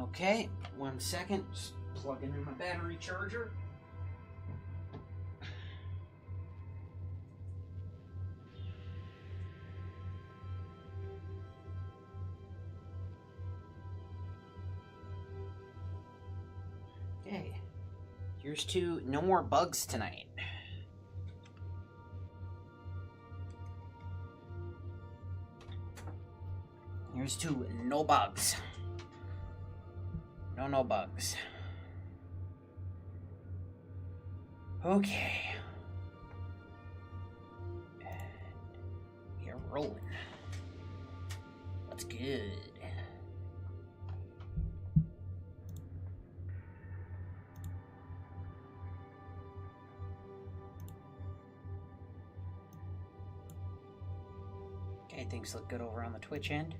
Okay, 1 second. Just plugging in my battery charger. Okay. Here's to no more bugs tonight. Here's to no bugs. No bugs. Okay. We are rolling. That's good. Okay, things look good over on the Twitch end.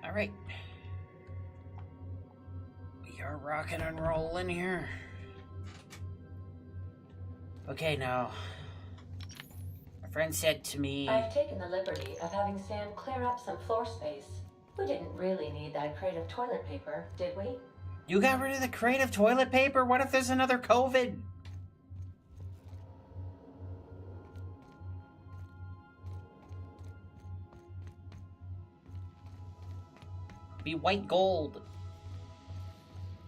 Alright. We are rocking and rolling here. Okay, now. My friend said to me... I've taken the liberty of having Sam clear up some floor space. We didn't really need that crate of toilet paper, did we? You got rid of the crate of toilet paper? What if there's another COVID? Be white gold.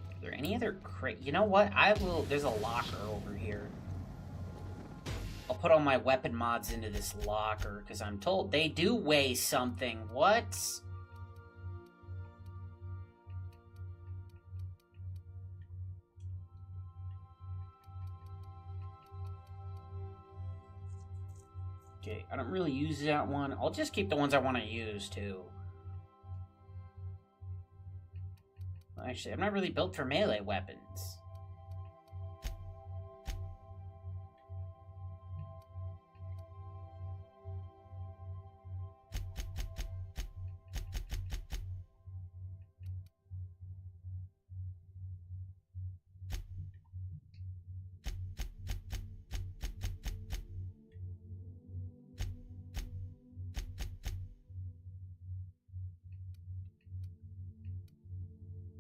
Are there any other crate? You know what? I will. There's a locker over here. I'll put all my weapon mods into this locker because I'm told they do weigh something. What? Okay, I don't really use that one. I'll just keep the ones I want to use too. Actually, I'm not really built for melee weapons.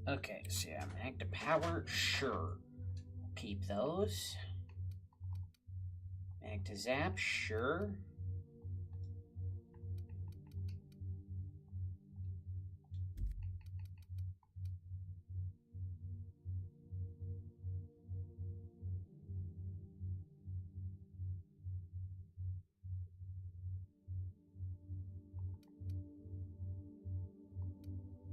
Okay, so yeah, active power, sure. Keep those. Active zap, sure.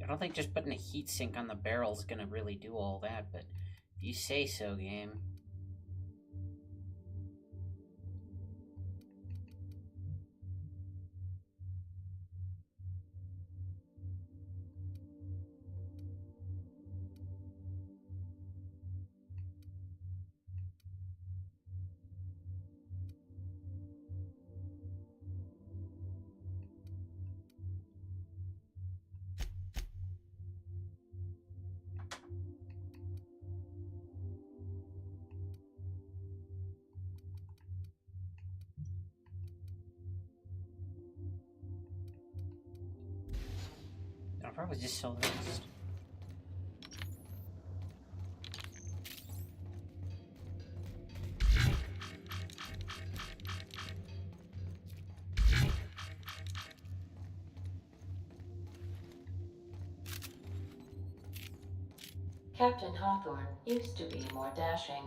I don't think just putting a heat sink on the barrel is gonna really do all that, but if you say so, game. probably just sell the rest. Captain Hawthorne used to be more dashing.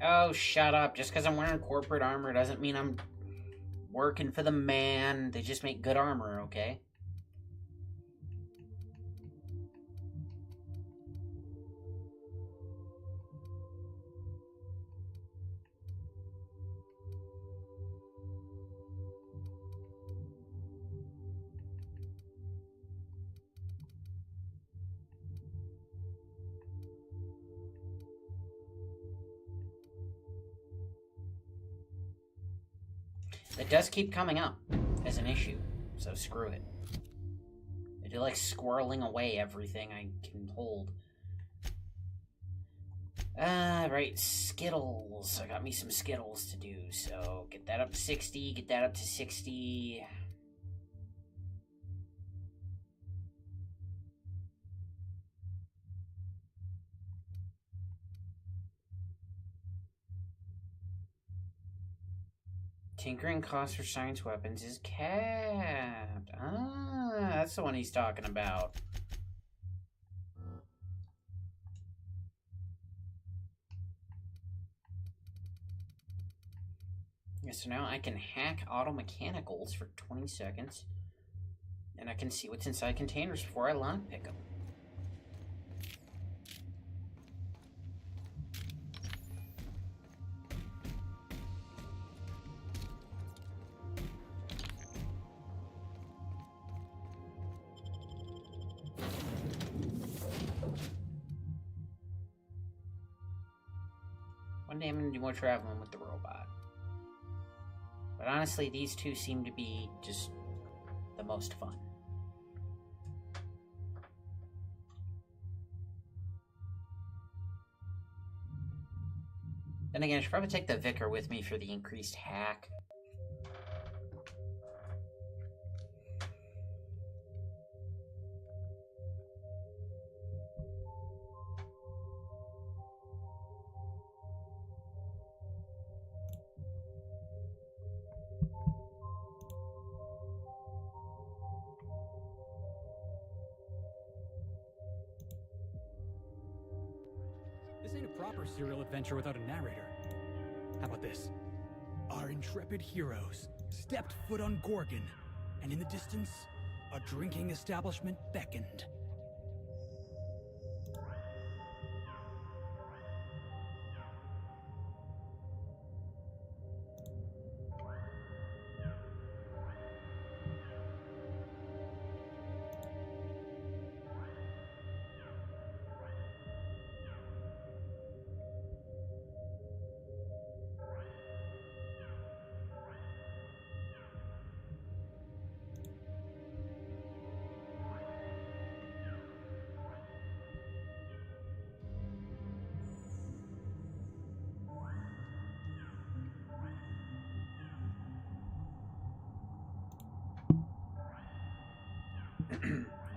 Oh, shut up. Just because I'm wearing corporate armor doesn't mean I'm working for the man. They just make good armor, okay? It does keep coming up as an issue, so screw it. I do like squirreling away everything I can hold. Right, Skittles. I got me some Skittles to do, so get that up to 60, get that up to 60. Tinkering cost for science weapons is capped. Ah, that's the one he's talking about. Yeah, so now I can hack auto mechanicals for 20 seconds. And I can see what's inside containers before I lockpick them. One day I'm going to do more traveling with the robot. But honestly, these two seem to be just the most fun. Then again, I should probably take the Vicar with me for the increased hack. This ain't a proper serial adventure without a narrator. How about this? Our intrepid heroes stepped foot on Gorgon, and in the distance, a drinking establishment beckoned.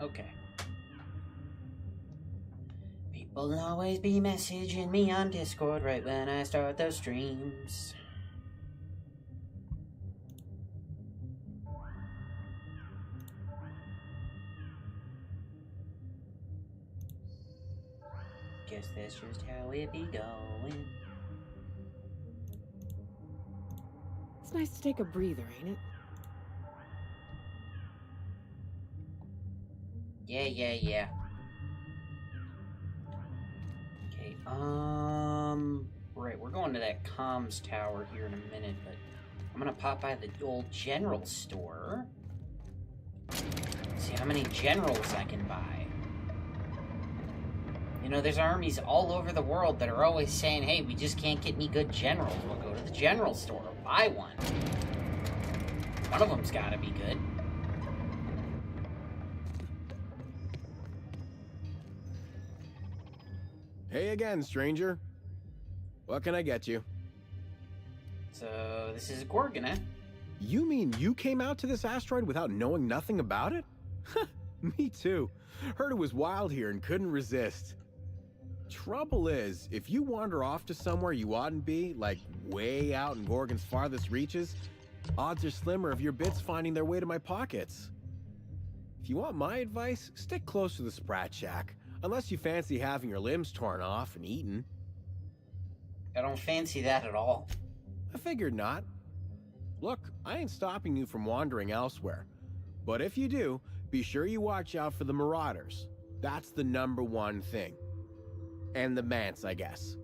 Okay. People always be messaging me on Discord right when I start those streams. Guess that's just how it be going. It's nice to take a breather, ain't it? Yeah. Okay, right, we're going to that comms tower here in a minute, but I'm gonna pop by the old general store. See how many generals I can buy. You know, there's armies all over the world that are always saying, hey, we just can't get any good generals. We'll go to the general store, buy one. One of them's gotta be good. Hey again, stranger. What can I get you? So, this is Gorgon, eh? You mean you came out to this asteroid without knowing nothing about it? Me too. Heard it was wild here and couldn't resist. Trouble is, if you wander off to somewhere you oughtn't be, like way out in Gorgon's farthest reaches, odds are slimmer of your bits finding their way to my pockets. If you want my advice, stick close to the Sprat Shack, unless you fancy having your limbs torn off and eaten. I don't fancy that at all. I figured not. Look, I ain't stopping you from wandering elsewhere. But if you do, be sure you watch out for the Marauders. That's the #1 thing. And the Mance, I guess.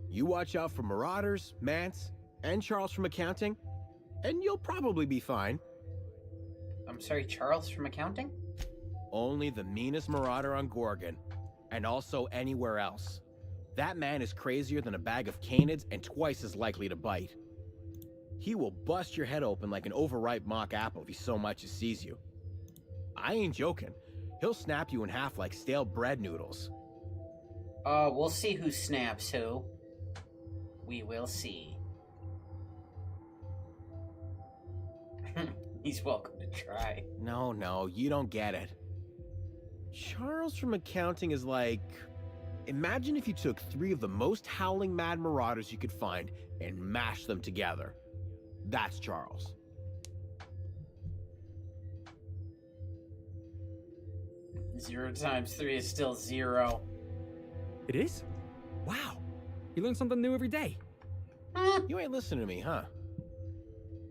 You watch out for Marauders, Mance, and Charles from accounting, and you'll probably be fine. I'm sorry, Charles from accounting? Only the meanest Marauder on Gorgon, and also anywhere else. That man is crazier than a bag of canids and twice as likely to bite. He will bust your head open like an overripe mock apple if he so much as sees you. I ain't joking. He'll snap you in half like stale bread noodles. We'll see who snaps who. We will see. He's welcome to try. No, you don't get it. Charles from accounting is like... Imagine if you took 3 of the most howling mad Marauders you could find and mashed them together. That's Charles. Zero times 3 is still 0. It is? Wow. You learn something new every day. You ain't listening to me, huh?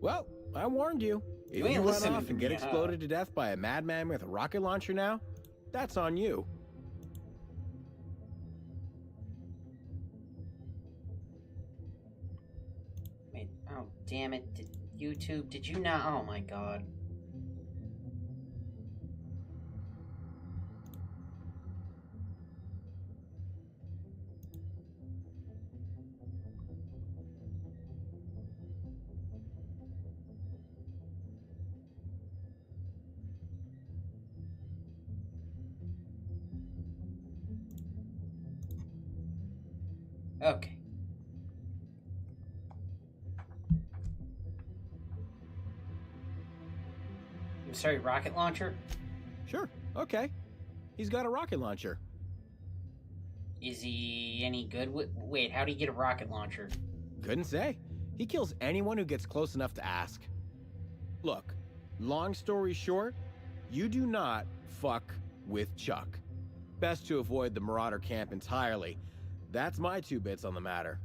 Well, I warned you. If You ain't you run listening off to and get me, huh? exploded to death by a madman with a rocket launcher now, that's on you. Wait, oh, damn it. YouTube, did you not? Oh my god. Okay. I'm sorry, rocket launcher? Sure, okay. He's got a rocket launcher. Is he any good with... Wait, how do you get a rocket launcher? Couldn't say. He kills anyone who gets close enough to ask. Look, long story short, you do not fuck with Chuck. Best to avoid the Marauder camp entirely. That's my 2 bits on the matter.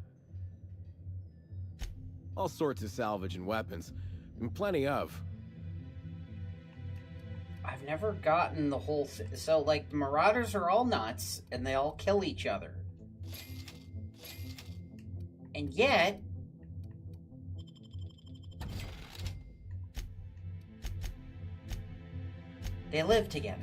All sorts of salvage and weapons, and plenty of. I've never gotten the whole so, like, the Marauders are all nuts, and they all kill each other. And yet... they live together.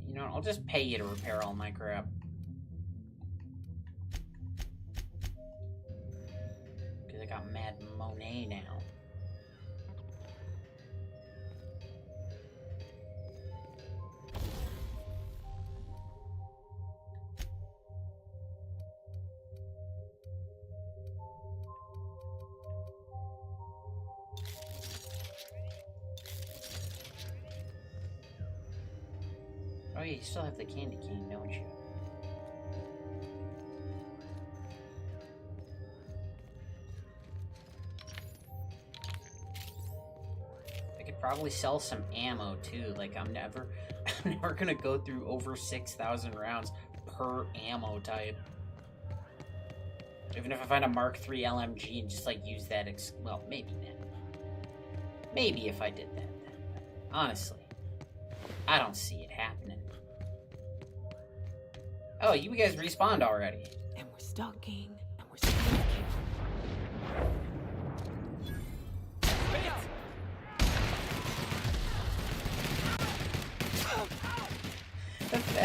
You know what, I'll just pay you to repair all my crap. Because I got Mad Monet now. Oh yeah, you still have the candy cane, don't you? I could probably sell some ammo too. Like I'm never gonna go through over 6,000 rounds per ammo type. Even if I find a Mark III LMG and just like use that, well, maybe then. Maybe if I did that then. Honestly, I don't see it happening. Oh, you guys respawned already. And we're stalking, and we're stalking.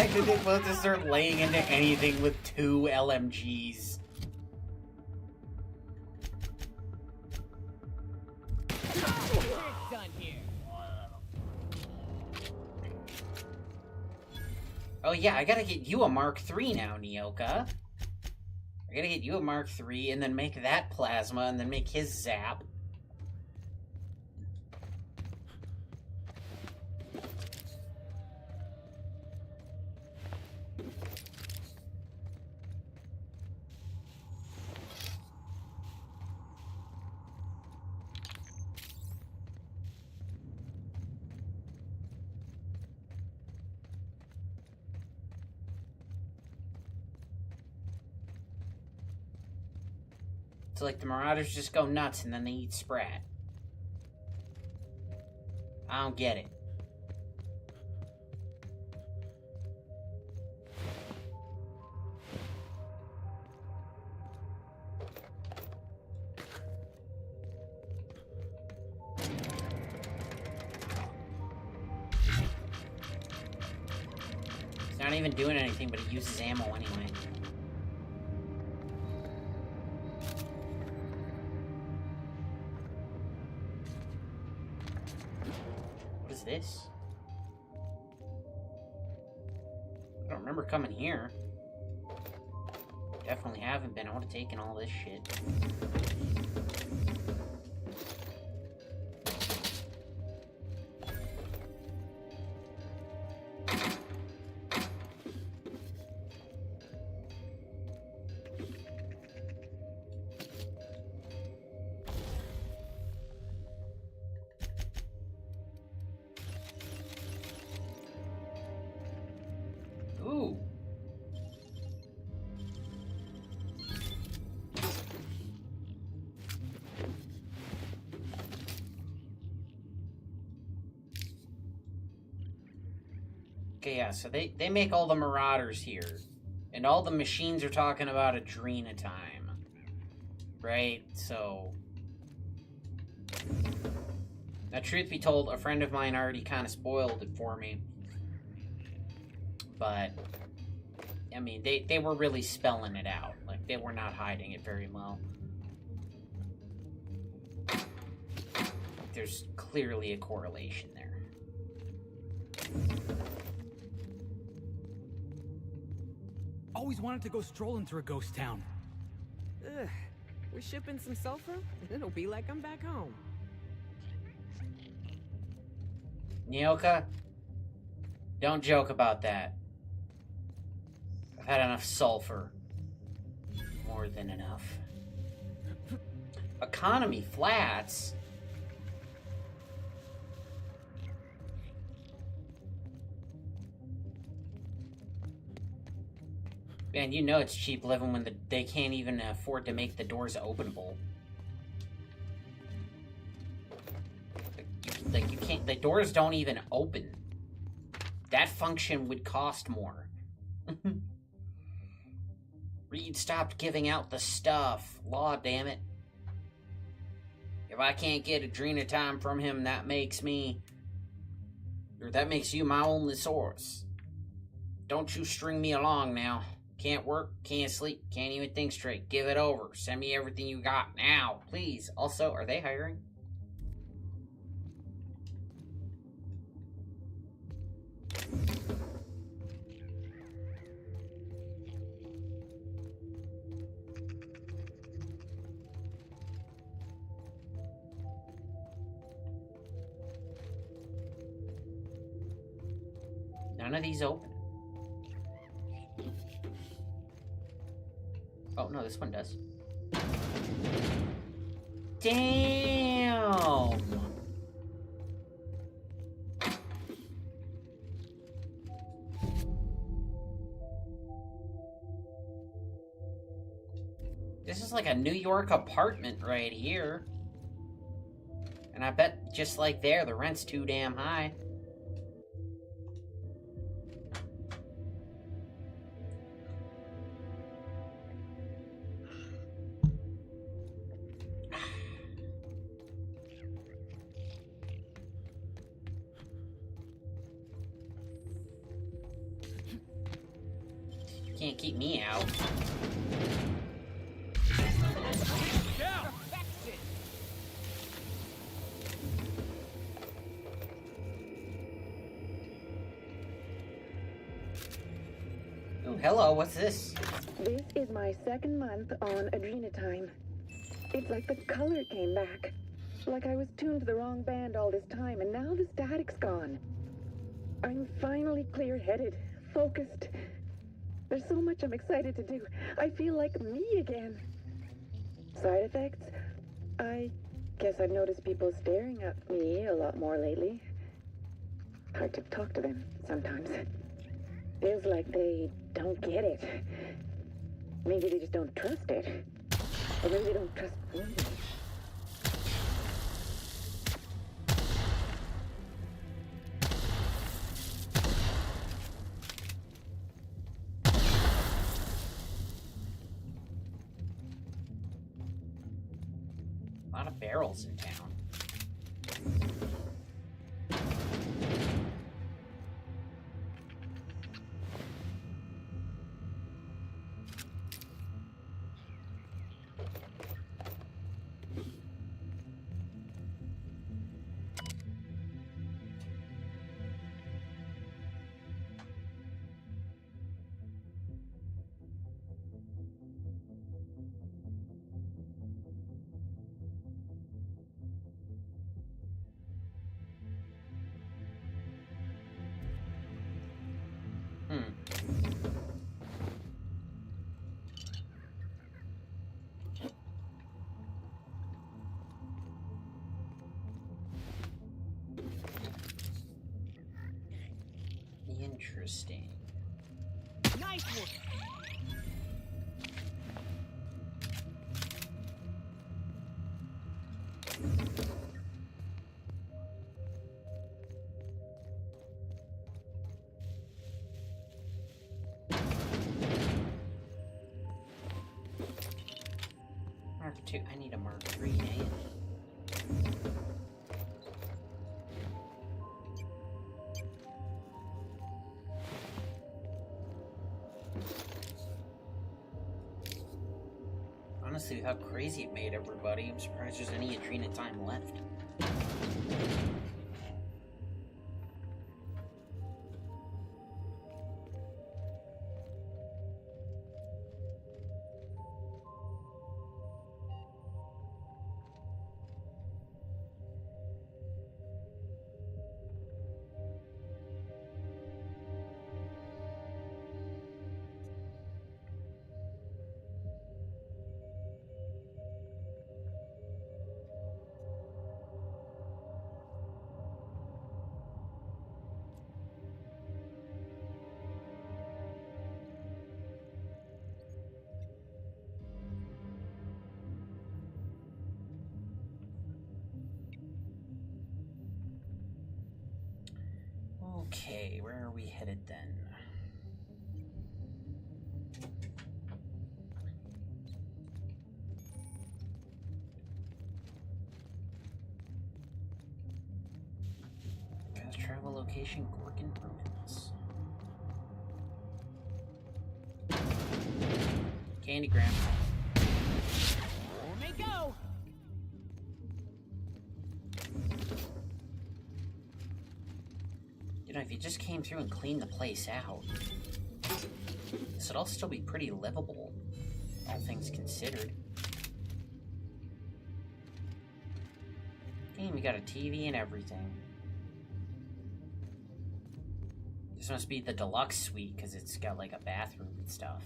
fact that they both just start laying into anything with 2 LMGs. Done here. Oh yeah, I gotta get you a Mark III now, Nyoka. I gotta get you a Mark III and then make that plasma and then make his zap. It's like the Marauders just go nuts and then they eat Sprat. I don't get it. It's not even doing anything, but it uses ammo anyway. This? I don't remember coming here. Definitely haven't been. I would have taken all this shit. Ooh. Okay, yeah, so they make all the Marauders here. And all the machines are talking about Adrena time. Right? So... Now, truth be told, a friend of mine already kind of spoiled it for me. But, I mean, they were really spelling it out. Like, they were not hiding it very well. There's clearly a correlation there. Always wanted to go strolling through a ghost town. Ugh. We're shipping some sulfur? It'll be like I'm back home. Nyoka, don't joke about that. I've had enough sulfur. More than enough. Economy flats? Man, you know it's cheap living when they can't even afford to make the doors openable. Like you can't, the doors don't even open. That function would cost more. Reed stopped giving out the stuff. Law, damn it. If I can't get Adrena time from him, that makes me... Or that makes you my only source. Don't you string me along now. Can't work, can't sleep, can't even think straight. Give it over. Send me everything you got now, please. Also, are they hiring? None of these open. Oh, no, this one does. Damn! This is like a New York apartment right here. And I bet just like there, the rent's too damn high. Can't keep me out. Oh, hello, what's this? This is my second month on Adrenatime. It's like the color came back. Like I was tuned to the wrong band all this time, and now the static's gone. I'm finally clear-headed, focused. There's so much I'm excited to do. I feel like me again. Side effects? I guess I've noticed people staring at me a lot more lately. Hard to talk to them sometimes. Feels like they don't get it. Maybe they just don't trust it. Or maybe they don't trust me. A lot of barrels in town. Interesting. Nice one. Mark 2. I need a Mark 3, eh? Honestly, with how crazy it made everybody, I'm surprised there's any Adrenatime left. Okay, where are we headed then? Fast travel location, Gorgon Ruins. Candygram. Here we go. You know, if you just came through and cleaned the place out, this would all still be pretty livable, all things considered. Damn, we got a TV and everything. This must be the deluxe suite, because it's got, like, a bathroom and stuff.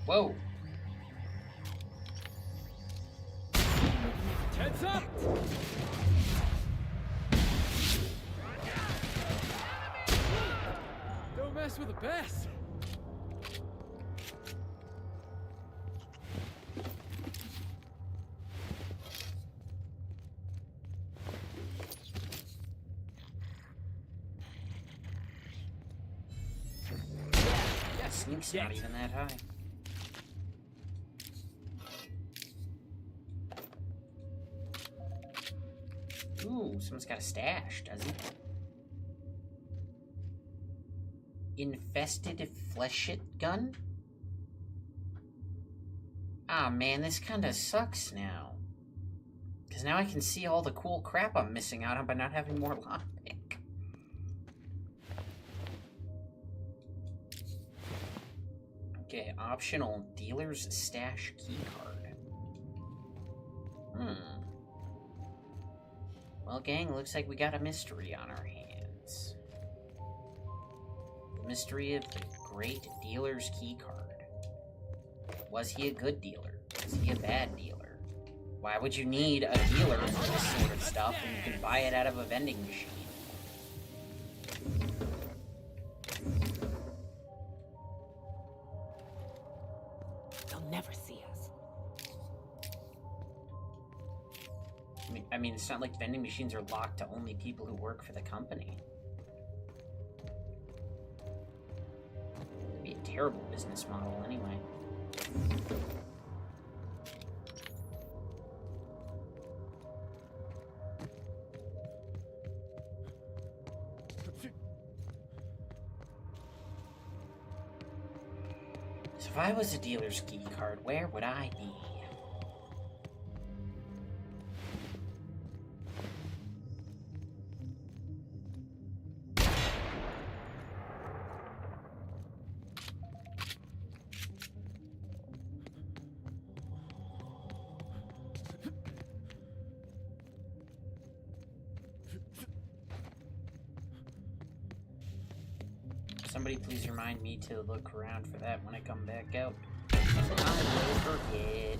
Whoa! Heads up! Don't mess with the best. sneak's not even that high. Ooh, someone's got a stash, does he? Infested fleshit gun? Ah, man, this kinda sucks now. Because now I can see all the cool crap I'm missing out on by not having more lockpick. Okay, optional dealer's stash keycard. Well, gang, looks like we got a mystery on our hands. The mystery of the great dealer's keycard. Was he a good dealer? Was he a bad dealer? Why would you need a dealer for this sort of stuff when you can buy it out of a vending machine? They'll never see us. I mean, it's not like vending machines are locked to only people who work for the company. It'd be a terrible business model anyway. So if I was a dealer's key card, where would I be? Somebody please remind me to look around for that when I come back out. I will forget.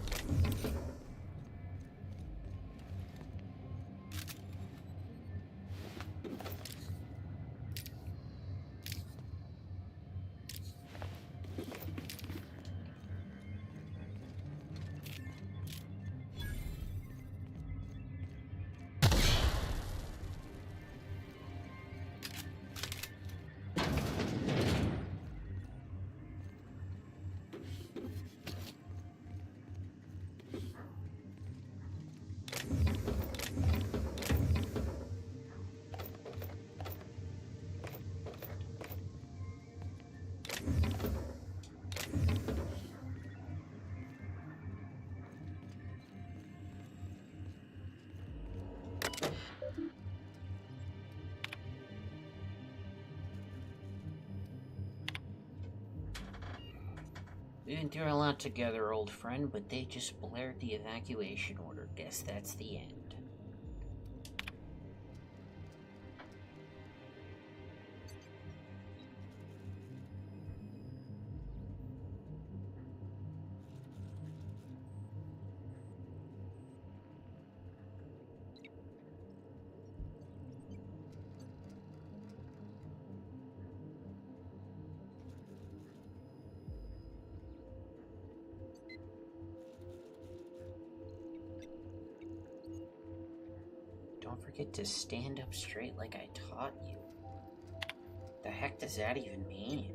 We didn't do a lot together, old friend, but they just blared the evacuation order. Guess that's the end. Don't forget to stand up straight like I taught you. The heck does that even mean?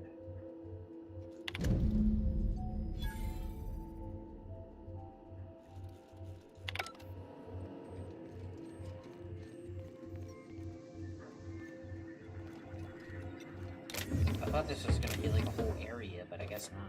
I thought this was gonna be like a whole area, but I guess not.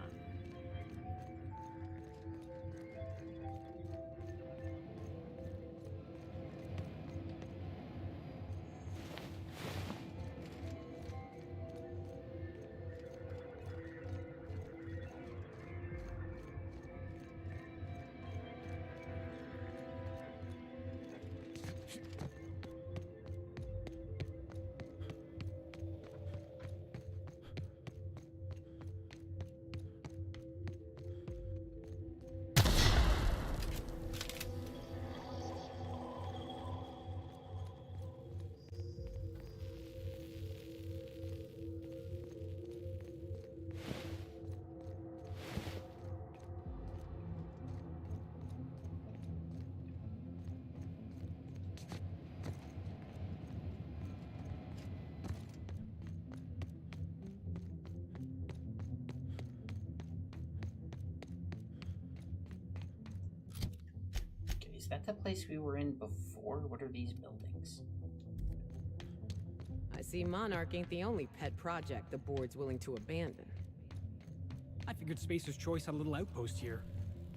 Is that the place we were in before? What are these buildings? I see Monarch ain't the only pet project the board's willing to abandon. I figured Spacer's Choice had a little outpost here.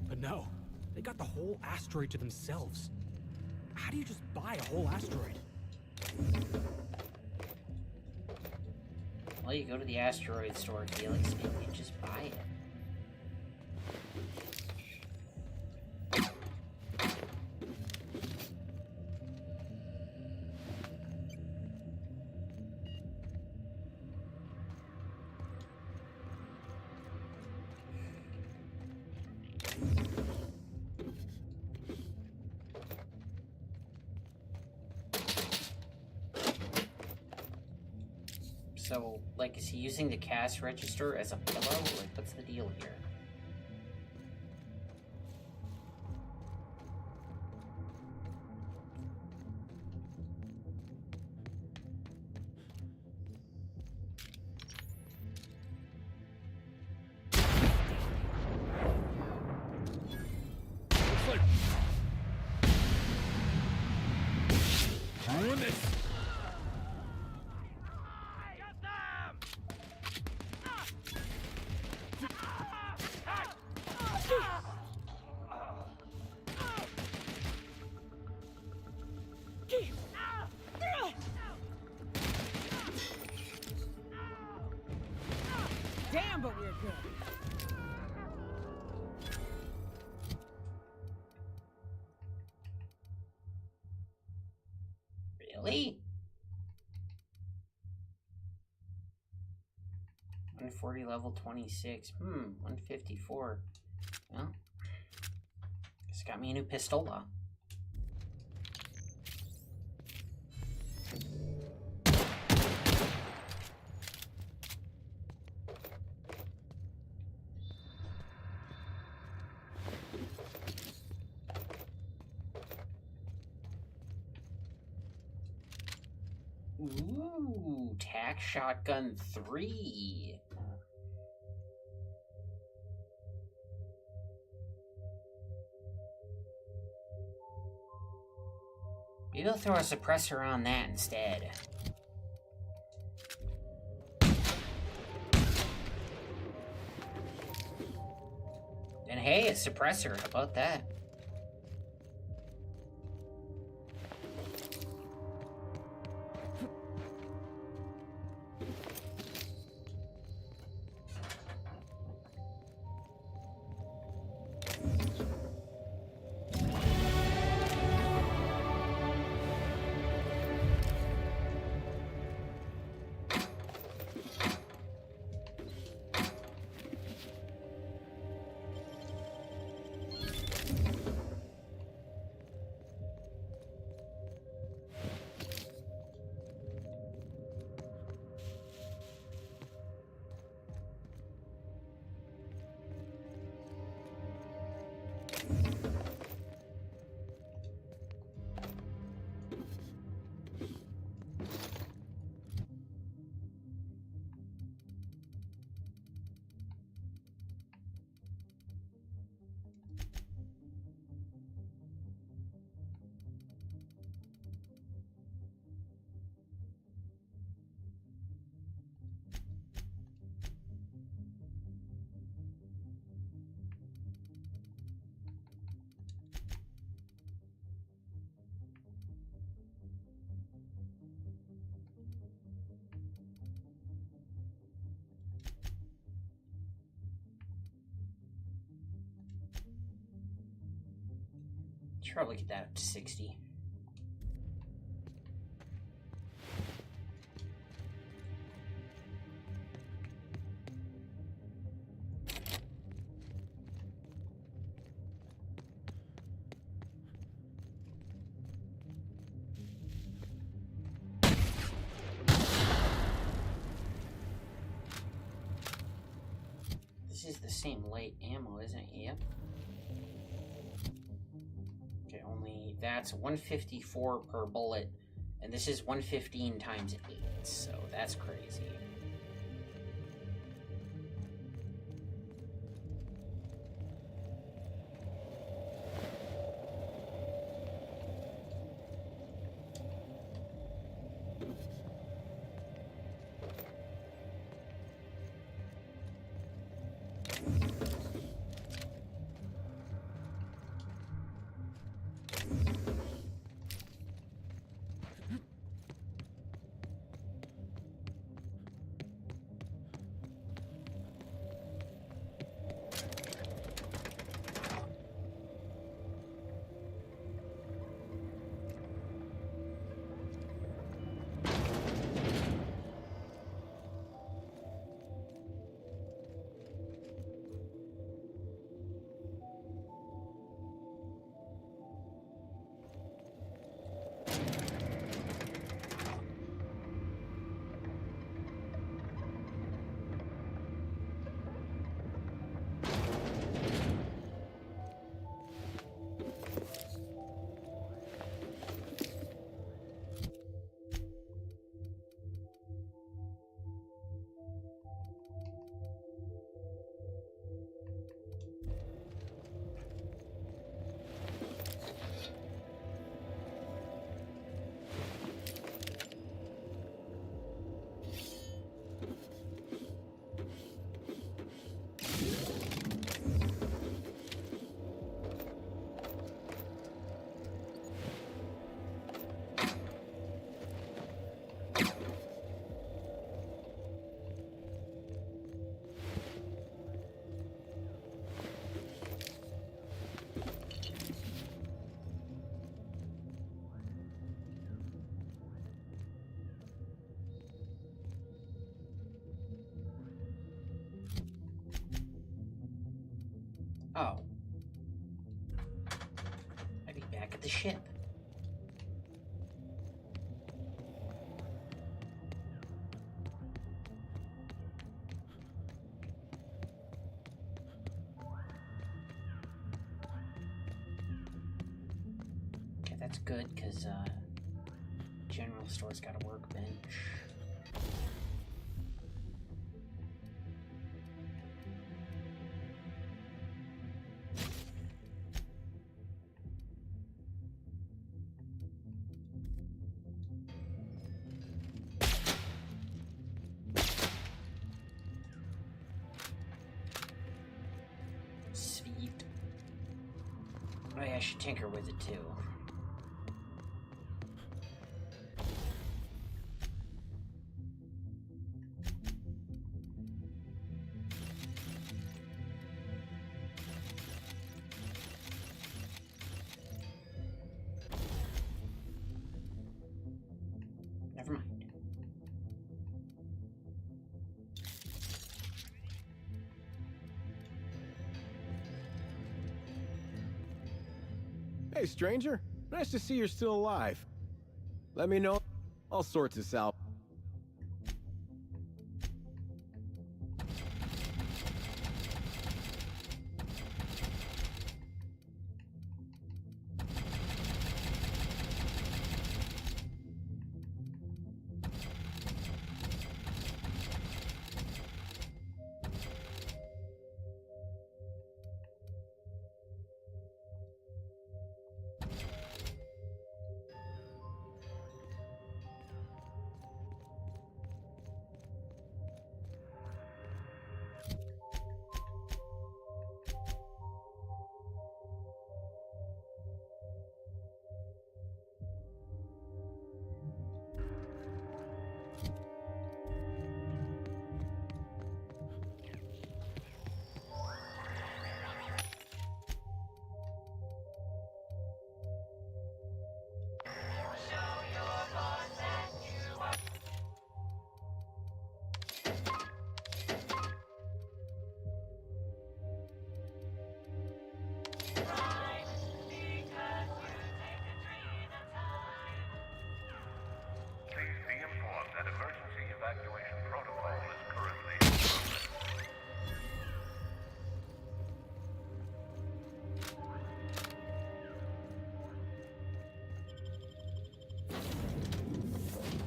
But no, they got the whole asteroid to themselves. How do you just buy a whole asteroid? Well, you go to the asteroid store, Felix, and you just buy it. So, like, is he using the cash register as a pillow? Like, what's the deal here? Ruin this! Damn, but we're good. Really? 140 level 26. 154. Well, just got me a new pistola. Ooh, tac shotgun 3. Maybe I'll throw a suppressor on that instead. And hey, a suppressor, how about that? Should probably get that up to 60. This is the same light ammo, isn't it? Yep. Okay, only that's 154 per bullet, and this is 115 times 8, so that's crazy. Oh. I'd be back at the ship. Okay, that's good, because, general store's got a workbench. Sweet. Oh yeah, I should tinker with it too. Never mind. Hey, stranger. Nice to see you're still alive. Let me know. I'll sort this out. Please be informed that emergency evacuation protocol is currently in progress.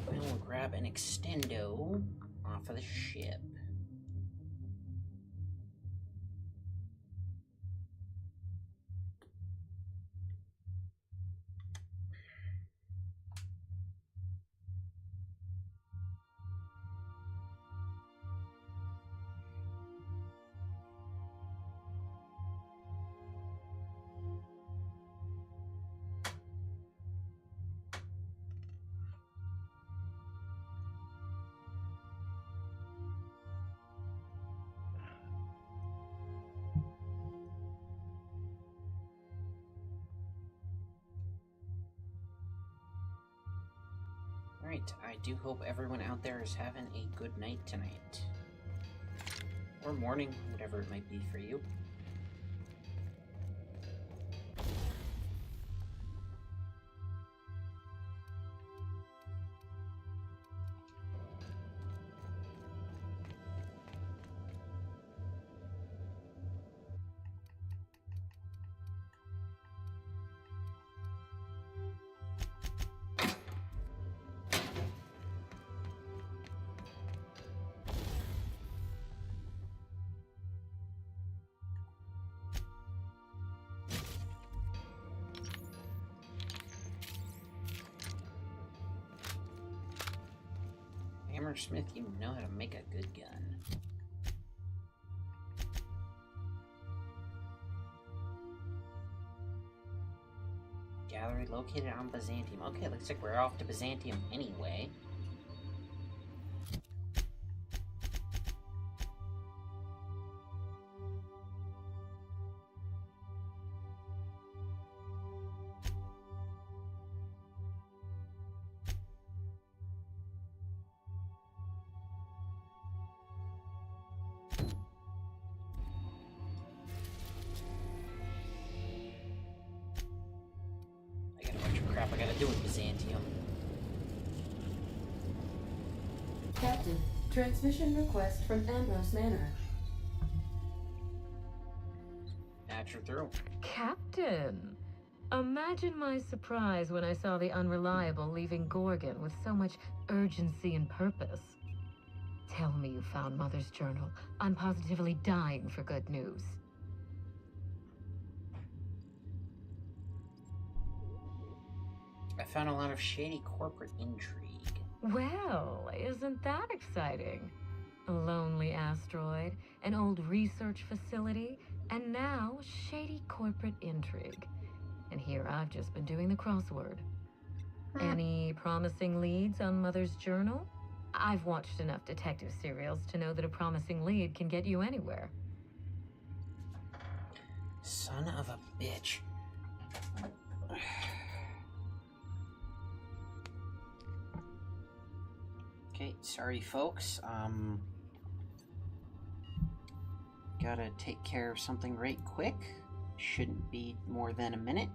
We'll grab an extendo off of the ship. Alright, I do hope everyone out there is having a good night tonight. Or morning, whatever it might be for you. Hammersmith, you know how to make a good gun. Gallery located on Byzantium. Okay, looks like we're off to Byzantium anyway. doing, Byzantium? Captain, transmission request from Ambrose Manor. Patch her through. Captain! Imagine my surprise when I saw the Unreliable leaving Gorgon with so much urgency and purpose. Tell me you found Mother's journal. I'm positively dying for good news. I found a lot of shady corporate intrigue. Well, isn't that exciting? A lonely asteroid, an old research facility, and now shady corporate intrigue. And here I've just been doing the crossword. Any promising leads on Mother's journal? I've watched enough detective serials to know that a promising lead can get you anywhere. Son of a bitch. Okay, sorry folks. Gotta take care of something right quick. Shouldn't be more than a minute.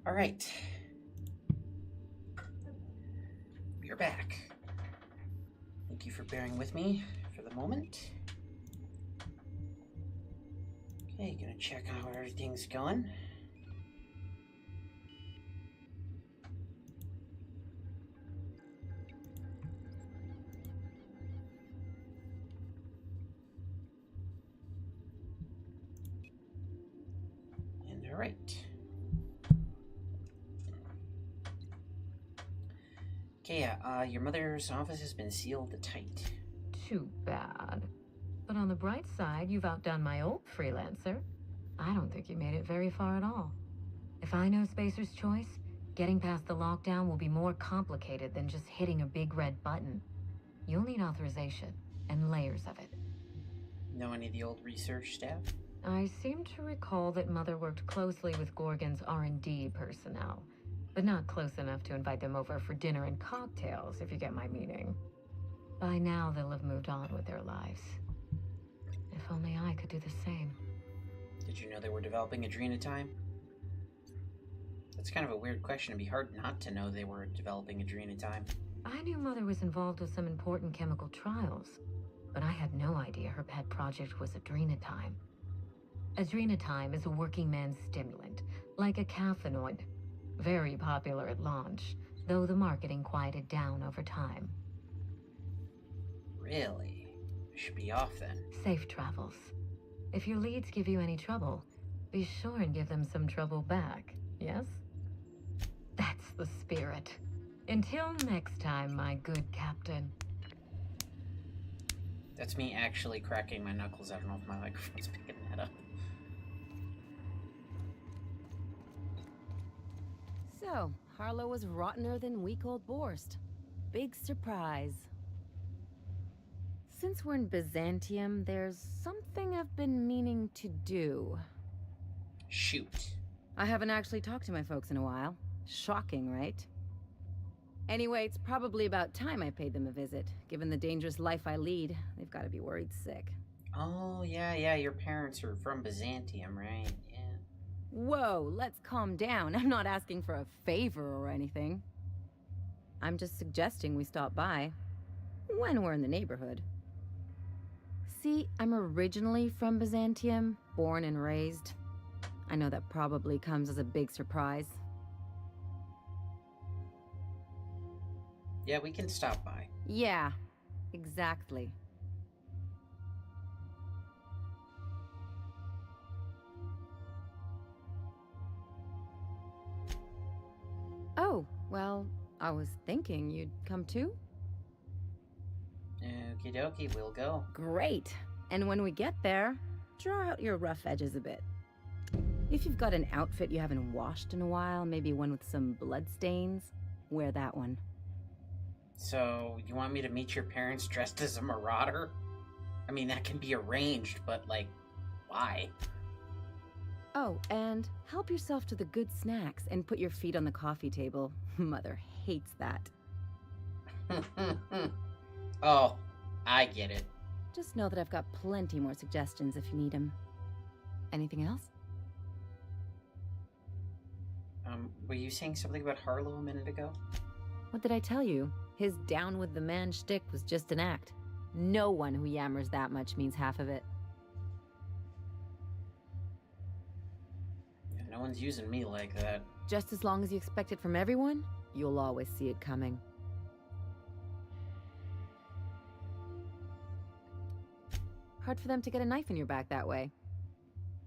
All right. We're back. Thank you for bearing with me for the moment. Okay, gonna check how everything's going. And all right. Okay, yeah, your mother's office has been sealed tight. Too bad. But on the bright side, you've outdone my old freelancer. I don't think you made it very far at all. If I know Spacer's choice, getting past the lockdown will be more complicated than just hitting a big red button. You'll need authorization, and layers of it. Know any of the old research staff? I seem to recall that Mother worked closely with Gorgon's R&D personnel, but not close enough to invite them over for dinner and cocktails, if you get my meaning. By now, they'll have moved on with their lives. If only I could do the same. Did you know they were developing Adrenatime? That's kind of a weird question. It'd be hard not to know they were developing Adrenatime. I knew Mother was involved with some important chemical trials, but I had no idea her pet project was Adrenatime. Adrenatime is a working man's stimulant, like a caffeinoid. Very popular at launch, though the marketing quieted down over time. Really? I should be off then. Safe travels. If your leads give you any trouble, be sure and give them some trouble back, yes? That's the spirit. Until next time, my good captain. That's me actually cracking my knuckles. I don't know if my microphone's picking that up. So, Harlow was rottener than week-old Borst. Big surprise. Since we're in Byzantium, there's something I've been meaning to do. Shoot. I haven't actually talked to my folks in a while. Shocking, right? Anyway, it's probably about time I paid them a visit. Given the dangerous life I lead, they've got to be worried sick. Oh, yeah, your parents are from Byzantium, right? Yeah. Whoa, let's calm down. I'm not asking for a favor or anything. I'm just suggesting we stop by. When we're in the neighborhood. See, I'm originally from Byzantium, born and raised. I know that probably comes as a big surprise. Yeah, we can stop by. Yeah, exactly. Oh, well, I was thinking you'd come too? Okie dokie, we'll go. Great. And when we get there, draw out your rough edges a bit. If you've got an outfit you haven't washed in a while, maybe one with some blood stains, wear that one. So, you want me to meet your parents dressed as a marauder? I mean, that can be arranged, but, like, why? Oh, and help yourself to the good snacks and put your feet on the coffee table. Mother hates that. Oh, I get it. Just know that I've got plenty more suggestions if you need them. Anything else? Were you saying something about Harlow a minute ago? What did I tell you? His down with the man shtick was just an act. No one who yammers that much means half of it. Yeah, no one's using me like that. Just as long as you expect it from everyone, you'll always see it coming. Hard for them to get a knife in your back that way.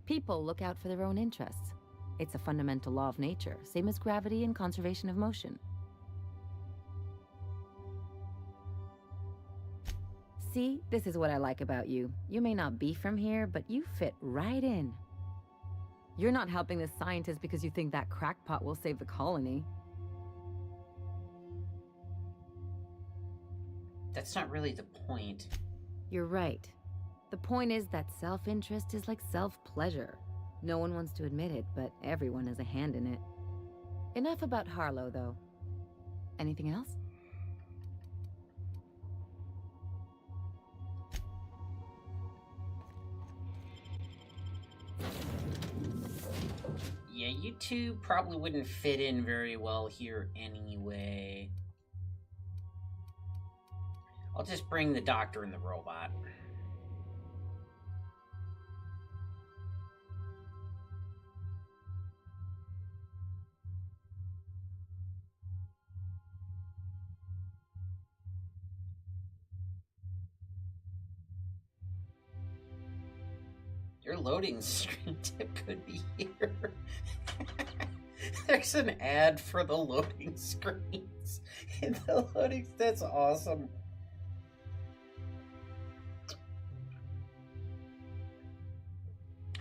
People look out for their own interests. It's a fundamental law of nature, same as gravity and conservation of motion. See, this is what I like about you. You may not be from here, but you fit right in. You're not helping this scientist because you think that crackpot will save the colony. That's not really the point. You're right. The point is that self-interest is like self-pleasure. No one wants to admit it, but everyone has a hand in it. Enough about Harlow, though. Anything else? Yeah, you two probably wouldn't fit in very well here anyway. I'll just bring the doctor and the robot. Your loading screen tip could be here. There's an ad for the loading screens. In the loading, that's awesome.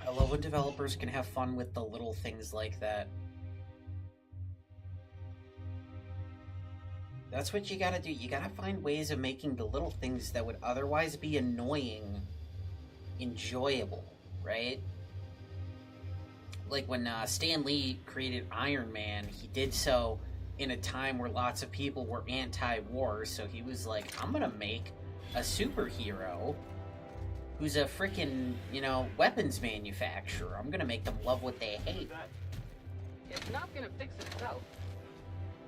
I love when developers can have fun with the little things like that. That's what you gotta do. You gotta find ways of making the little things that would otherwise be annoying enjoyable, right? Like when Stan Lee created Iron Man, he did so in a time where lots of people were anti-war, so he was like, I'm gonna make a superhero who's a freaking, weapons manufacturer. I'm gonna make them love what they hate. It's not gonna fix itself.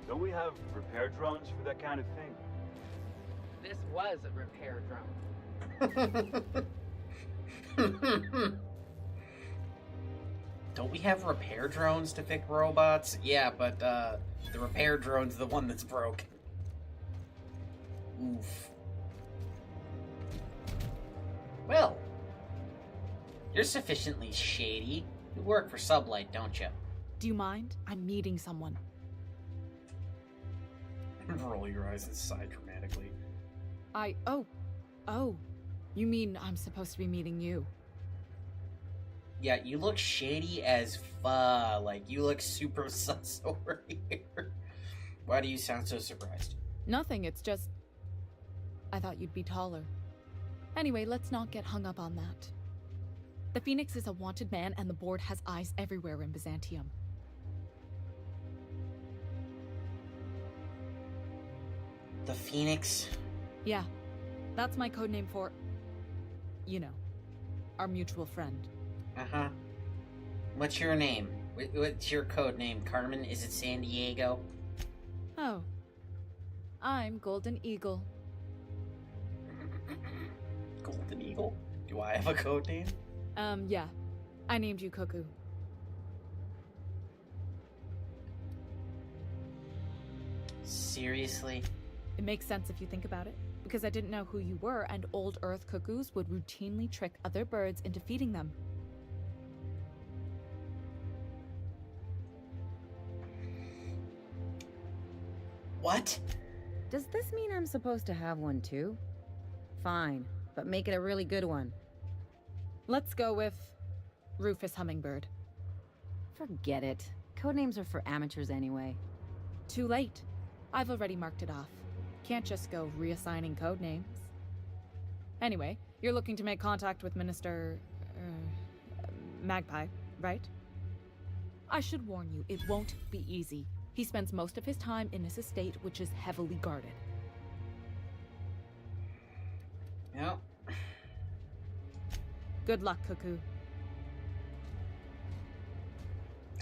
Don't we have repair drones for that kind of thing? This was a repair drone. Don't we have repair drones to fix robots? Yeah, but the repair drone's the one that's broken. Oof. Well, you're sufficiently shady. You work for Sublight, don't you? Do you mind? I'm meeting someone. Roll your eyes and sigh dramatically. Oh. You mean I'm supposed to be meeting you? Yeah, you look shady as fuck. Like, you look super sus over here. Why do you sound so surprised? Nothing, it's just... I thought you'd be taller. Anyway, let's not get hung up on that. The Phoenix is a wanted man, and the board has eyes everywhere in Byzantium. The Phoenix? Yeah, that's my codename for... our mutual friend. Uh-huh. What's your name? What's your code name, Carmen? Is it San Diego? Oh. I'm Golden Eagle. Golden Eagle? Do I have a code name? Yeah. I named you Cuckoo. Seriously? It makes sense if you think about it, because I didn't know who you were, and old Earth cuckoos would routinely trick other birds into feeding them. What? Does this mean I'm supposed to have one too? Fine, but make it a really good one. Let's go with Rufus Hummingbird. Forget it. Codenames are for amateurs anyway. Too late. I've already marked it off. Can't just go reassigning codenames. Anyway, you're looking to make contact with Minister... Magpie, right? I should warn you, it won't be easy. He spends most of his time in his estate, which is heavily guarded. Yep. Good luck, Cuckoo.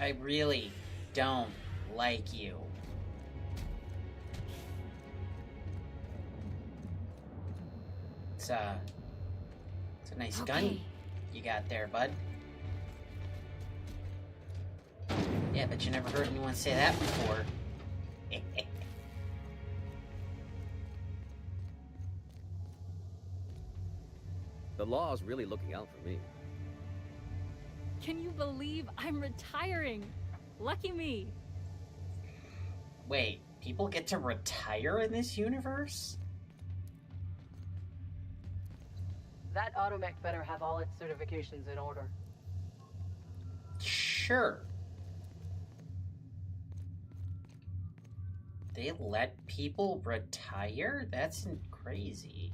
I really don't like you. It's a nice gun you got there, bud. Yeah, but you never heard anyone say that before. The law's really looking out for me. Can you believe I'm retiring? Lucky me. Wait, people get to retire in this universe? That automech better have all its certifications in order. Sure. They let people retire? That's crazy.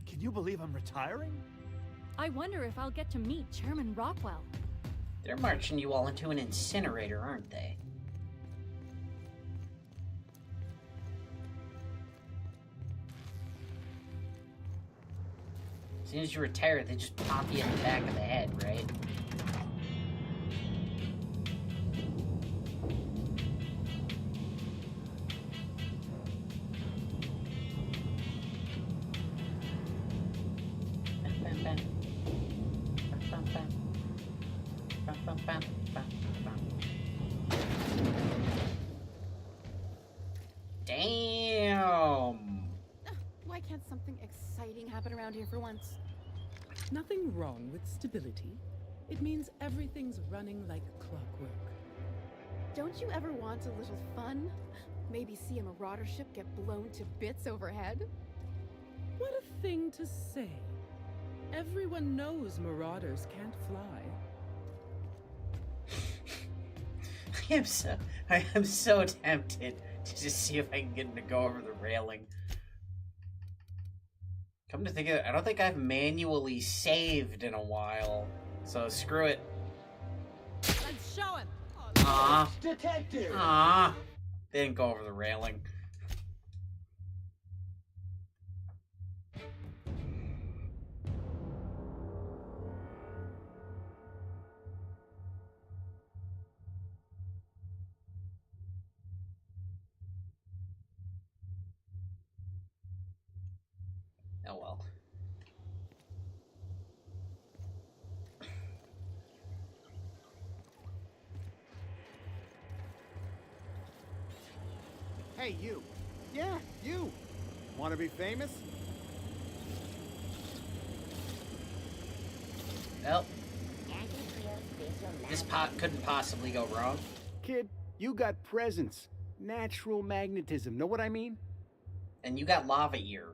Can you believe I'm retiring? I wonder if I'll get to meet Chairman Rockwell. They're marching you all into an incinerator, aren't they? As soon as you retire, they just pop you in the back of the head, right? Damn! Why can't something exciting happen around here for once? Nothing wrong with stability. It means everything's running like clockwork. Don't you ever want a little fun? Maybe see a marauder ship get blown to bits overhead? What a thing to say. Everyone knows marauders can't fly. I am so tempted to just see if I can get him to go over the railing. Come to think of it, I don't think I've manually saved in a while, so screw it. Let's show him. Aww. Detective! Aww. They didn't go over the railing. Oh well. Hey, you. Yeah, you. Want to be famous? Well, this pot couldn't possibly go wrong. Kid, you got presence. Natural magnetism. Know what I mean? And you got lava ear.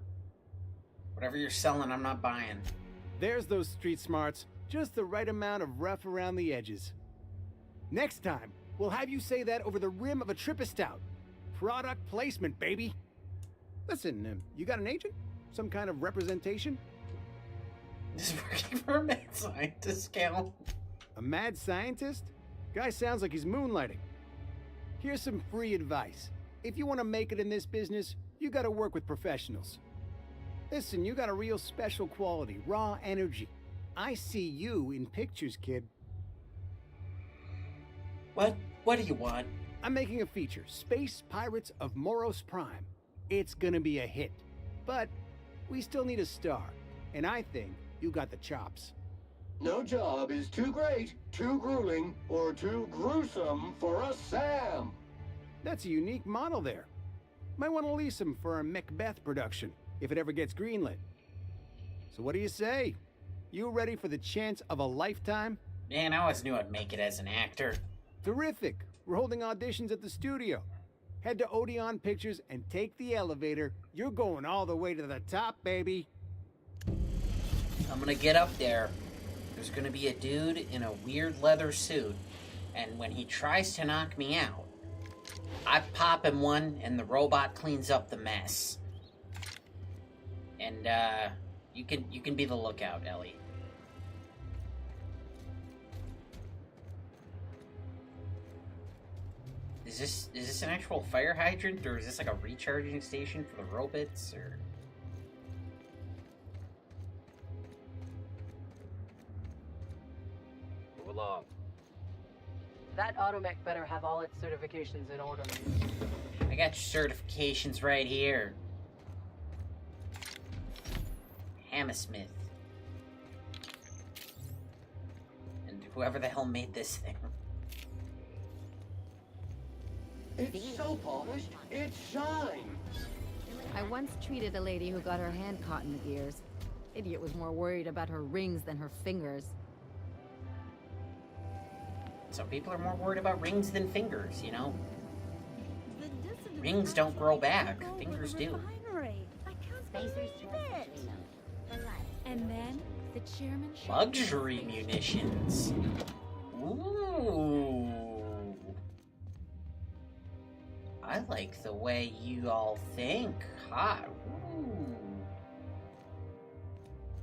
Whatever you're selling, I'm not buying. There's those street smarts. Just the right amount of rough around the edges. Next time, we'll have you say that over the rim of a Trippistout. Product placement, baby. Listen, you got an agent? Some kind of representation? This is working for a mad scientist, Cal. A mad scientist? Guy sounds like he's moonlighting. Here's some free advice. If you want to make it in this business, you gotta work with professionals. Listen, you got a real special quality, raw energy. I see you in pictures, kid. What do you want? I'm making a feature, Space Pirates of Moros Prime. It's gonna be a hit. But we still need a star. And I think you got the chops. No job is too great, too grueling, or too gruesome for a Sam. That's a unique model there. Might want to lease him for a Macbeth production, if it ever gets greenlit. So what do you say? You ready for the chance of a lifetime? Man, I always knew I'd make it as an actor. Terrific. We're holding auditions at the studio. Head to Odeon Pictures and take the elevator. You're going all the way to the top, baby. I'm gonna get up there. There's gonna be a dude in a weird leather suit, and when he tries to knock me out, I pop him one, and the robot cleans up the mess. And you can be the lookout, Ellie. Is this an actual fire hydrant, or is this like a recharging station for the robots, or? Move along. That automech better have all its certifications in order. I got your certifications right here. Hammersmith. And whoever the hell made this thing. It's so polished, it shines. I once treated a lady who got her hand caught in the gears. Idiot was more worried about her rings than her fingers. Some people are more worried about rings than fingers, you know? Rings don't grow back. Fingers do. And then the chairman. Luxury munitions. Ooh. I like the way you all think. Hot. Ooh.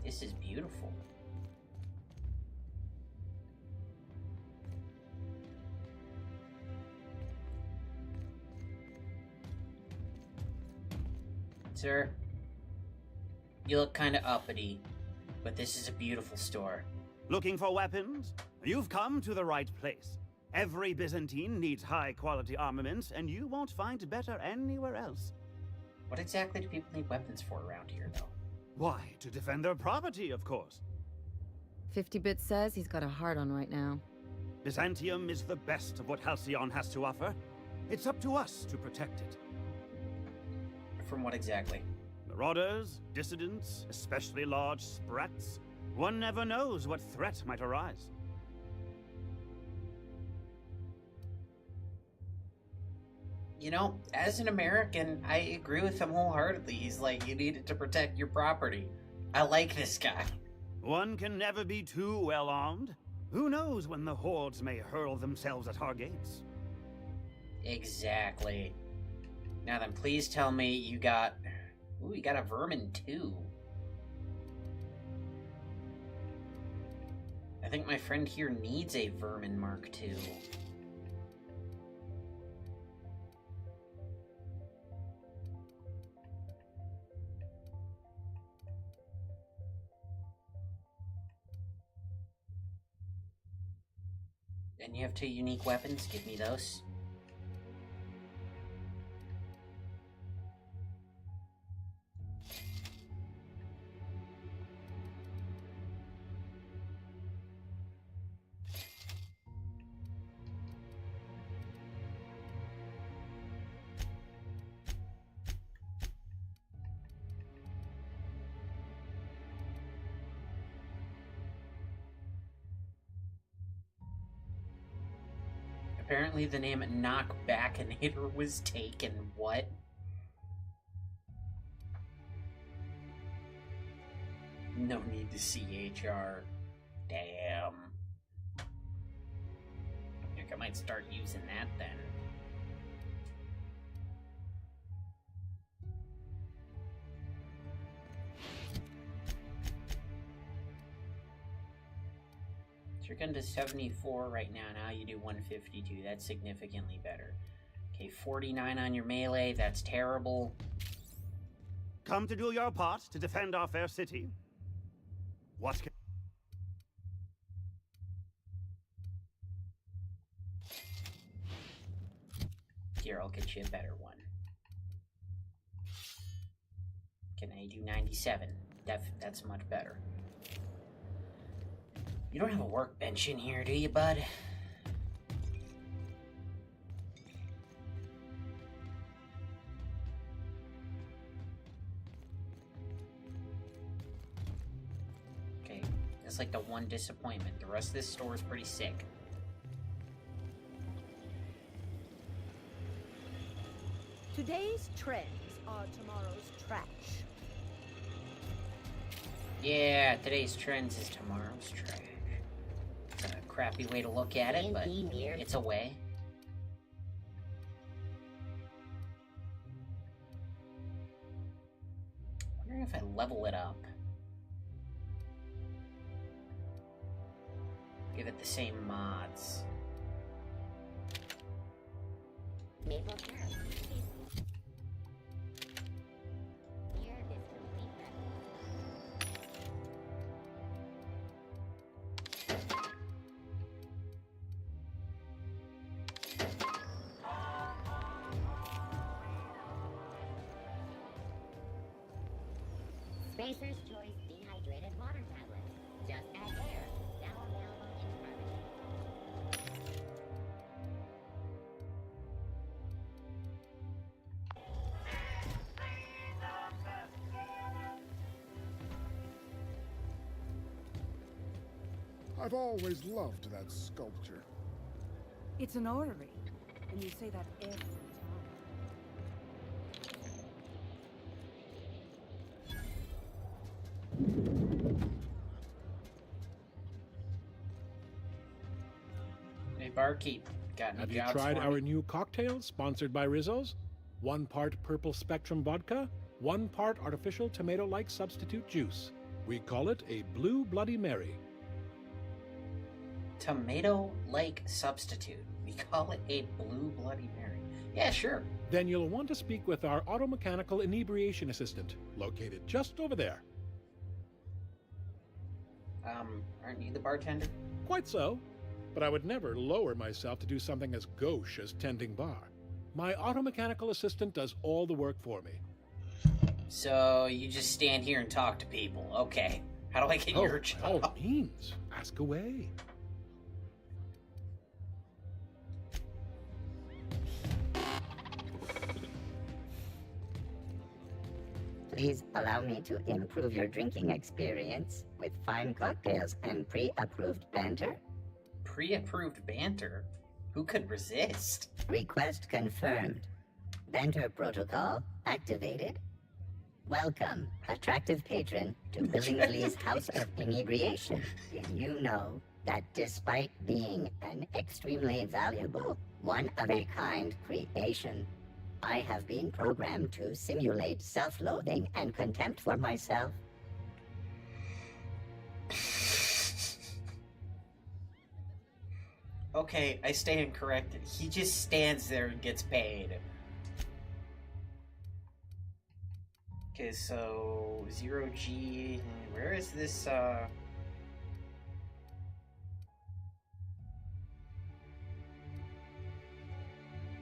This is beautiful. Sir, you look kind of uppity, but this is a beautiful store. Looking for weapons? You've come to the right place. Every Byzantine needs high-quality armaments, and you won't find better anywhere else. What exactly do people need weapons for around here, though? Why, to defend their property, of course. 50-Bit says he's got a hard on right now. Byzantium is the best of what Halcyon has to offer. It's up to us to protect it. From what exactly? Marauders, dissidents, especially large sprats. One never knows what threat might arise. You know, as an American, I agree with him wholeheartedly. He's like, you need it to protect your property. I like this guy. One can never be too well armed. Who knows when the hordes may hurl themselves at our gates? Exactly. Now then, please tell me you got... Ooh, you got a vermin too. I think my friend here needs a vermin Mark II. And you have 2 unique weapons? Give me those. Apparently the name Knockbackinator was taken. What? No need to CHR. Damn. I think I might start using that then. You're going to 74 right now. Now you do 152. That's significantly better. Okay, 49 on your melee. That's terrible. Come to do your part to defend our fair city? What can... Here, I'll get you a better one. Can I do 97? That's much better. You don't have a workbench in here, do you, bud? Okay, that's like the one disappointment. The rest of this store is pretty sick. Today's trends are tomorrow's trash. Yeah, today's trends is tomorrow's trash. It's a crappy way to look at it, but it's a way. Wondering if I level it up. Give it the same mods. Maple carrot. Spacer's Choice Dehydrated Water Tablet. Just add air. Now available in pharmacy. I've always loved that sculpture. It's an orrery, and you say that every time. Hey, barkeep, got any Have you jobs tried for our me? new cocktail sponsored by Rizzo's? 1 part Purple Spectrum vodka, 1 part artificial tomato-like substitute juice. We call it a Blue Bloody Mary. Tomato-like substitute. We call it a Blue Bloody Mary. Yeah, sure. Then you'll want to speak with our automechanical inebriation assistant, located just over there. Aren't you the bartender? Quite so. But I would never lower myself to do something as gauche as tending bar. My automechanical assistant does all the work for me. So you just stand here and talk to people. Okay. How do I get your job? By all means, ask away. Please allow me to improve your drinking experience with fine cocktails and pre-approved banter. Pre-approved banter? Who could resist? Request confirmed. Banter protocol activated. Welcome, attractive patron, to Billingsley's House of Inebriation. Did you know that despite being an extremely valuable, one-of-a-kind creation, I have been programmed to simulate self-loathing and contempt for myself? Okay, I stand corrected. He just stands there and gets paid. Okay, so 0G. Where is this?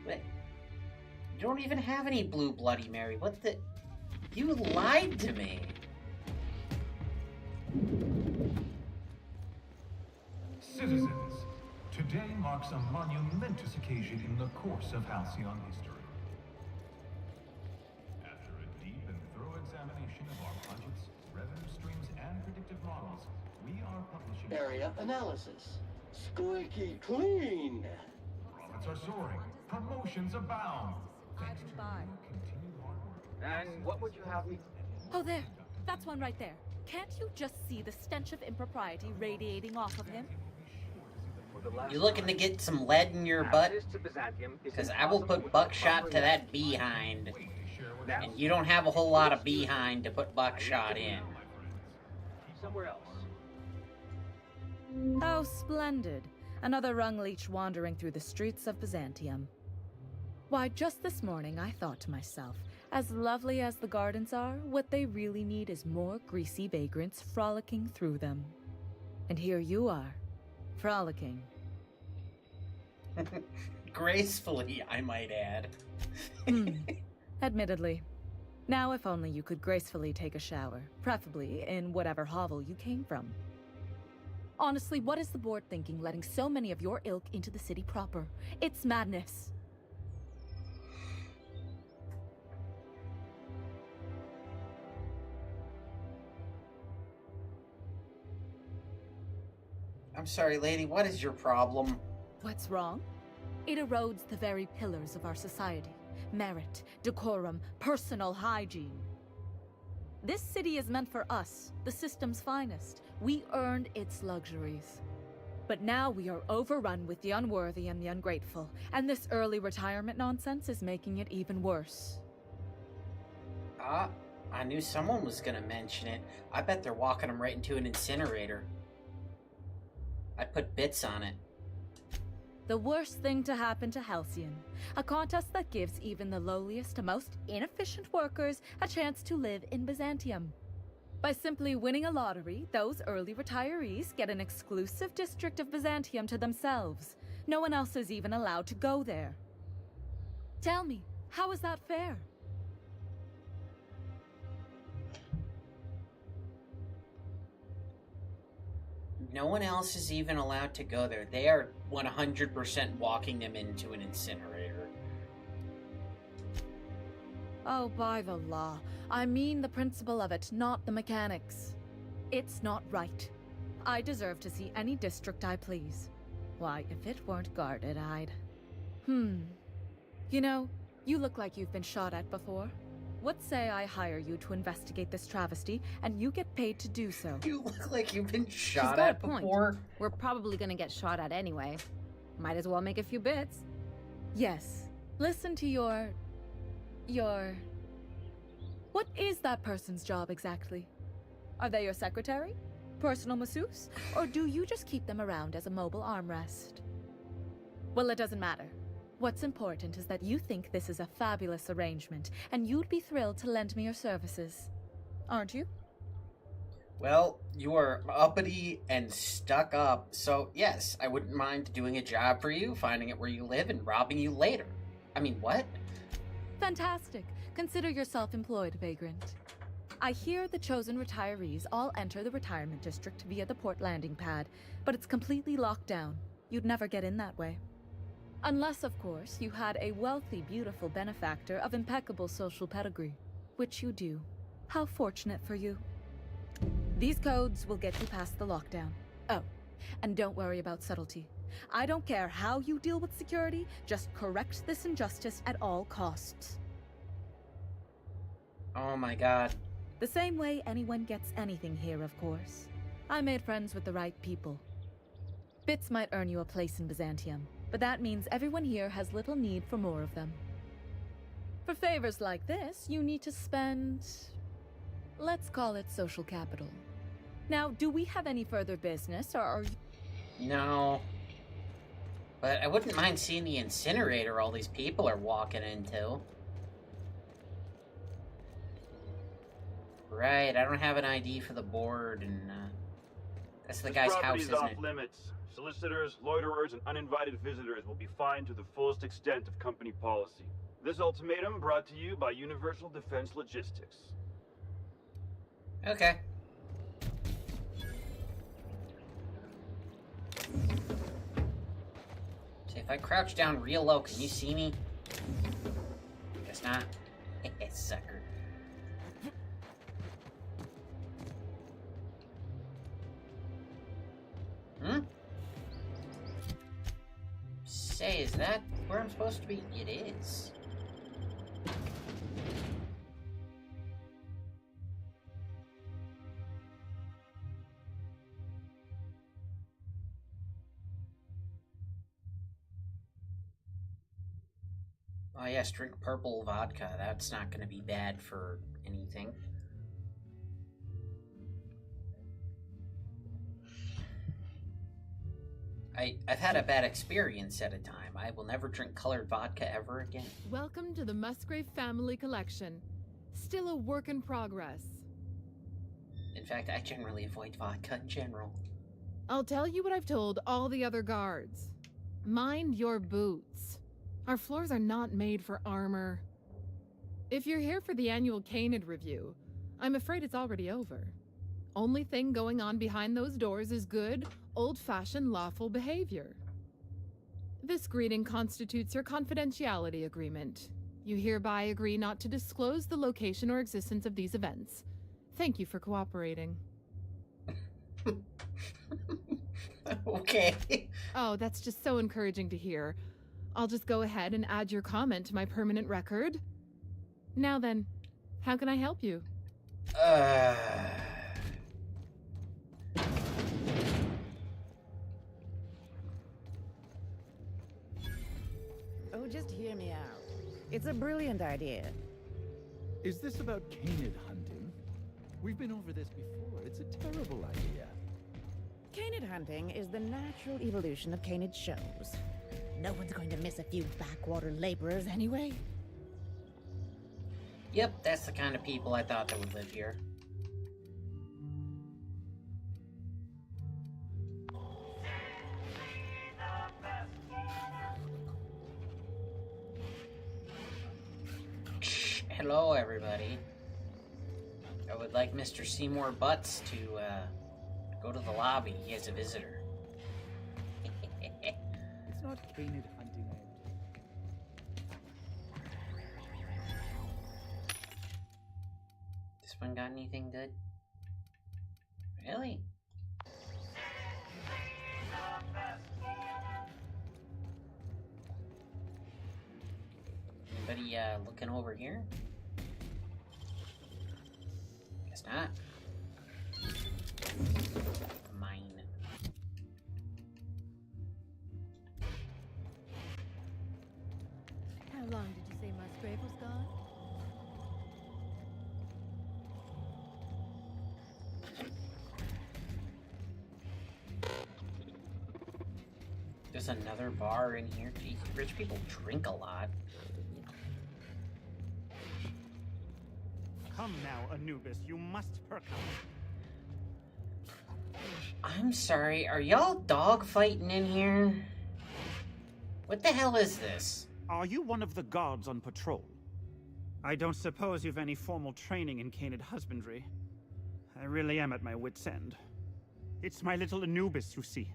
What? You don't even have any Blue Bloody Mary. What the? You lied to me. Citizens, today marks a monumentous occasion in the course of Halcyon history. After a deep and thorough examination of our budgets, revenue streams, and predictive models, we are publishing... Area analysis. Squeaky clean. Profits are soaring. Promotions abound. Thanks to your continued hard work. And what would you have me... Oh, there. That's one right there. Can't you just see the stench of impropriety radiating off of him? You looking to get some lead in your butt? Because I will put buckshot to that behind. And you don't have a whole lot of behind to put buckshot in. Somewhere else. How splendid. Another rung leech wandering through the streets of Byzantium. Why, just this morning I thought to myself, as lovely as the gardens are, what they really need is more greasy vagrants frolicking through them. And here you are, frolicking. Gracefully, I might add. Admittedly. Now, if only you could gracefully take a shower, preferably in whatever hovel you came from. Honestly, what is the board thinking letting so many of your ilk into the city proper? It's madness. I'm sorry, lady, what is your problem? What's wrong? It erodes the very pillars of our society. Merit, decorum, personal hygiene. This city is meant for us, the system's finest. We earned its luxuries. But now we are overrun with the unworthy and the ungrateful, and this early retirement nonsense is making it even worse. I knew someone was gonna mention it. I bet they're walking them right into an incinerator. I put bits on it. The worst thing to happen to Halcyon. A contest that gives even the lowliest to most inefficient workers a chance to live in Byzantium. By simply winning a lottery, those early retirees get an exclusive district of Byzantium to themselves. No one else is even allowed to go there. Tell me, how is that fair? No one else is even allowed to go there. They are 100% walking them into an incinerator. Oh, by the law. I mean the principle of it, not the mechanics. It's not right. I deserve to see any district I please. Why, if it weren't guarded, I'd... You know, you look like you've been shot at before. What say I hire you to investigate this travesty, and you get paid to do so? You look like you've been She's shot got at a point. before. We're probably gonna get shot at anyway. Might as well make a few bits. Yes. Listen to your... What is that person's job exactly? Are they your secretary? Personal masseuse? Or do you just keep them around as a mobile armrest? Well, it doesn't matter. What's important is that you think this is a fabulous arrangement, and you'd be thrilled to lend me your services. Aren't you? Well, you are uppity and stuck up, so yes, I wouldn't mind doing a job for you, finding out where you live, and robbing you later. I mean, what? Fantastic. Consider yourself employed, vagrant. I hear the chosen retirees all enter the retirement district via the port landing pad, but it's completely locked down. You'd never get in that way. Unless, of course, you had a wealthy, beautiful benefactor of impeccable social pedigree, which you do. How fortunate for you. These codes will get you past the lockdown. Oh, and don't worry about subtlety. I don't care how you deal with security, just correct this injustice at all costs. Oh my god. The same way anyone gets anything here, of course. I made friends with the right people. Bits might earn you a place in Byzantium, but that means everyone here has little need for more of them. For favors like this, you need to spend... let's call it social capital. Now, do we have any further business, or are you... No. But I wouldn't mind seeing the incinerator all these people are walking into. Right, I don't have an ID for the board, and, that's the guy's house, isn't off it? limits. Solicitors, loiterers, and uninvited visitors will be fined to the fullest extent of company policy. This ultimatum brought to you by Universal Defense Logistics. Okay. So if I crouch down real low, can you see me? Guess not. Sucker. Say, is that where I'm supposed to be? It is. Oh yes, drink purple vodka. That's not going to be bad for anything. I've had a bad experience at a time. I will never drink colored vodka ever again. Welcome to the Musgrave Family Collection. Still a work in progress. In fact, I generally avoid vodka in general. I'll tell you what I've told all the other guards. Mind your boots. Our floors are not made for armor. If you're here for the annual Canid review, I'm afraid it's already over. Only thing going on behind those doors is good, old-fashioned lawful behavior. This greeting constitutes your confidentiality agreement. You hereby agree not to disclose the location or existence of these events. Thank you for cooperating. Okay. Oh, that's just so encouraging to hear. I'll just go ahead and add your comment to my permanent record. Now then, how can I help you? Oh, just hear me out. It's a brilliant idea. Is this about Canid hunting? We've been over this before. It's a terrible idea. Canid hunting is the natural evolution of Canid shows. No one's going to miss a few backwater laborers anyway. Yep, that's the kind of people I thought that would live here. Hello, everybody. I would like Mr. Seymour Butts to go to the lobby. He has a visitor. It's not Canid hunting. This one got anything good? Really? Anybody looking over here? Guess not. Mine. How long did you say Musgrave was gone? There's another bar in here. Jeez, rich people drink a lot. Come now, Anubis, you must perk up. I'm sorry, are y'all dogfighting in here? What the hell is this? Are you one of the guards on patrol? I don't suppose you've any formal training in Canid husbandry. I really am at my wit's end. It's my little Anubis, you see.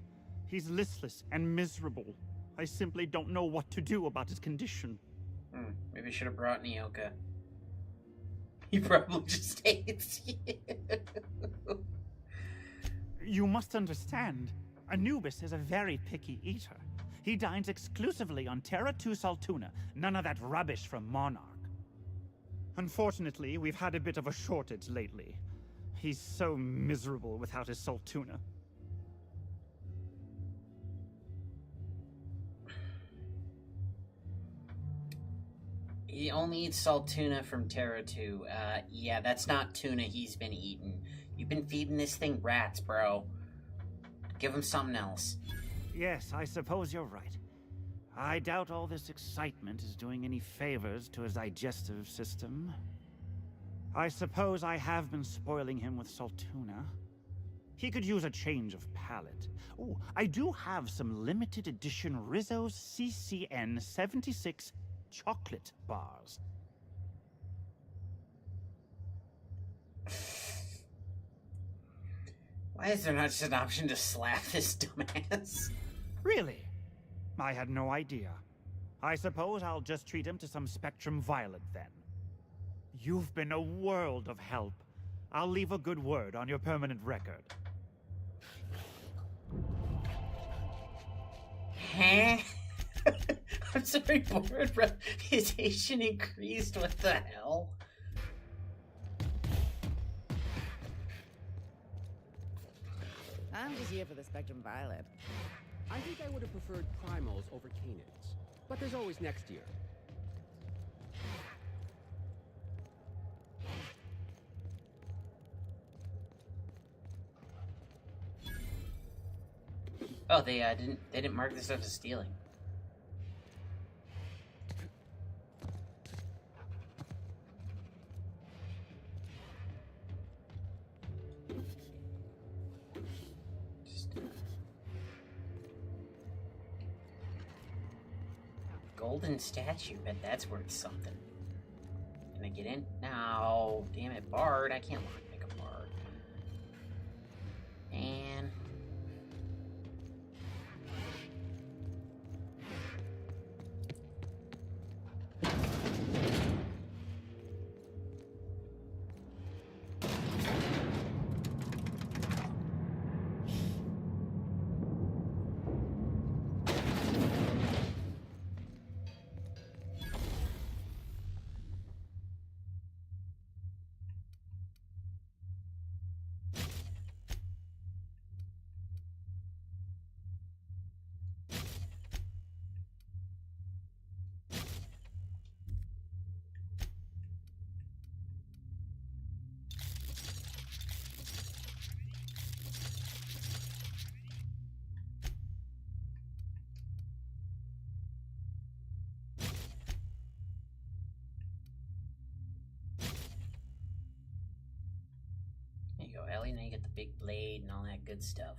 He's listless and miserable. I simply don't know what to do about his condition. Maybe I should have brought Nyoka. He probably just hates you. You must understand, Anubis is a very picky eater. He dines exclusively on Terra 2 Saltuna, none of that rubbish from Monarch. Unfortunately, we've had a bit of a shortage lately. He's so miserable without his Saltuna. He only eats salt tuna from Terra 2. Yeah, that's not tuna he's been eating. You've been feeding this thing rats, bro. Give him something else. Yes, I suppose you're right. I doubt all this excitement is doing any favors to his digestive system. I suppose I have been spoiling him with Saltuna. He could use a change of palate. Oh, I do have some limited edition Rizzo's CCN 76 chocolate bars. Why is there not just an option to slap this dumbass? Really? I had no idea. I suppose I'll just treat him to some Spectrum Violet then. You've been a world of help. I'll leave a good word on your permanent record. Huh? I'm sorry, board reputation increased. What the hell? I'm just here for the Spectrum Violet. I think I would have preferred primals over canids, but there's always next year. Oh, they didn't mark this up as stealing. Golden statue. Bet that's worth something. Can I get in? No. Damn it, Bard. I can't pick a Bard. And... There you go, Ellie. Now you get the big blade and all that good stuff.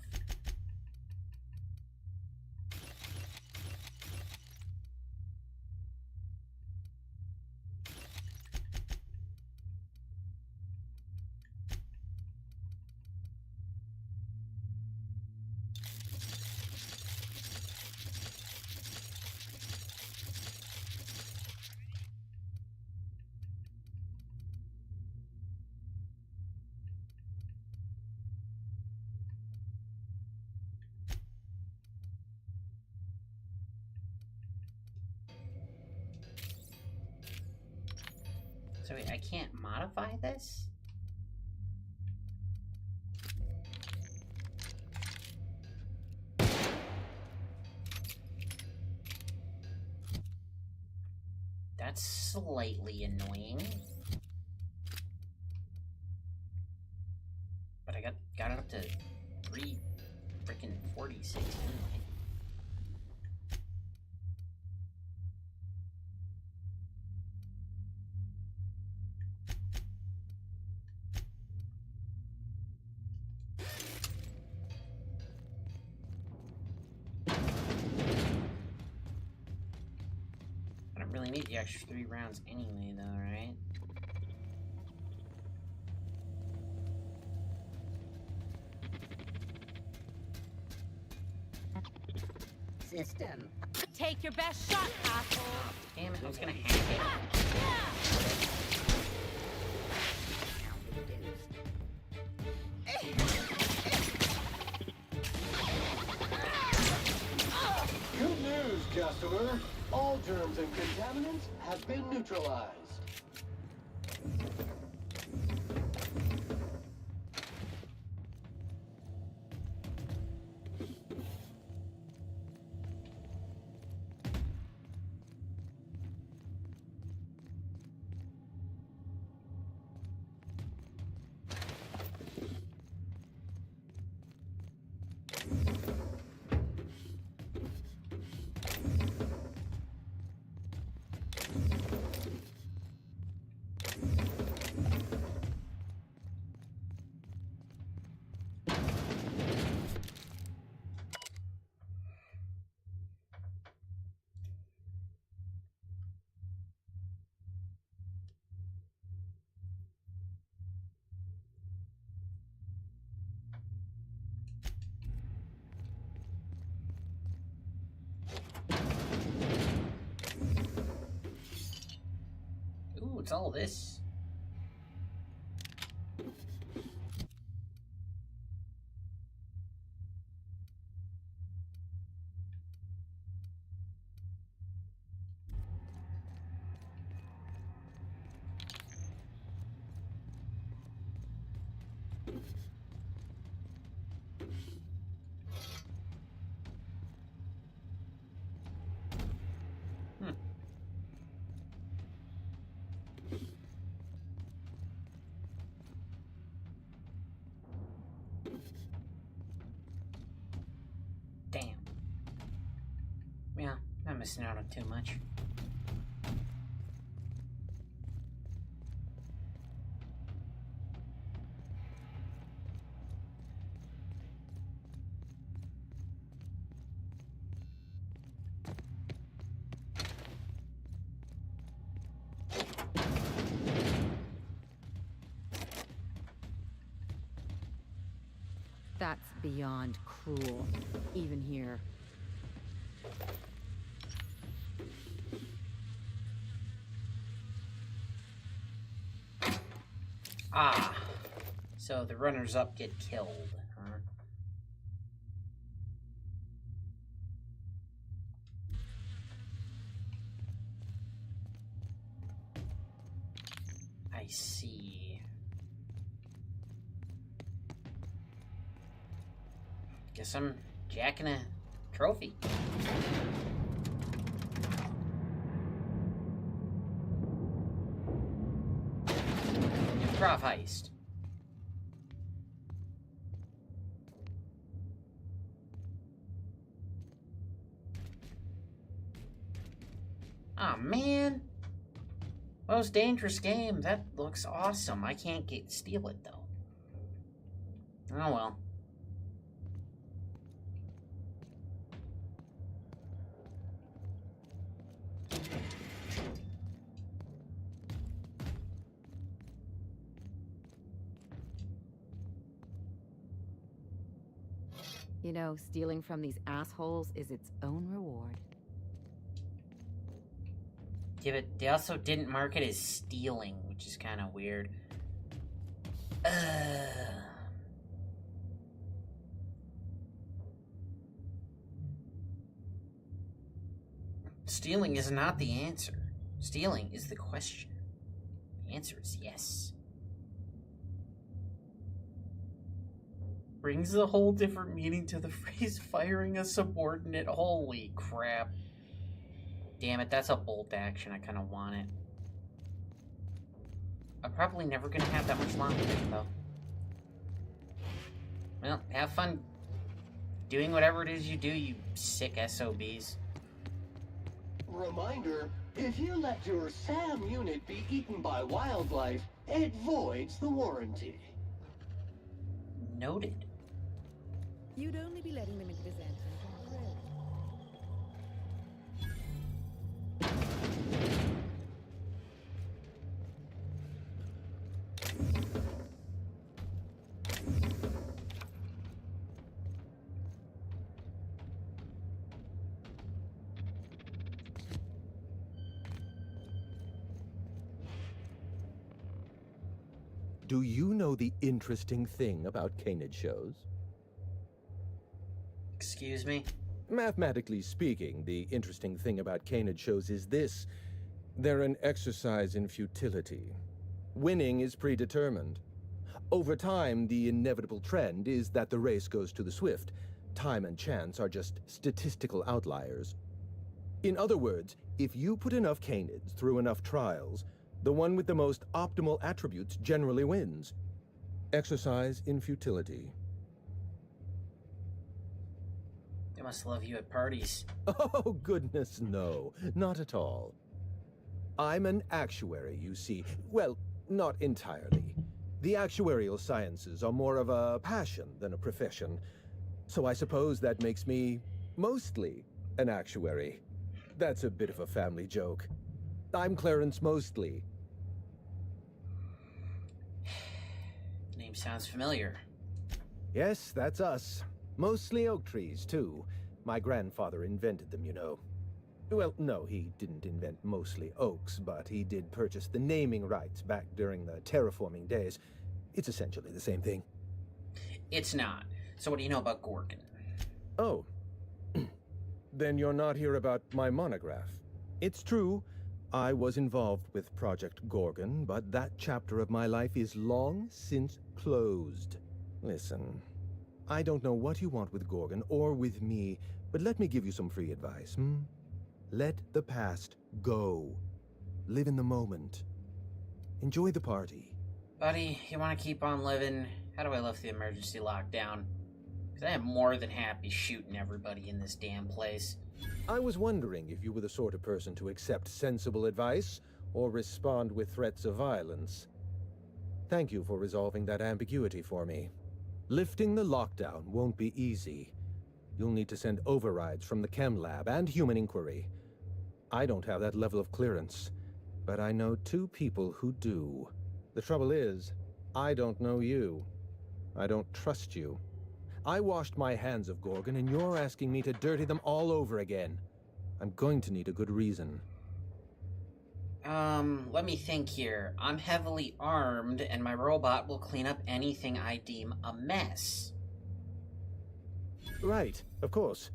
So wait, I can't modify this? That's slightly annoying. But I got it up to 346 anyway. I don't really need the extra 3 rounds anyway, though, right? System. Take your best shot, asshole! Damn it, I was gonna hack it. Good news, customer. All germs and contaminants have been neutralized. Ooh, it's all this. Damn. Yeah, I'm missing out on too much. That's beyond cruel, even here. Ah, so the runners-up get killed, huh? I see. Guess I'm jacking a trophy. Improv heist. Aw, man. Most dangerous game. That looks awesome. I can't steal it, though. Oh, well. You know, stealing from these assholes is its own reward. Yeah, but they also didn't mark it as stealing, which is kind of weird. Stealing is not the answer. Stealing is the question. The answer is yes. Brings a whole different meaning to the phrase firing a subordinate. Holy crap. Damn it, that's a bolt action. I kind of want it. I'm probably never going to have that much longer, though. Well, have fun doing whatever it is you do, you sick SOBs. Reminder, if you let your SAM unit be eaten by wildlife, it voids the warranty. Noted. You'd only be letting them into Byzantium. Do you know the interesting thing about canid shows? Excuse me? Mathematically speaking, the interesting thing about canid shows is this. They're an exercise in futility. Winning is predetermined. Over time, the inevitable trend is that the race goes to the swift. Time and chance are just statistical outliers. In other words, if you put enough canids through enough trials, the one with the most optimal attributes generally wins. Exercise in futility. They must love you at parties. Oh, goodness, no. Not at all. I'm an actuary, you see. Well, not entirely. The actuarial sciences are more of a passion than a profession. So I suppose that makes me mostly an actuary. That's a bit of a family joke. I'm Clarence Mostly. Name sounds familiar. Yes, that's us. Mostly oak trees, too. My grandfather invented them, you know. Well, no, he didn't invent mostly oaks, but he did purchase the naming rights back during the terraforming days. It's essentially the same thing. It's not. So what do you know about Gorgon? Oh. Then you're not here about my monograph. It's true, I was involved with Project Gorgon, but that chapter of my life is long since closed. Listen, I don't know what you want with Gorgon or with me, but let me give you some free advice, Let the past go. Live in the moment. Enjoy the party. Buddy, you want to keep on living? How do I lift the emergency lockdown? Because I am more than happy shooting everybody in this damn place. I was wondering if you were the sort of person to accept sensible advice or respond with threats of violence. Thank you for resolving that ambiguity for me. Lifting the lockdown won't be easy. You'll need to send overrides from the chem lab and human inquiry. I don't have that level of clearance, but I know two people who do. The trouble is, I don't know you. I don't trust you. I washed my hands of Gorgon, and you're asking me to dirty them all over again. I'm going to need a good reason. Let me think here. I'm heavily armed, and my robot will clean up anything I deem a mess. Right, of course.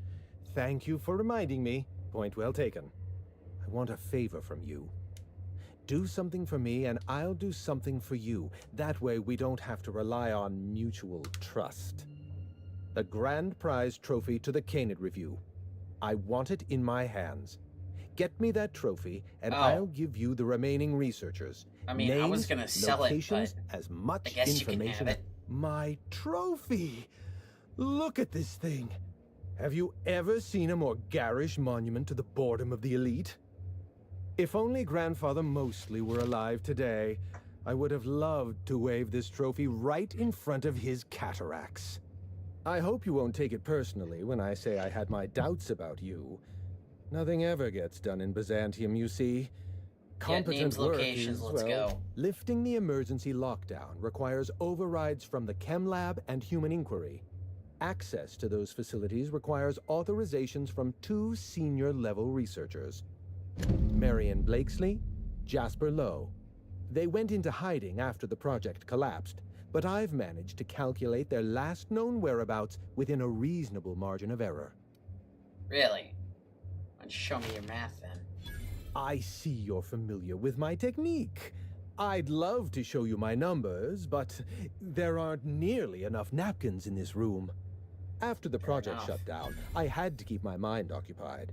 Thank you for reminding me. Point well taken. I want a favor from you. Do something for me, and I'll do something for you. That way we don't have to rely on mutual trust. The grand prize trophy to the Canid Review. I want it in my hands. Get me that trophy, and I'll give you the remaining researchers. I mean, Names, I was gonna sell locations, it, but as much I guess information. you can have it. My trophy! Look at this thing! Have you ever seen a more garish monument to the boredom of the elite? If only Grandfather Mostly were alive today, I would have loved to wave this trophy right in front of his cataracts. I hope you won't take it personally when I say I had my doubts about you. Nothing ever gets done in Byzantium, you see. Competent names, work locations, is, let's well, go. lifting the emergency lockdown requires overrides from the Chem Lab and Human Inquiry. Access to those facilities requires authorizations from 2 senior-level researchers. Marion Blakesley, Jasper Lowe. They went into hiding after the project collapsed, but I've managed to calculate their last known whereabouts within a reasonable margin of error. Really? Why don't you show me your math then? I see you're familiar with my technique. I'd love to show you my numbers, but there aren't nearly enough napkins in this room. After the project shut down, I had to keep my mind occupied.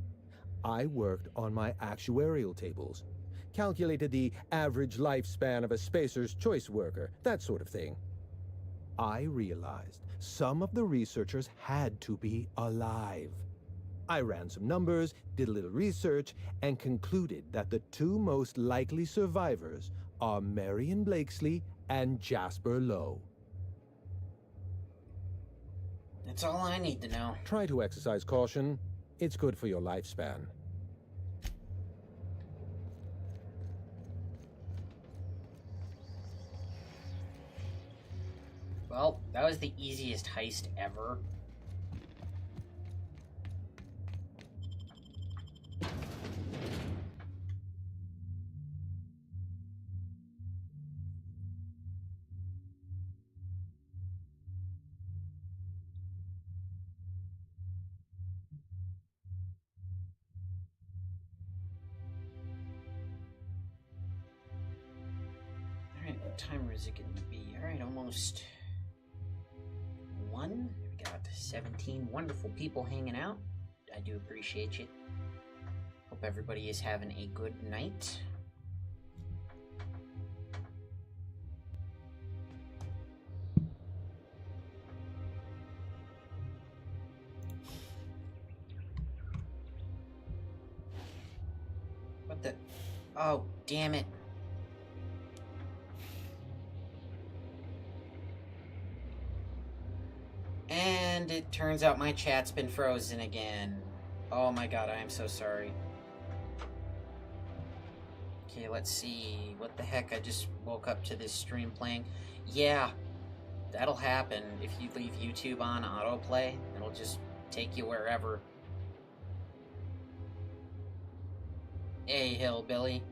I worked on my actuarial tables, calculated the average lifespan of a Spacer's Choice worker, that sort of thing. I realized some of the researchers had to be alive. I ran some numbers, did a little research, and concluded that the 2 most likely survivors are Marion Blakesley and Jasper Lowe. That's all I need to know. Try to exercise caution. It's good for your lifespan. Well, that was the easiest heist ever. Alright, what timer is it going to be? Alright, almost 1. We got 17 wonderful people hanging out. I do appreciate you. Hope everybody is having a good night. What the? Oh, damn it. And it turns out my chat's been frozen again. Oh my god, I am so sorry. Okay, let's see. What the heck? I just woke up to this stream playing. Yeah, that'll happen if you leave YouTube on autoplay. It'll just take you wherever. Hey, hillbilly.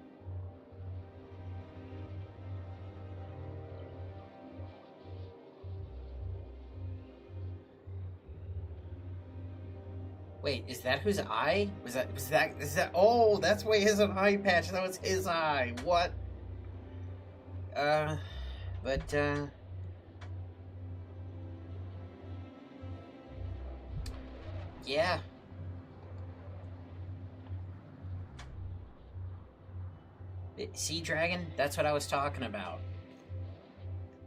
Wait, is that whose eye? Is that, oh, that's why he has an eye patch. That was his eye. What? Yeah. Sea Dragon? That's what I was talking about.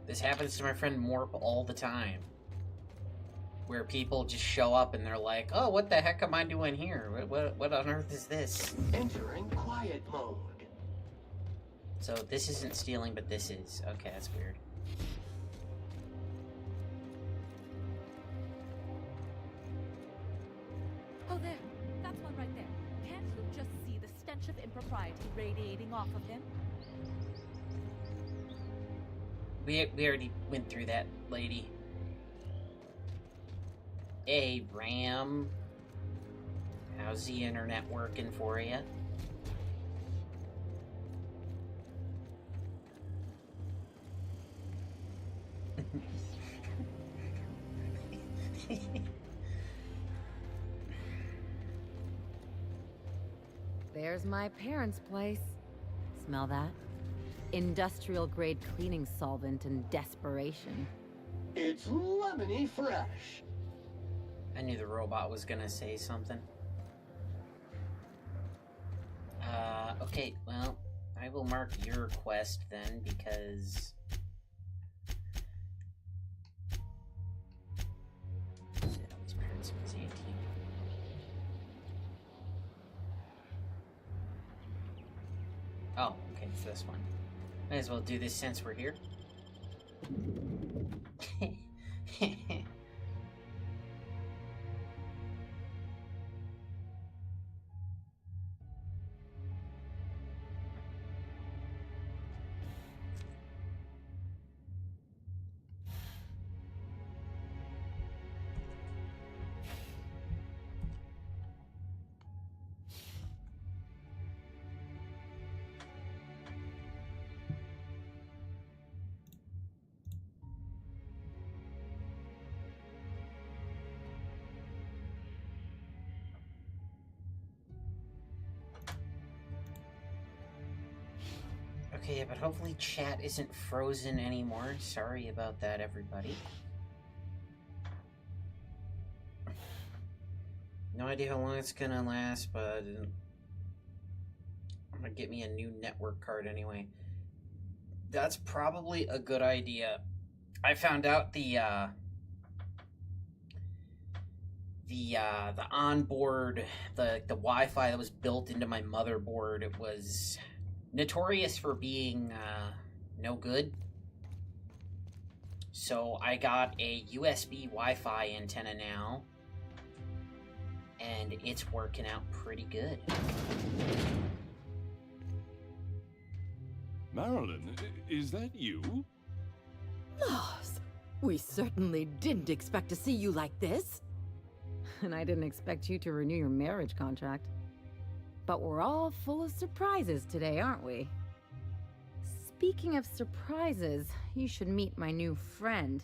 This happens to my friend Morp all the time. Where people just show up and they're like, oh, what the heck am I doing here? What on earth is this? Entering quiet mode. So this isn't stealing, but this is. Okay, that's weird. Oh, there. That's one right there. Can't you just see the stench of impropriety radiating off of him? We already went through that, lady. Hey, Ram. How's the internet working for you? There's my parents' place. Smell that? Industrial-grade cleaning solvent and desperation. It's lemony fresh. I knew the robot was gonna say something. Okay, well, I will mark your quest then, because... Oh, okay, it's this one. Might as well do this since we're here. Okay, but hopefully chat isn't frozen anymore. Sorry about that, everybody. No idea how long it's gonna last, but I'm gonna get me a new network card anyway. That's probably a good idea. I found out the onboard, the Wi-Fi that was built into my motherboard, it was notorious for being no good. So I got a USB Wi-Fi antenna now, and it's working out pretty good. Marilyn, is that you? Lars, we certainly didn't expect to see you like this. And I didn't expect you to renew your marriage contract. But we're all full of surprises today, aren't we? Speaking of surprises, you should meet my new friend.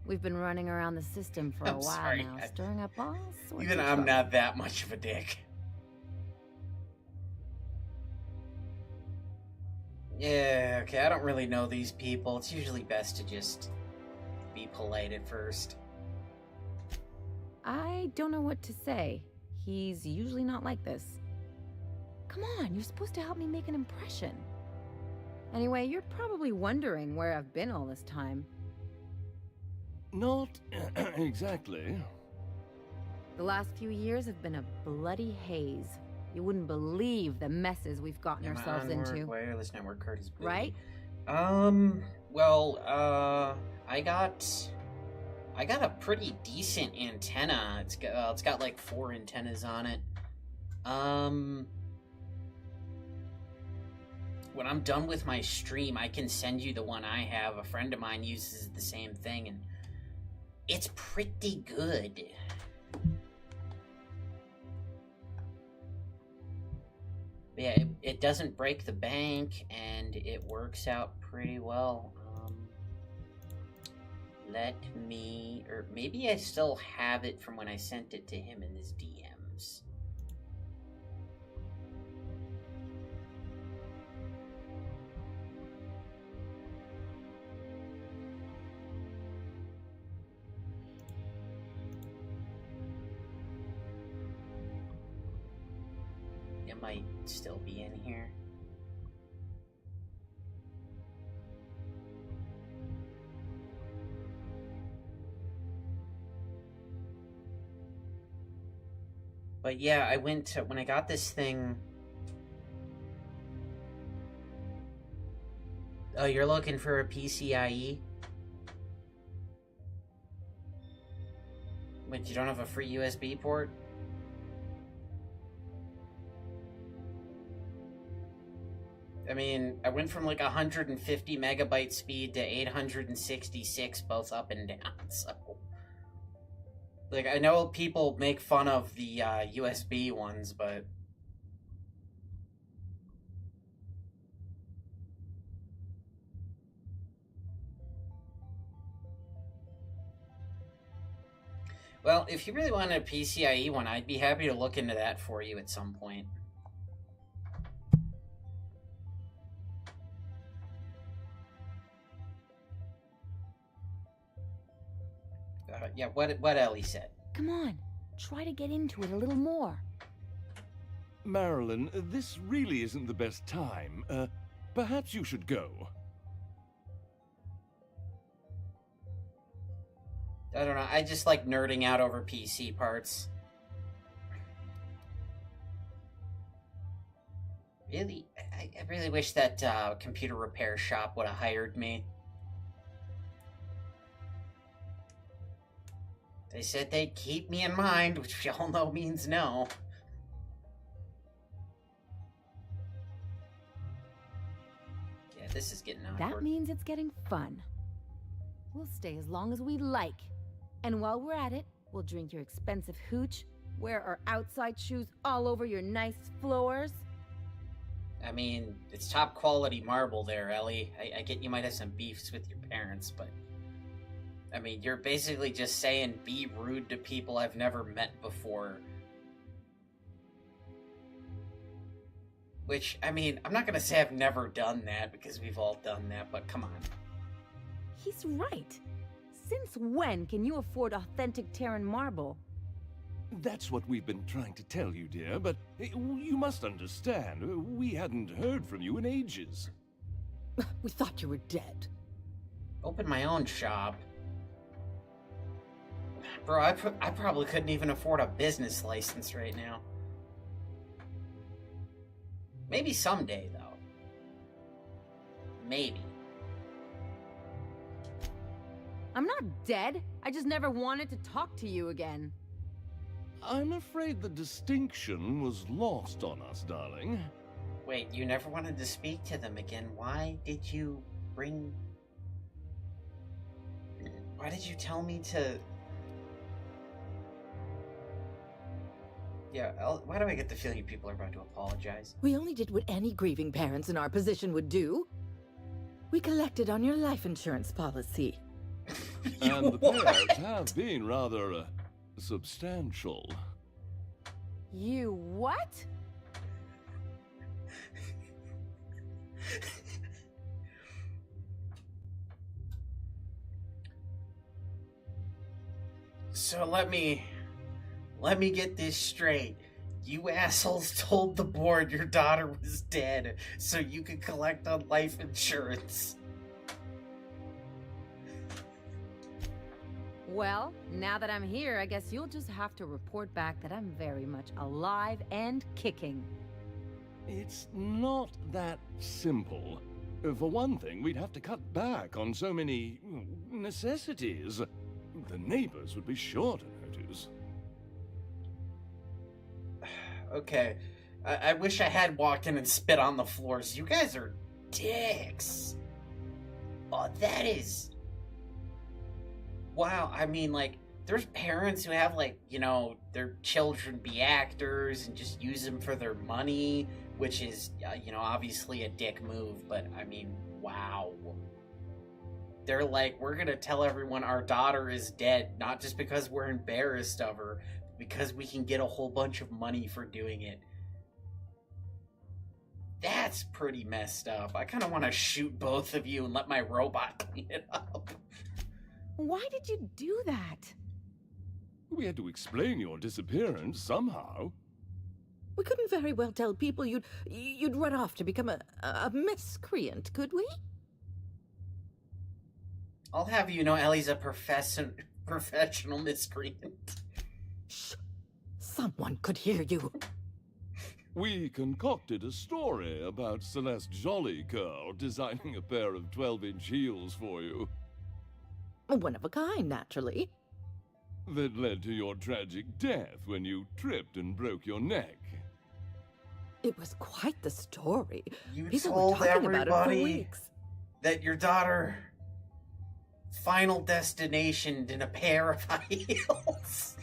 We've been running around the system for a while now, stirring up all sorts Even of I'm trouble. not that much of a dick. Yeah, okay, I don't really know these people. It's usually best to just be polite at first. I don't know what to say. He's usually not like this. Come on, you're supposed to help me make an impression. Anyway, you're probably wondering where I've been all this time. Not exactly. The last few years have been a bloody haze. You wouldn't believe the messes we've gotten ourselves into. Wireless network card is booty. Right? Well, I got a pretty decent antenna. It's got like 4 antennas on it. When I'm done with my stream, I can send you the one I have. A friend of mine uses the same thing, and it's pretty good. Yeah, it doesn't break the bank, and it works out pretty well. Let me... or maybe I still have it from when I sent it to him in his DMs. It might still be in here. But yeah, I went to, when I got this thing... Oh, you're looking for a PCIe? But you don't have a free USB port? I mean, I went from like 150 megabyte speed to 866, both up and down, so... Like, I know people make fun of the USB ones, but... Well, if you really wanted a PCIe one, I'd be happy to look into that for you at some point. Yeah, what Ellie said. Come on, try to get into it a little more. Marilyn, this really isn't the best time. Perhaps you should go. I don't know, I just like nerding out over PC parts. Really, I really wish that computer repair shop would have hired me. They said they'd keep me in mind, which we all know means no. Yeah, this is getting awkward. That means it's getting fun. We'll stay as long as we like. And while we're at it, we'll drink your expensive hooch, wear our outside shoes all over your nice floors. I mean, it's top quality marble there, Ellie. I get you might have some beefs with your parents, but... I mean, you're basically just saying be rude to people I've never met before. Which, I mean, I'm not gonna say I've never done that, because we've all done that, but come on. He's right. Since when can you afford authentic Terran marble? That's what we've been trying to tell you, dear, but you must understand, we hadn't heard from you in ages. We thought you were dead. Open my own shop. Bro, I probably couldn't even afford a business license right now. Maybe someday, though. Maybe. I'm not dead. I just never wanted to talk to you again. I'm afraid the distinction was lost on us, darling. Wait, you never wanted to speak to them again. Why did you tell me to... Yeah, why do I get the feeling people are about to apologize? We only did what any grieving parents in our position would do. We collected on your life insurance policy. And the payouts have been rather substantial. You what? So let me get this straight. You assholes told the board your daughter was dead so you could collect on life insurance. Well, now that I'm here, I guess you'll just have to report back that I'm very much alive and kicking. It's not that simple. For one thing, we'd have to cut back on so many necessities. The neighbors would be sure to notice. Okay, I wish I had walked in and spit on the floors. You guys are dicks. Oh, that is... Wow, I mean, like, there's parents who have, like, you know, their children be actors and just use them for their money, which is, you know, obviously a dick move, but, I mean, wow. They're like, we're gonna tell everyone our daughter is dead, not just because we're embarrassed of her, because we can get a whole bunch of money for doing it. That's pretty messed up. I kind of want to shoot both of you and let my robot clean it up. Why did you do that? We had to explain your disappearance somehow. We couldn't very well tell people you'd run off to become a miscreant, could we? I'll have you know Ellie's a professional miscreant. Shh. Someone could hear you. We concocted a story about Celeste Jollycurl designing a pair of 12-inch heels for you. One of a kind, naturally. That led to your tragic death when you tripped and broke your neck. It was quite the story. You People told were talking about it for everybody weeks. that your daughter Final Destination in a pair of high heels.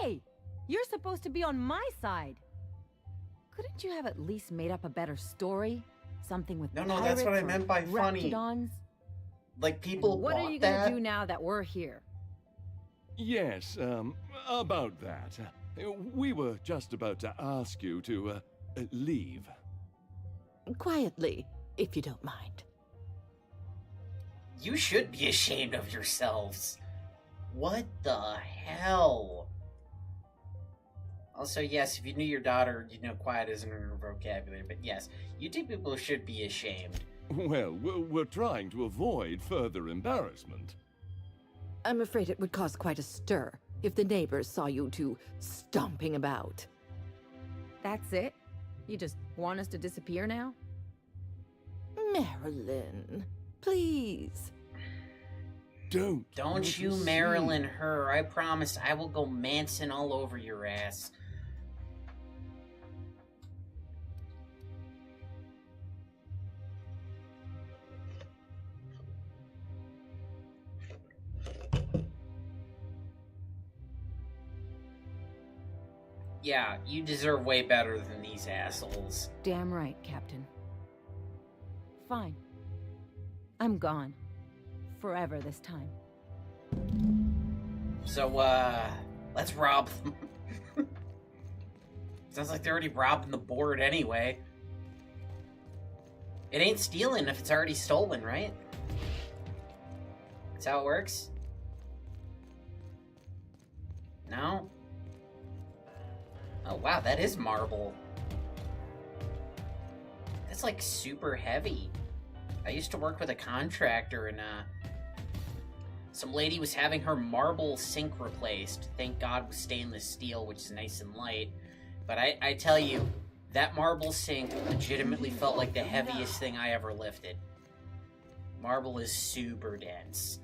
Hey! You're supposed to be on my side. Couldn't you have at least made up a better story? Something with No, that's what I meant by funny. Raptidons? Like, people What want are you gonna that. do now that we're here? Yes, about that. We were just about to ask you to, leave. Quietly, if you don't mind. You should be ashamed of yourselves. What the hell? Also, yes, if you knew your daughter, you'd know quiet isn't in her vocabulary, but yes, you two people should be ashamed. Well, we're trying to avoid further embarrassment. I'm afraid it would cause quite a stir if the neighbors saw you two stomping about. That's it? You just want us to disappear now? Marilyn, please. Don't you Marilyn her. I promise I will go Manson all over your ass. Yeah, you deserve way better than these assholes. Damn right, Captain. Fine. I'm gone. Forever this time. So, let's rob them. Sounds like they're already robbing the board anyway. It ain't stealing if it's already stolen, right? That's how it works? No? Oh, wow, that is marble. That's, like, super heavy. I used to work with a contractor, and, some lady was having her marble sink replaced. Thank God it was stainless steel, which is nice and light. But I tell you, that marble sink legitimately felt like the heaviest thing I ever lifted. Marble is super dense.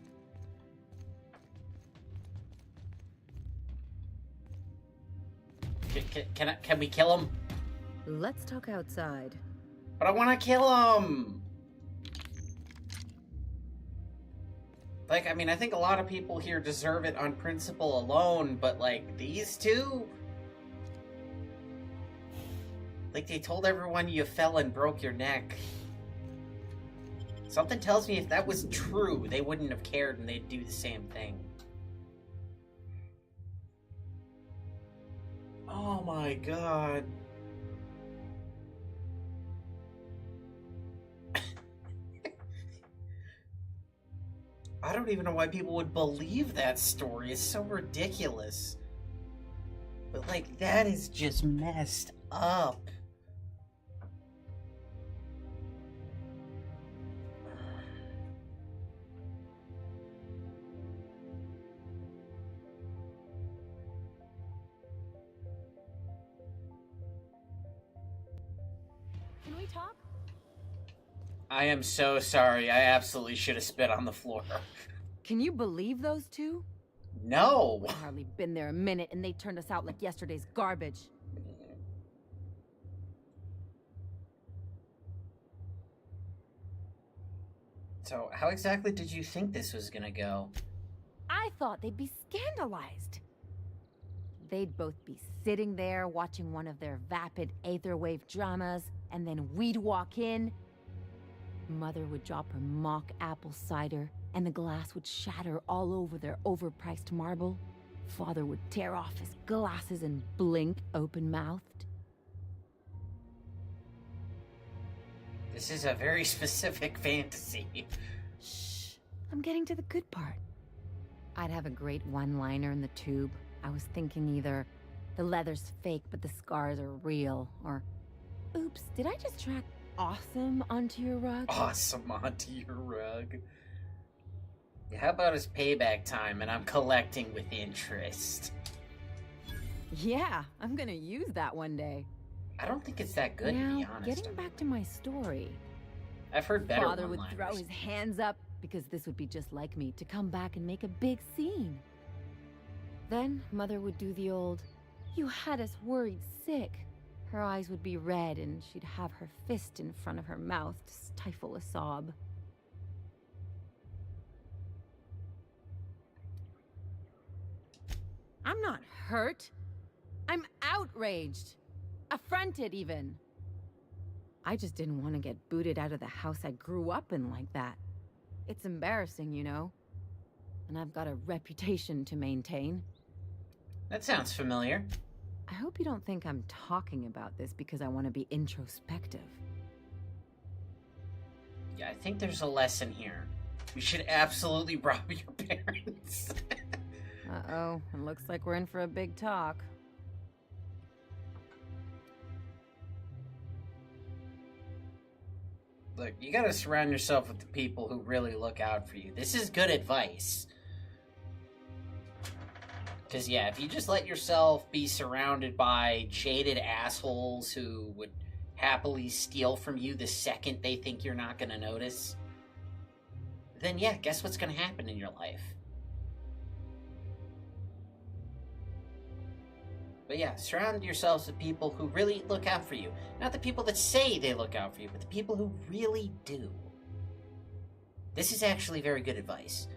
Can we kill him? Let's talk outside. But I want to kill him! Like, I mean, I think a lot of people here deserve it on principle alone, but, like, these two? Like, they told everyone you fell and broke your neck. Something tells me if that was true, they wouldn't have cared and they'd do the same thing. Oh my god. I don't even know why people would believe that story. It's so ridiculous. But, like, that is just messed up. Can we talk? I am so sorry. I absolutely should have spit on the floor. Can you believe those two? No! We've hardly been there a minute and they turned us out like yesterday's garbage. So, how exactly did you think this was gonna go? I thought they'd be scandalized. They'd both be sitting there watching one of their vapid aetherwave dramas, and then we'd walk in. Mother would drop her mock apple cider, and the glass would shatter all over their overpriced marble. Father would tear off his glasses and blink open-mouthed. This is a very specific fantasy. Shh, I'm getting to the good part. I'd have a great one-liner in the tube. I was thinking either, the leather's fake but the scars are real, or, oops, did I just track awesome onto your rug? Awesome onto your rug. How about it's payback time and I'm collecting with interest? Yeah, I'm gonna use that one day. I don't think it's that good, now, to be honest. Getting back to my story. I've heard better Father would one-liners. throw his hands up, because this would be just like me, to come back and make a big scene. Then Mother would do the old, "You had us worried sick," Her eyes would be red and she'd have her fist in front of her mouth to stifle a sob. I'm not hurt. I'm outraged. Affronted, even. I just didn't want to get booted out of the house I grew up in like that. It's embarrassing, you know? And I've got a reputation to maintain. That sounds familiar. I hope you don't think I'm talking about this because I want to be introspective. Yeah, I think there's a lesson here. You should absolutely rob your parents. Uh-oh, it looks like we're in for a big talk. Look, you gotta surround yourself with the people who really look out for you. This is good advice. Because, yeah, if you just let yourself be surrounded by jaded assholes who would happily steal from you the second they think you're not gonna notice, then, yeah, guess what's gonna happen in your life? But yeah, surround yourselves with people who really look out for you. Not the people that say they look out for you, but the people who really do. This is actually very good advice.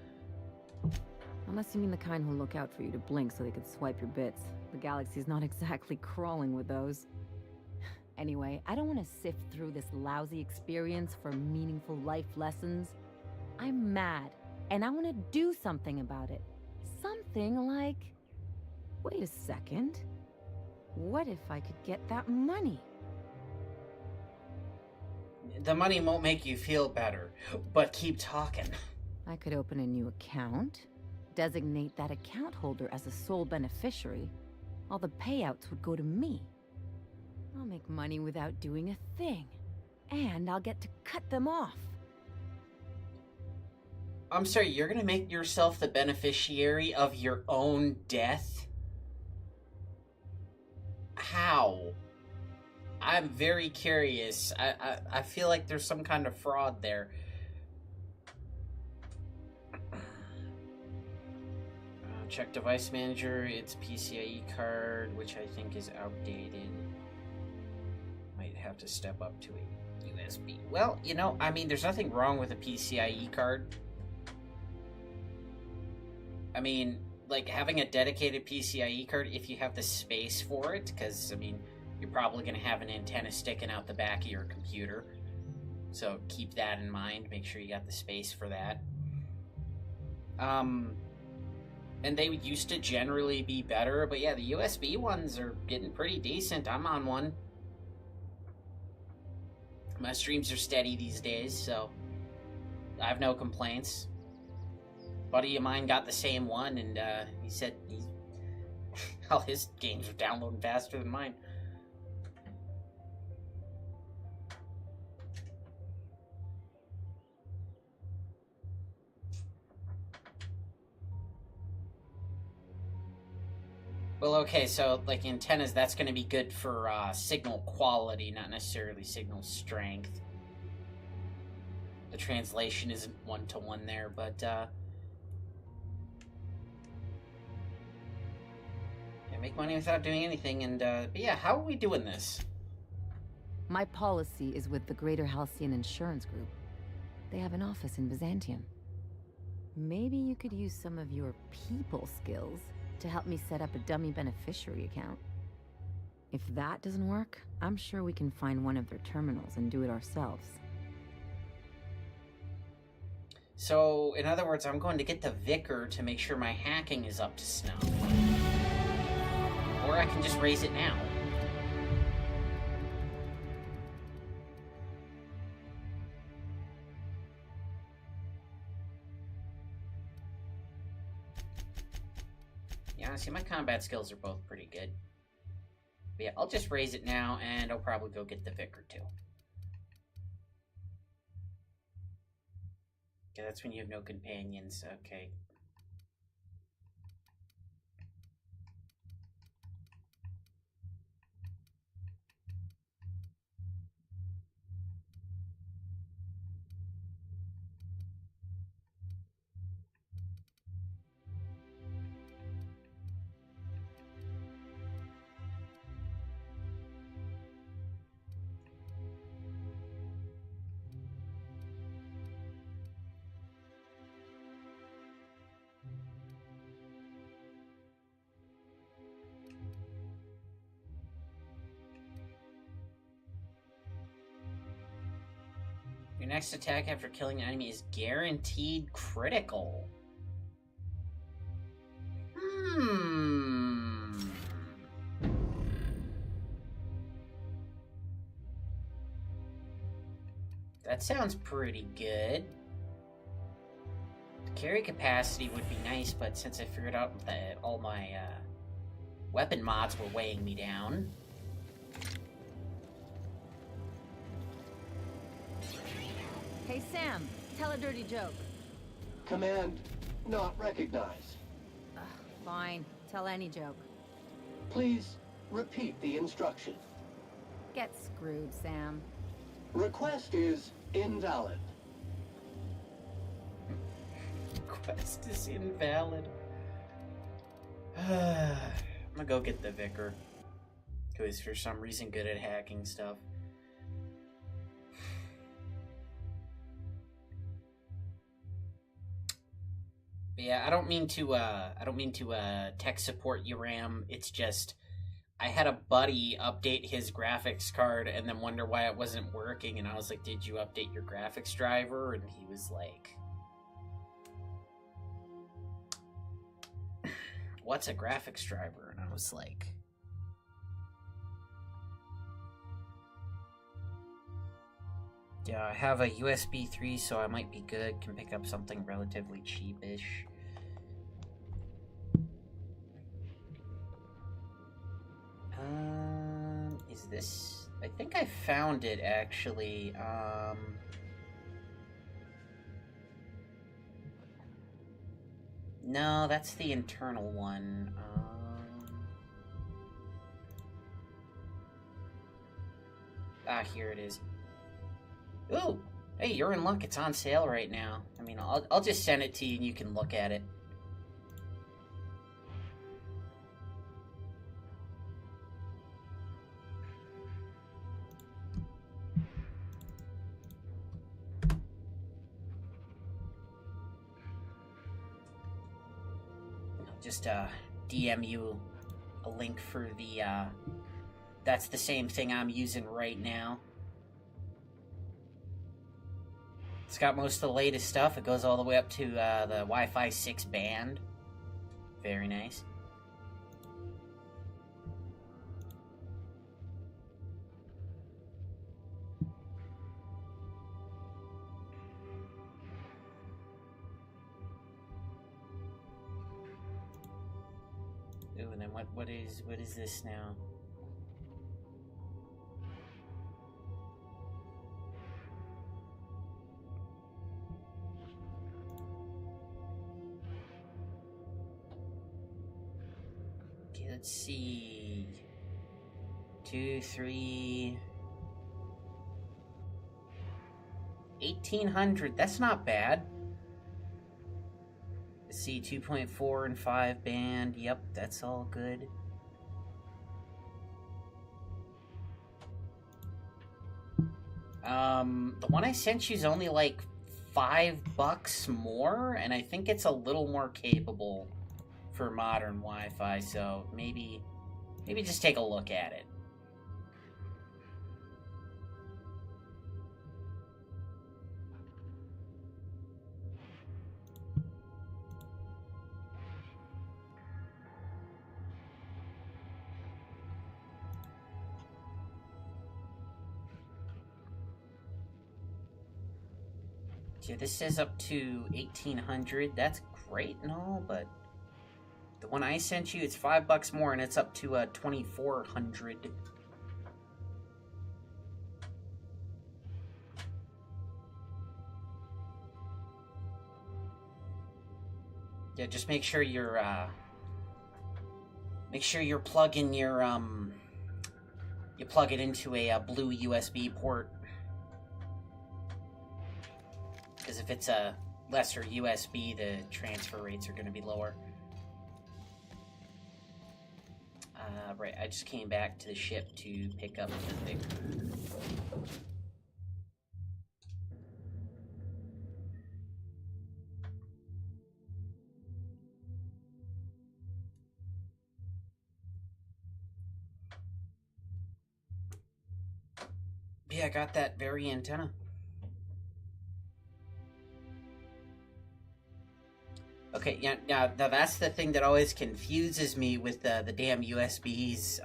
Unless you mean the kind who look out for you to blink so they could swipe your bits. The galaxy's not exactly crawling with those. Anyway, I don't want to sift through this lousy experience for meaningful life lessons. I'm mad, and I want to do something about it. Something like... Wait a second. What if I could get that money? The money won't make you feel better, but keep talking. I could open a new account, designate that account holder as a sole beneficiary. All the payouts would go to me. I'll make money without doing a thing, and I'll get to cut them off. I'm sorry, you're gonna make yourself the beneficiary of your own death? How? I'm very curious. I feel like there's some kind of fraud there. Check device manager. It's PCIe card, which I think is outdated. Might have to step up to a USB. Well, you know, I mean, there's nothing wrong with a PCIe card. I mean, like, having a dedicated PCIe card, if you have the space for it, because, I mean, you're probably going to have an antenna sticking out the back of your computer. So keep that in mind. Make sure you got the space for that. And they used to generally be better, but yeah, the USB ones are getting pretty decent. I'm on one. My streams are steady these days, so I have no complaints. Buddy of mine got the same one, and he said all his games are downloading faster than mine. Well, okay, so, like, antennas, that's going to be good for signal quality, not necessarily signal strength. The translation isn't one-to-one there, but, yeah, make money without doing anything, and, but yeah, how are we doing this? My policy is with the Greater Halcyon Insurance Group. They have an office in Byzantium. Maybe you could use some of your people skills to help me set up a dummy beneficiary account. If that doesn't work, I'm sure we can find one of their terminals and do it ourselves. So, in other words, I'm going to get the vicar to make sure my hacking is up to snuff. Or I can just raise it now. Yeah, see, my combat skills are both pretty good. But yeah, I'll just raise it now, and I'll probably go get the vicar, too. Okay, that's when you have no companions. Okay. next attack after killing an enemy is guaranteed critical. That sounds pretty good. The carry capacity would be nice, but since I figured out that all my weapon mods were weighing me down. Hey, Sam, tell a dirty joke. Command not recognized. Fine, tell any joke. Please repeat the instruction. Get screwed, Sam. Request is invalid. Request is invalid. I'm gonna go get the vicar, who is for some reason good at hacking stuff. But yeah, I don't mean to tech support you, Ram. It's just I had a buddy update his graphics card and then wonder why it wasn't working, and I was like, "Did you update your graphics driver?" And he was like, "What's a graphics driver?" And I was like, yeah, I have a USB 3, so I might be good. Can pick up something relatively cheapish. Is this... I think I found it, actually. No, that's the internal one. Here it is. Ooh! Hey, you're in luck. It's on sale right now. I mean, I'll just send it to you and you can look at it. Just DM you a link for the that's the same thing I'm using right now. It's got most of the latest stuff. It goes all the way up to the Wi-Fi 6 band. Very nice. Ooh, and then what is this now? Okay, let's see. 2, 3... 1800. That's not bad. Let's see, 2.4 and 5 band. Yep, that's all good. The one I sent you is only like $5 more, and I think it's a little more capable for modern Wi-Fi, so maybe just take a look at it. Yeah, this says up to 1800. That's great and all, but the one I sent you, it's $5 more, and it's up to 2400. Yeah, just make sure you're plugging your you plug it into a blue USB port. Because if it's a lesser USB, the transfer rates are going to be lower. Right, I just came back to the ship to pick up the thing. Yeah, I got that very antenna. Okay, yeah, now that's the thing that always confuses me with the damn USBs,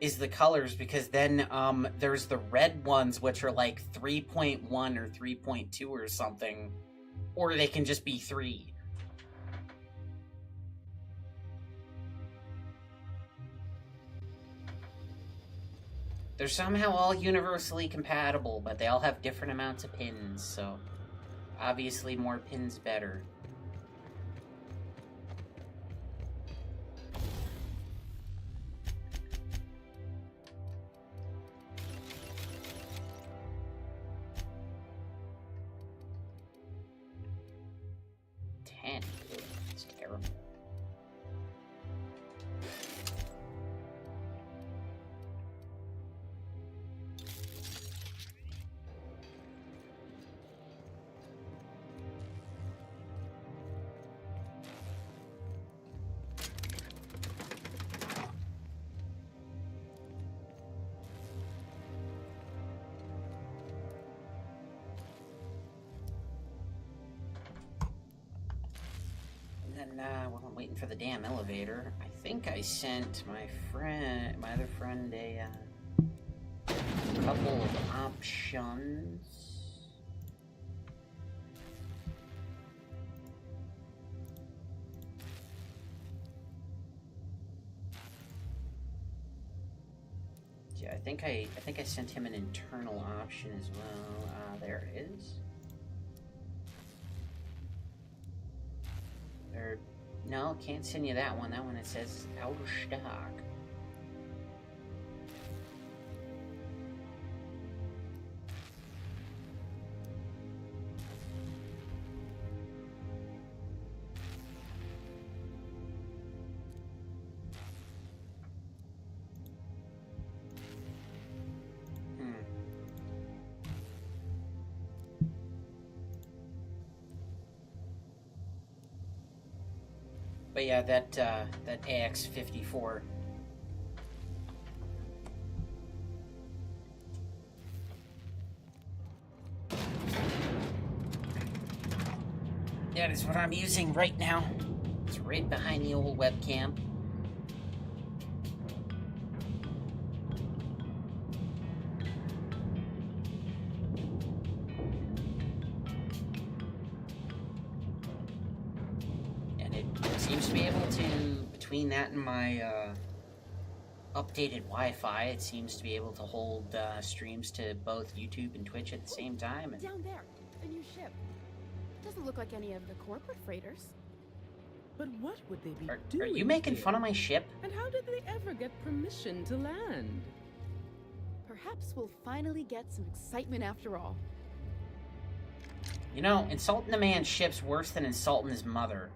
is the colors, because then, there's the red ones, which are like 3.1 or 3.2 or something, or they can just be 3. They're somehow all universally compatible, but they all have different amounts of pins, so obviously more pins better. It's terrible. While I'm waiting for the damn elevator, I think I sent my other friend, a couple of options. Yeah, I think I sent him an internal option as well. There it is. No, can't send you that one. That one, it says out of stock. But yeah, that AX-54. That is what I'm using right now. It's right behind the old webcam. Seems to be able to, between that and my updated Wi-Fi, it seems to be able to hold streams to both YouTube and Twitch at the same time. And down there, a new ship. Doesn't look like any of the corporate freighters. But what would they be doing? Are you making fun of my ship? And how did they ever get permission to land? Perhaps we'll finally get some excitement after all. You know, insulting a man's ship's worse than insulting his mother.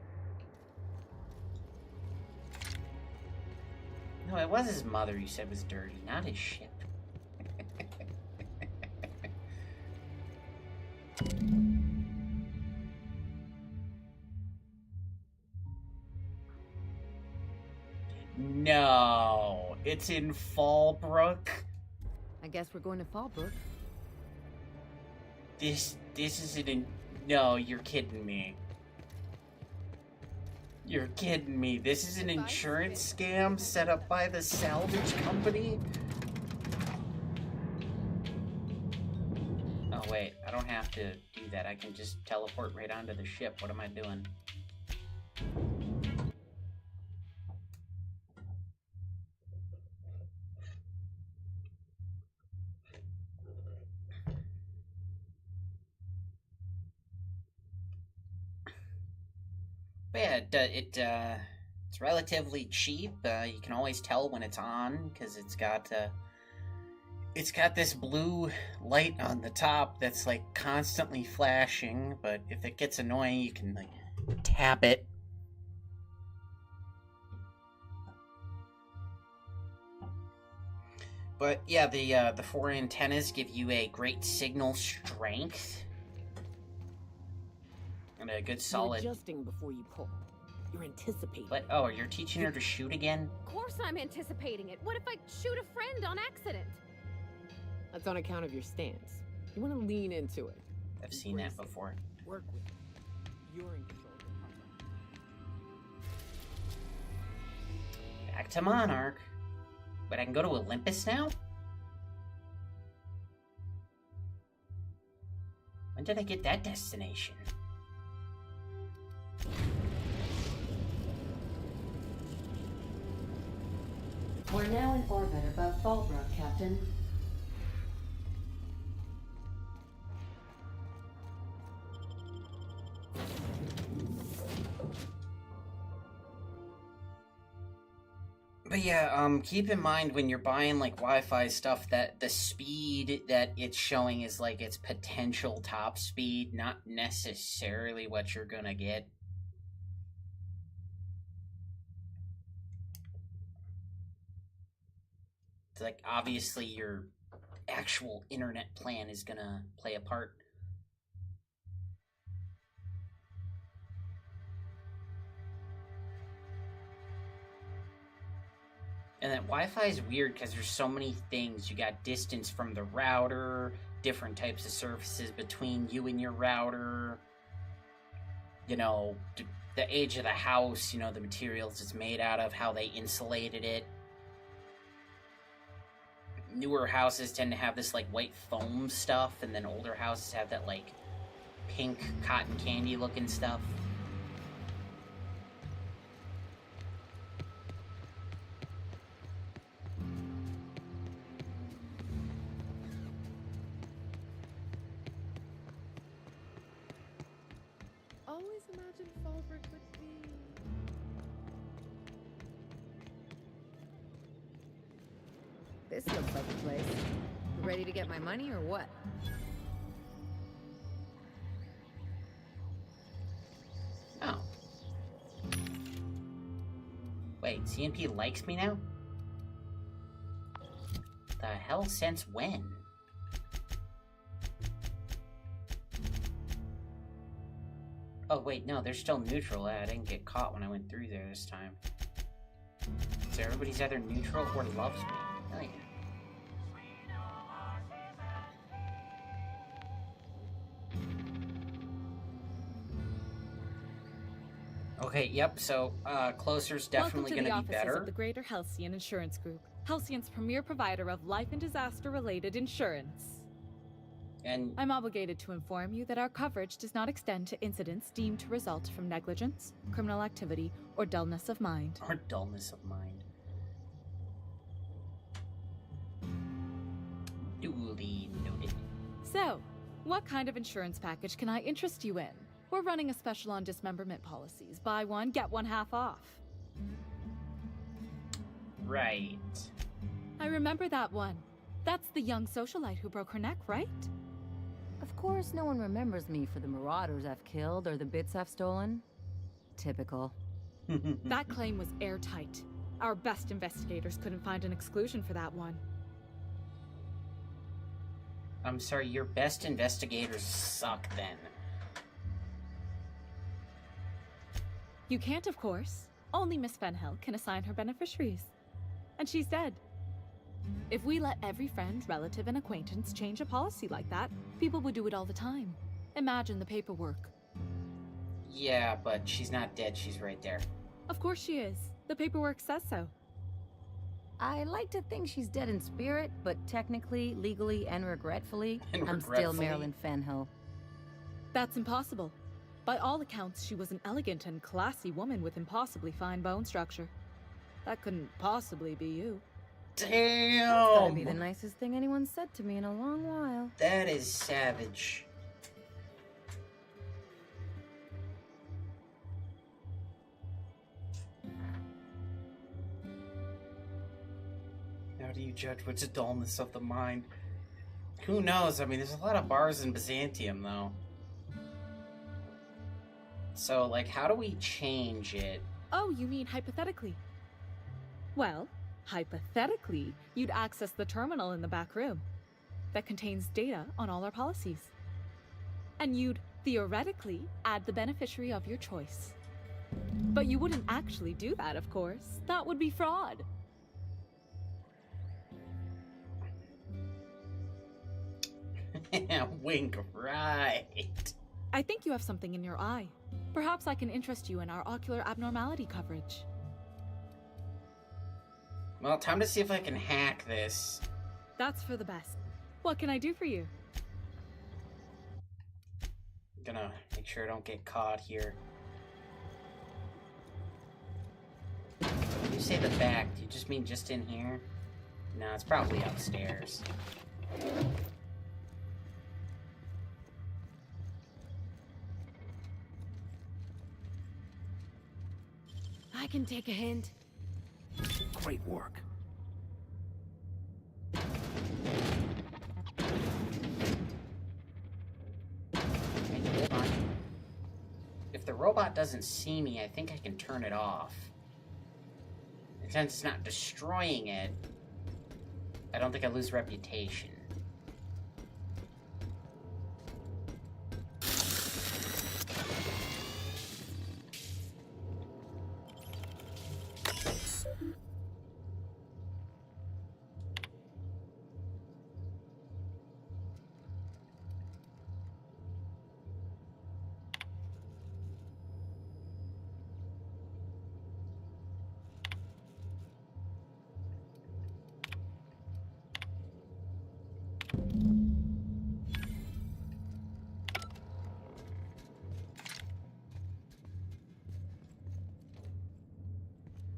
No, it was his mother you said was dirty, not his ship. No, it's in Fallbrook. I guess we're going to Fallbrook. This isn't in... No, you're kidding me. You're kidding me. This is an insurance scam set up by the salvage company? Oh, wait. I don't have to do that. I can just teleport right onto the ship. What am I doing? But yeah, it's relatively cheap. You can always tell when it's on because it's got this blue light on the top that's like constantly flashing. But if it gets annoying, you can like tap it. But yeah, the 4 antennas give you a great signal strength. And a good solid... You're adjusting before you pull. You're anticipating. What? Oh, you're teaching her to shoot again? Of course I'm anticipating it. What if I shoot a friend on accident? That's on account of your stance. You want to lean into it. I've seen that before. work with it. You're in control of the puzzle. Back to Monarch. But I can go to Olympus now? When did I get that destination? We're now in orbit above Fallbrook, Captain. But yeah, keep in mind when you're buying, like, Wi-Fi stuff that the speed that it's showing is, like, its potential top speed, not necessarily what you're gonna get. It's like, obviously, your actual internet plan is gonna play a part. And that Wi-Fi is weird because there's so many things. You got distance from the router, different types of surfaces between you and your router, you know, the age of the house, you know, the materials it's made out of, how they insulated it. Newer houses tend to have this, like, white foam stuff, and then older houses have that, like, pink cotton candy looking stuff. Always imagined Fallbrook would be... This looks like a place. Ready to get my money or what? Oh. Wait, CNP likes me now? The hell, since when? Oh wait, no, they're still neutral. I didn't get caught when I went through there this time. So everybody's either neutral or loves me. Oh yeah. Okay, yep, so, closer's definitely gonna be Welcome to the offices better. of the Greater Halcyon Insurance Group, Halcyon's premier provider of life and disaster-related insurance. And I'm obligated to inform you that our coverage does not extend to incidents deemed to result from negligence, criminal activity, or dullness of mind. Or dullness of mind. Duly noted. So, what kind of insurance package can I interest you in? We're running a special on dismemberment policies. Buy one, get one half off. Right. I remember that one. That's the young socialite who broke her neck, right? Of course, no one remembers me for the marauders I've killed or the bits I've stolen. Typical. That claim was airtight. Our best investigators couldn't find an exclusion for that one. I'm sorry, your best investigators suck then. You can't, of course. Only Miss Fenhill can assign her beneficiaries. And she's dead. If we let every friend, relative, and acquaintance change a policy like that, people would do it all the time. Imagine the paperwork. Yeah, but she's not dead, she's right there. Of course she is. The paperwork says so. I like to think she's dead in spirit, but technically, legally, and regretfully, And I'm still regretfully? Marilyn Fenhill. That's impossible. By all accounts, she was an elegant and classy woman with impossibly fine bone structure. That couldn't possibly be you. Damn! That's gotta be the nicest thing anyone's said to me in a long while. That is savage. How do you judge what's a dullness of the mind? Who knows? I mean, there's a lot of bars in Byzantium, though. So, like, how do we change it? Oh, you mean hypothetically? Well, hypothetically, you'd access the terminal in the back room that contains data on all our policies. And you'd, theoretically, add the beneficiary of your choice. But you wouldn't actually do that, of course. That would be fraud. Wink, right. I think you have something in your eye. Perhaps I can interest you in our ocular abnormality coverage. Well, time to see if I can hack this. That's for the best. What can I do for you? I'm gonna make sure I don't get caught here. When you say the back, do you just mean just in here? No, it's probably upstairs. I can take a hint. Great work. Hey, hold on. If the robot doesn't see me, I think I can turn it off. And since it's not destroying it, I don't think I lose reputation.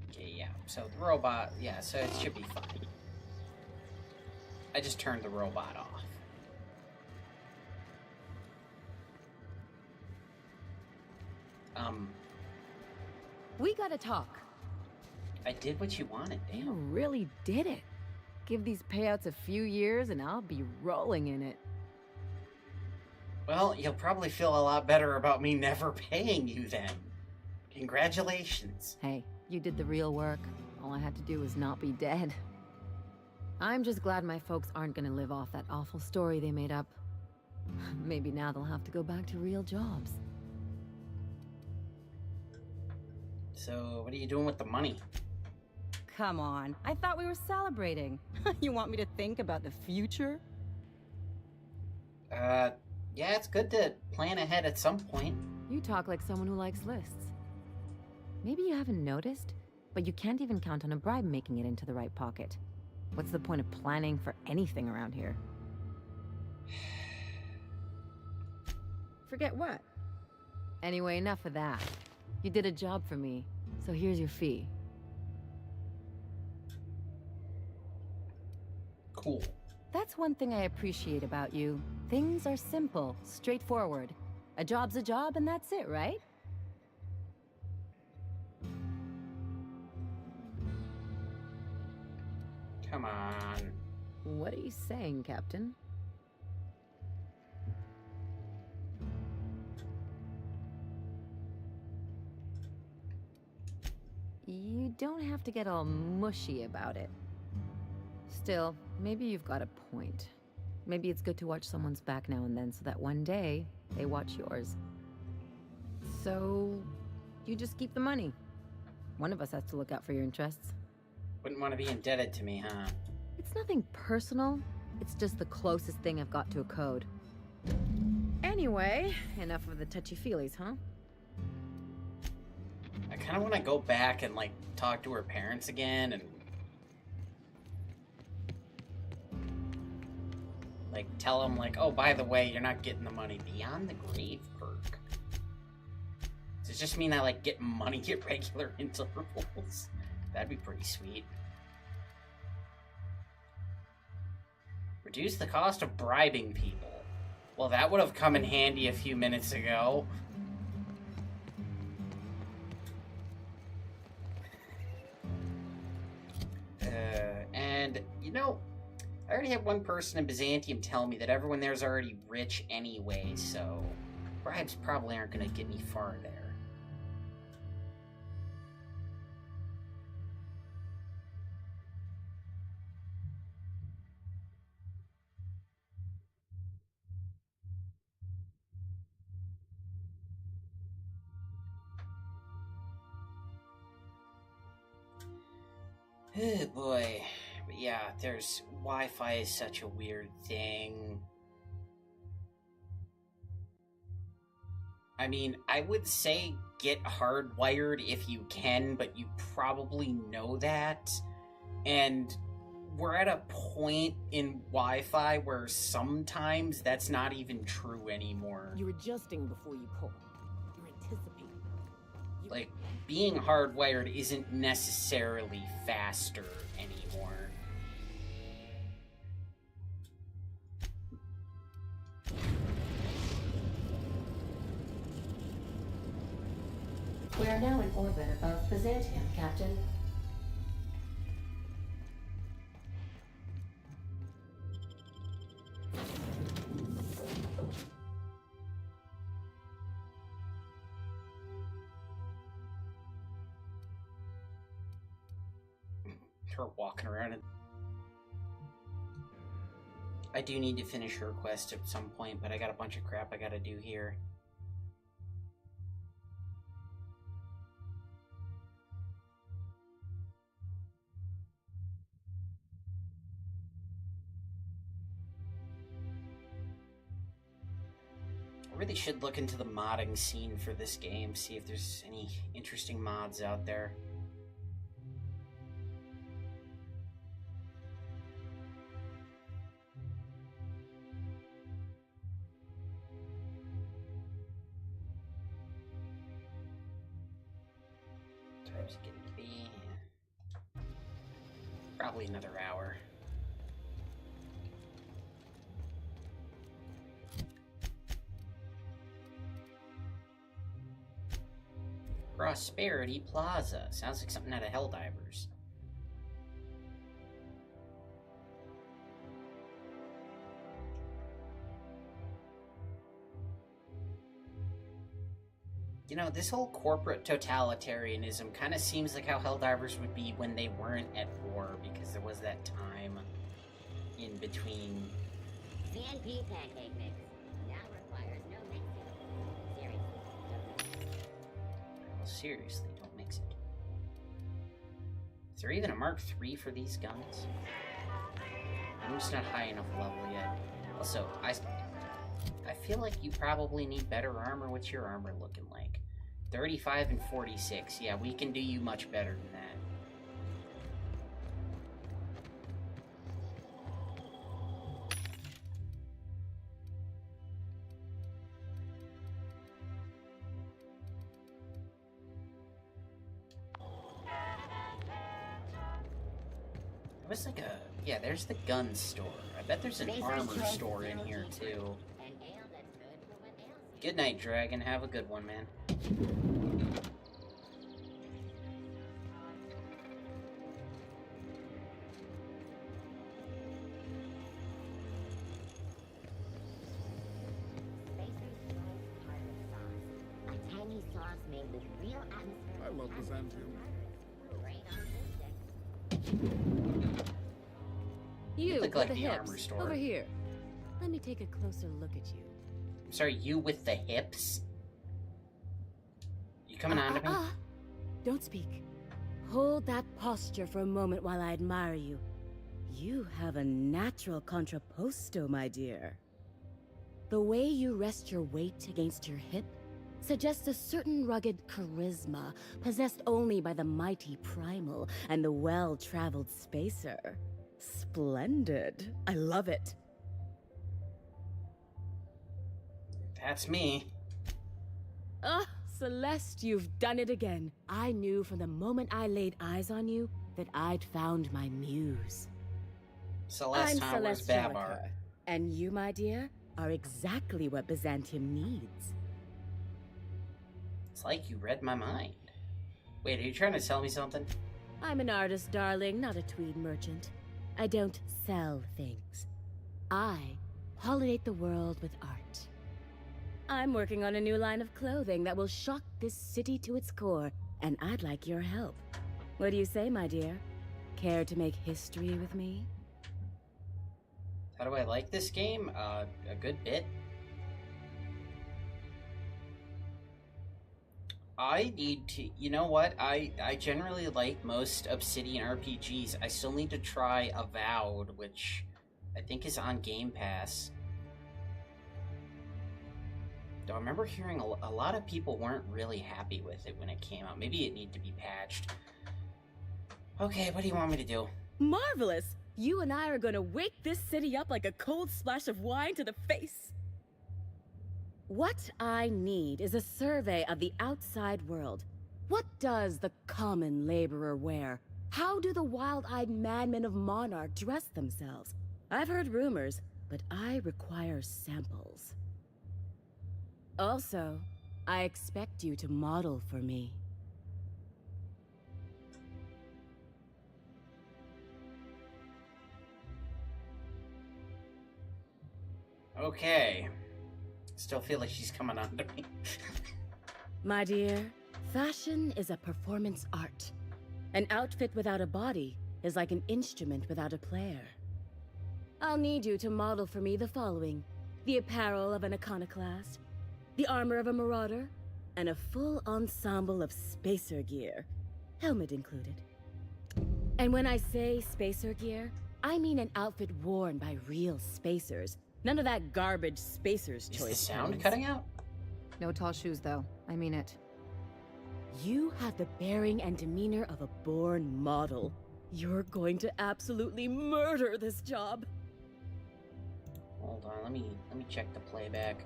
Okay, yeah. So the robot, yeah, so it should be fine. I just turned the robot off. We gotta talk. I did what you wanted, damn. You really did it. Give these payouts a few years and I'll be rolling in it. Well, you'll probably feel a lot better about me never paying you then. Congratulations. Hey, you did the real work. All I had to do was not be dead. I'm just glad my folks aren't gonna live off that awful story they made up. Maybe now they'll have to go back to real jobs. So, what are you doing with the money? Come on, I thought we were celebrating. You want me to think about the future? Yeah, it's good to plan ahead at some point. You talk like someone who likes lists. Maybe you haven't noticed, but you can't even count on a bribe making it into the right pocket. What's the point of planning for anything around here? Forget what? Anyway, enough of that. You did a job for me, so here's your fee. Cool. That's one thing I appreciate about you. Things are simple, straightforward. A job's a job and that's it, right? Come on. What are you saying, Captain? You don't have to get all mushy about it. Still, maybe you've got a point. Maybe it's good to watch someone's back now and then so that one day they watch yours. So, you just keep the money. One of us has to look out for your interests. Wouldn't want to be indebted to me, huh? It's nothing personal. It's just the closest thing I've got to a code. Anyway, enough of the touchy-feelies, huh? I kind of want to go back and, like, talk to her parents again and... like, tell them, like, oh, by the way, you're not getting the money beyond the grave perk. Does it just mean I, like, get money at regular intervals? That'd be pretty sweet. Reduce the cost of bribing people. Well, that would have come in handy a few minutes ago. And, you know, I already have one person in Byzantium tell me that everyone there's already rich anyway, so bribes probably aren't going to get me far there. Oh boy. But yeah, there's Wi-Fi is such a weird thing. I mean, I would say get hardwired if you can, but you probably know that. And we're at a point in Wi-Fi where sometimes that's not even true anymore. You're adjusting before you pull. You're anticipating. Like, being hardwired isn't necessarily faster anymore. We are now in orbit above Byzantium, Captain. Her walking around and... I do need to finish her quest at some point, but I got a bunch of crap I gotta do here. I really should look into the modding scene for this game, see if there's any interesting mods out there. Time's getting to be probably another hour. Prosperity Plaza. Sounds like something out of Helldivers. You know, this whole corporate totalitarianism kind of seems like how Helldivers would be when they weren't at war, because there was that time in between. CNP pancake mix now requires no mixing. Well, seriously, don't mix it. Is there even a Mark III for these guns? I'm just not high enough level yet. Also, I feel like you probably need better armor. What's your armor looking like? 35 and 46. Yeah, we can do you much better than that. It was like a... Yeah, there's the gun store. I bet there's an armor store in here, too. Good night, Dragon. Have a good one, man. A tangy sauce made with real atmosphere. I love Byzantium. You look with like the the armor hips. store. Over here. Let me take a closer look at you. I'm sorry, you with the hips? You coming on to me? Don't speak. Hold that posture for a moment while I admire you. You have a natural contrapposto, my dear. The way you rest your weight against your hip suggests a certain rugged charisma possessed only by the mighty primal and the well-traveled spacer. Splendid. I love it. That's me. Ah, Celeste, you've done it again. I knew from the moment I laid eyes on you that I'd found my muse. Celeste, I'm where's Celeste Babar? Jellicoe, and you, my dear, are exactly what Byzantium needs. It's like you read my mind. Wait, are you trying to tell me something? I'm an artist, darling, not a tweed merchant. I don't sell things. I pollinate the world with art. I'm working on a new line of clothing that will shock this city to its core, and I'd like your help. What do you say, my dear? Care to make history with me? How do I like this game? A good bit. I need to... You know what? I generally like most Obsidian RPGs. I still need to try Avowed, which I think is on Game Pass. Though I remember hearing a lot of people weren't really happy with it when it came out. Maybe it needed to be patched. Okay, what do you want me to do? Marvelous! You and I are gonna wake this city up like a cold splash of wine to the face. What I need is a survey of the outside world. What does the common laborer wear? How do the wild-eyed madmen of Monarch dress themselves? I've heard rumors, but I require samples. Also, I expect you to model for me. Okay. Still feel like she's coming on to me. My dear, fashion is a performance art. An outfit without a body is like an instrument without a player. I'll need you to model for me the following: the apparel of an iconoclast, the armor of a marauder, and a full ensemble of spacer gear, helmet included. And when I say spacer gear, I mean an outfit worn by real spacers. None of that garbage spacer's choice. Is the sound cutting out? No tall shoes, though. I mean it. You have the bearing and demeanor of a born model. You're going to absolutely murder this job. Hold on, let me check the playback.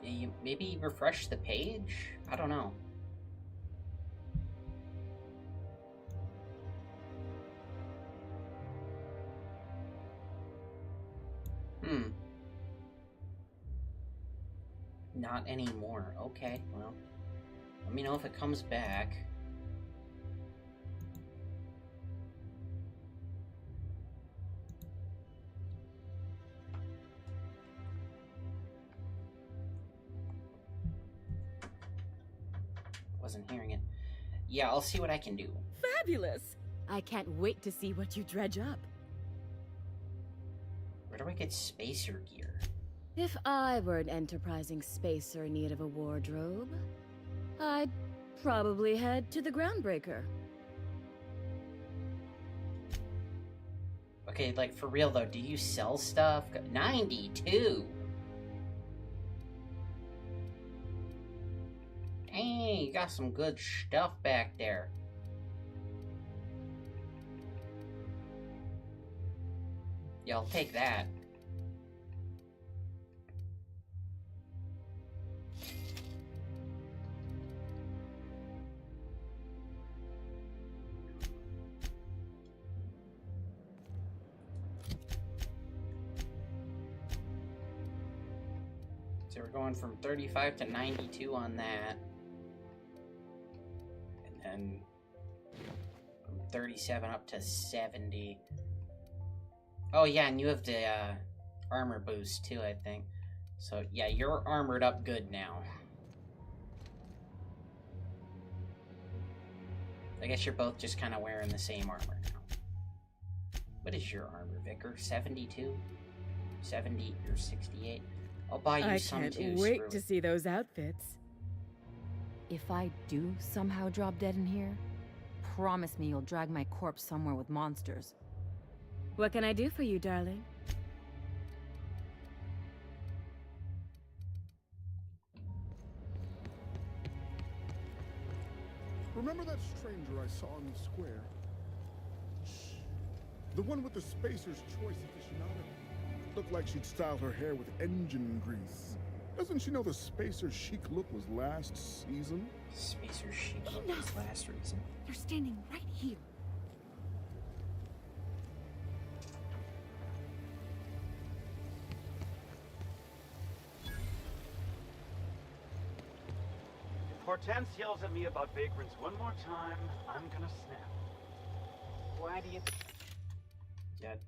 Yeah, you maybe refresh the page? I don't know. Not anymore. Okay, well, let me know if it comes back. Wasn't hearing it. Yeah, I'll see what I can do. Fabulous! I can't wait to see what you dredge up. Where do I get spacer gear? If I were an enterprising spacer in need of a wardrobe, I'd probably head to the Groundbreaker. Okay, like, for real though, do you sell stuff? 92! Dang, you got some good stuff back there. Yeah, I'll take that. So we're going from 35 to 92 on that. And then from 37 up to 70. Oh yeah, and you have the armor boost too, I think. So yeah, you're armored up good now. I guess you're both just kind of wearing the same armor now. What is your armor, Vicar? 72? 70 or 68? I'll buy you some too. I can't wait to see those outfits. If I do somehow drop dead in here, promise me you'll drag my corpse somewhere with monsters. What can I do for you, darling? Remember that stranger I saw in the square? Shh. The one with the Spacer's Choice aficionado. Looked like she'd styled her hair with engine grease. Doesn't she know the Spacer's chic look was last season? Spacer's chic look was last season. You're standing right here. Hortense yells at me about vagrants one more time, I'm gonna snap. Why do you...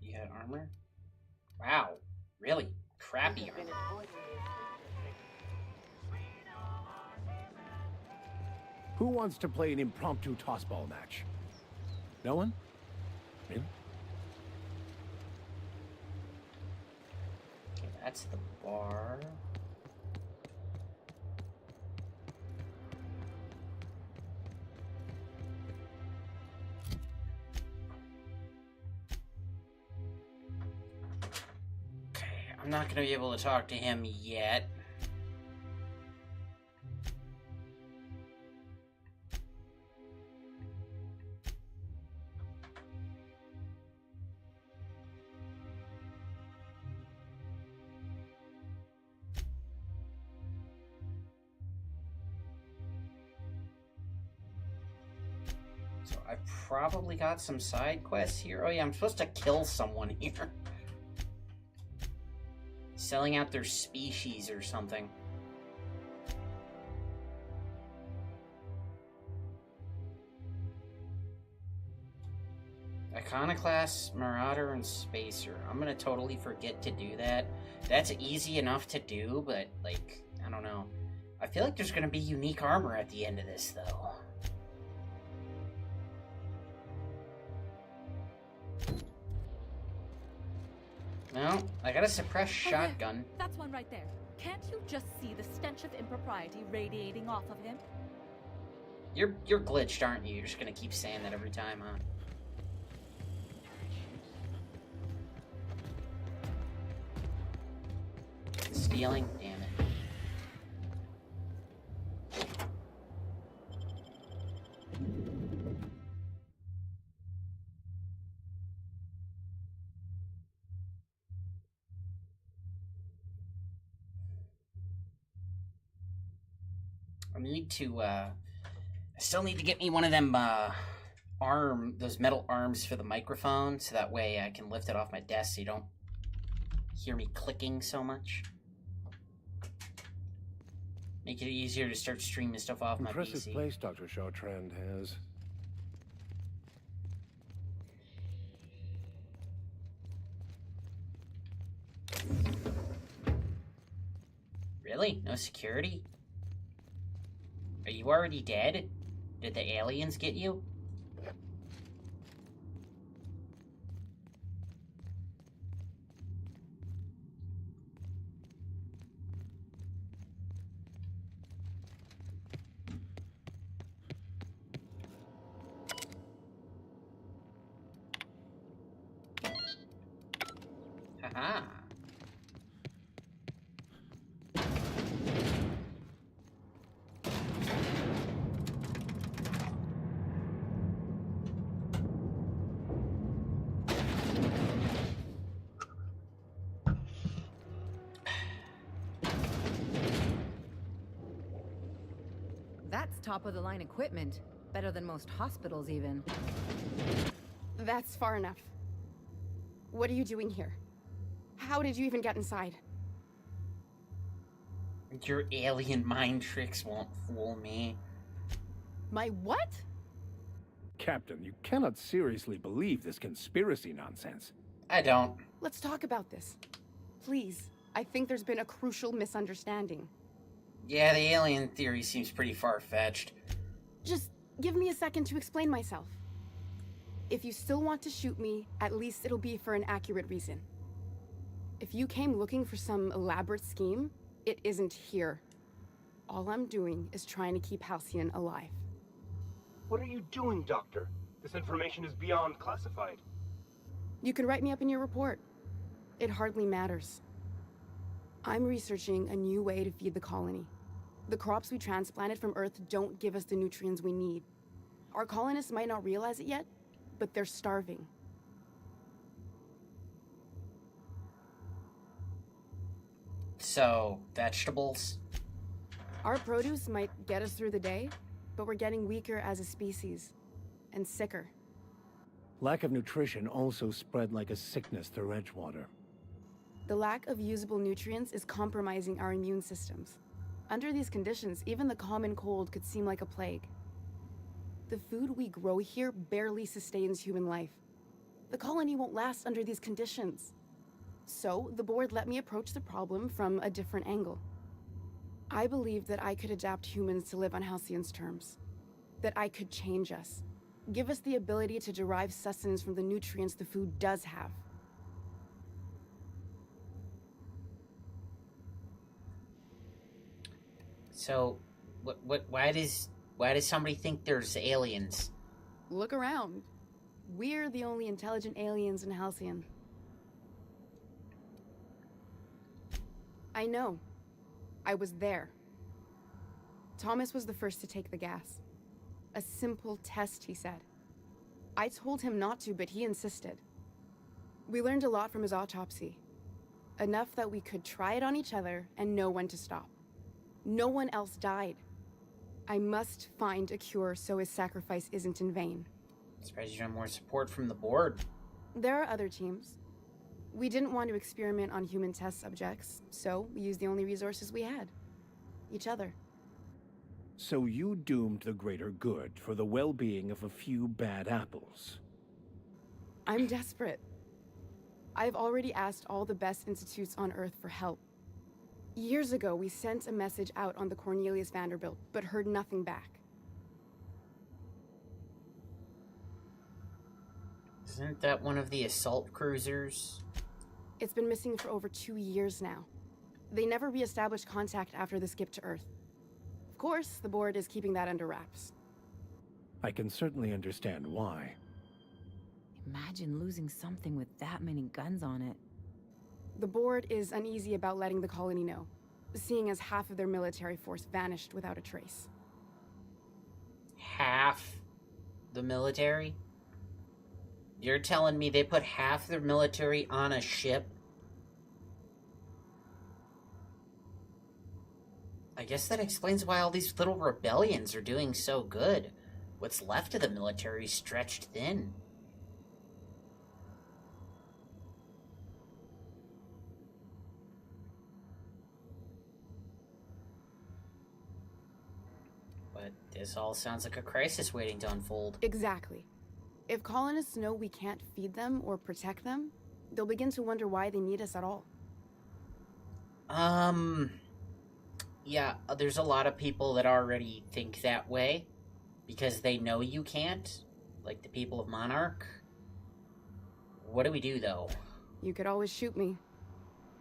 You had armor? Wow, really crappy armor. Who wants to play an impromptu tossball match? No one? Really? Okay, that's the bar. I'm not gonna be able to talk to him yet. So I've probably got some side quests here. Oh yeah, I'm supposed to kill someone here. Selling out their species or something. Iconoclast, Marauder, and Spacer. I'm gonna totally forget to do that. That's easy enough to do, but, like, I don't know. I feel like there's gonna be unique armor at the end of this, though. No, I got a suppressed shotgun. That's one right there. Can't you just see the stench of impropriety radiating off of him? You're glitched, aren't you? You're just gonna keep saying that every time, huh? Stealing? Damn it. I still need to get me one of them, those metal arms for the microphone, so that way I can lift it off my desk so you don't hear me clicking so much. Make it easier to start streaming stuff off my PC. Impressive place Dr. Chartrand has. Really? No security? Are you already dead? Did the aliens get you? Haha. That's top-of-the-line equipment. Better than most hospitals, even. That's far enough. What are you doing here? How did you even get inside? Your alien mind tricks won't fool me. My what? Captain, you cannot seriously believe this conspiracy nonsense. I don't. Let's talk about this. Please. I think there's been a crucial misunderstanding. Yeah, the alien theory seems pretty far-fetched. Just give me a second to explain myself. If you still want to shoot me, at least it'll be for an accurate reason. If you came looking for some elaborate scheme, it isn't here. All I'm doing is trying to keep Halcyon alive. What are you doing, Doctor? This information is beyond classified. You can write me up in your report. It hardly matters. I'm researching a new way to feed the colony. The crops we transplanted from Earth don't give us the nutrients we need. Our colonists might not realize it yet, but they're starving. So, vegetables? Our produce might get us through the day, but we're getting weaker as a species, and sicker. Lack of nutrition also spread like a sickness through Edgewater. The lack of usable nutrients is compromising our immune systems. Under these conditions, even the common cold could seem like a plague. The food we grow here barely sustains human life. The colony won't last under these conditions. So, the board let me approach the problem from a different angle. I believed that I could adapt humans to live on Halcyon's terms. That I could change us. Give us the ability to derive sustenance from the nutrients the food does have. So, why does somebody think there's aliens? Look around. We're the only intelligent aliens in Halcyon. I know. I was there. Thomas was the first to take the gas. A simple test, he said. I told him not to, but he insisted. We learned a lot from his autopsy. Enough that we could try it on each other and know when to stop. No one else died. I must find a cure so his sacrifice isn't in vain. I'm surprised you don't have more support from the board. There are other teams. We didn't want to experiment on human test subjects, so we used the only resources we had. Each other. So you doomed the greater good for the well-being of a few bad apples. I'm desperate. I've already asked all the best institutes on Earth for help. Years ago, we sent a message out on the Cornelius Vanderbilt, but heard nothing back. Isn't that one of the assault cruisers? It's been missing for over 2 years now. They never re-established contact after the skip to Earth. Of course, the board is keeping that under wraps. I can certainly understand why. Imagine losing something with that many guns on it. The board is uneasy about letting the colony know, seeing as half of their military force vanished without a trace. Half the military? You're telling me they put half their military on a ship? I guess that explains why all these little rebellions are doing so good. What's left of the military is stretched thin. But this all sounds like a crisis waiting to unfold. Exactly. If colonists know we can't feed them or protect them, they'll begin to wonder why they need us at all. Yeah, there's a lot of people that already think that way because they know you can't, like the people of Monarch. What do we do, though? You could always shoot me.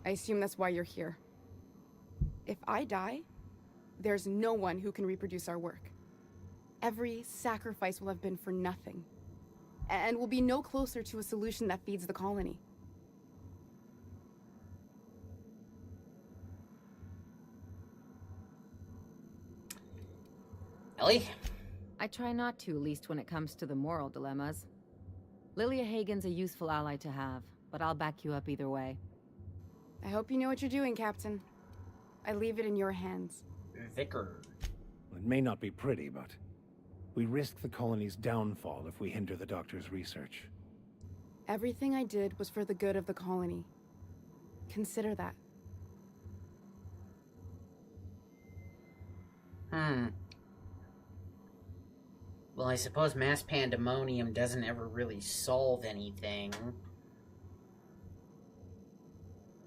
I assume that's why you're here. If I die, there's no one who can reproduce our work. Every sacrifice will have been for nothing. And we'll be no closer to a solution that feeds the colony. Ellie? I try not to, least when it comes to the moral dilemmas. Lilia Hagen's a useful ally to have, but I'll back you up either way. I hope you know what you're doing, Captain. I leave it in your hands. Vicar. It may not be pretty, but we risk the colony's downfall if we hinder the doctor's research. Everything I did was for the good of the colony. Consider that. Well, I suppose mass pandemonium doesn't ever really solve anything.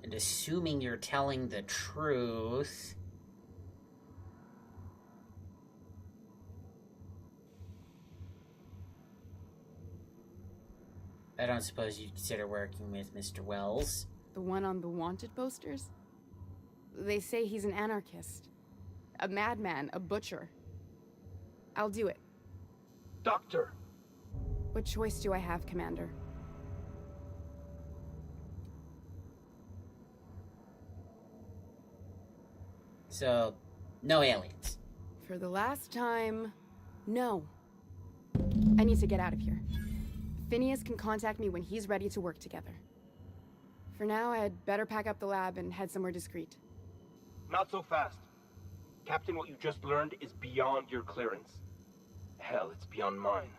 And assuming you're telling the truth... I don't suppose you'd consider working with Mr. Wells. The one on the wanted posters? They say he's an anarchist. A madman, a butcher. I'll do it. Doctor! What choice do I have, Commander? So, no aliens. For the last time, no. I need to get out of here. Phineas can contact me when he's ready to work together. For now, I'd better pack up the lab and head somewhere discreet. Not so fast. Captain, what you just learned is beyond your clearance. Hell, it's beyond mine.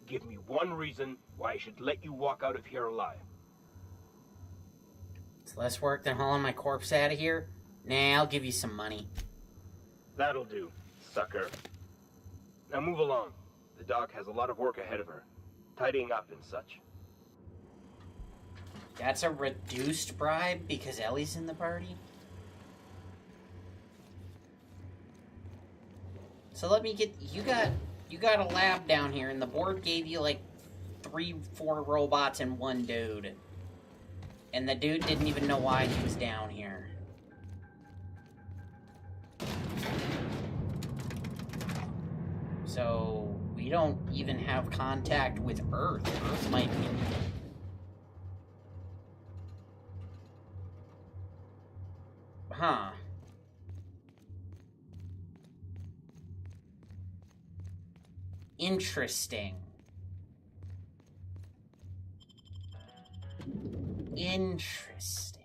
Give me one reason why I should let you walk out of here alive. It's less work than hauling my corpse out of here? Nah, I'll give you some money. That'll do, sucker. Now move along. The doc has a lot of work ahead of her. Tidying up and such. That's a reduced bribe because Ellie's in the party? So let me get... You got a lab down here, and the board gave you, like, 3-4 robots and 1 dude. And the dude didn't even know why he was down here. So, we don't even have contact with Earth. Earth might be... Huh. Interesting. Interesting.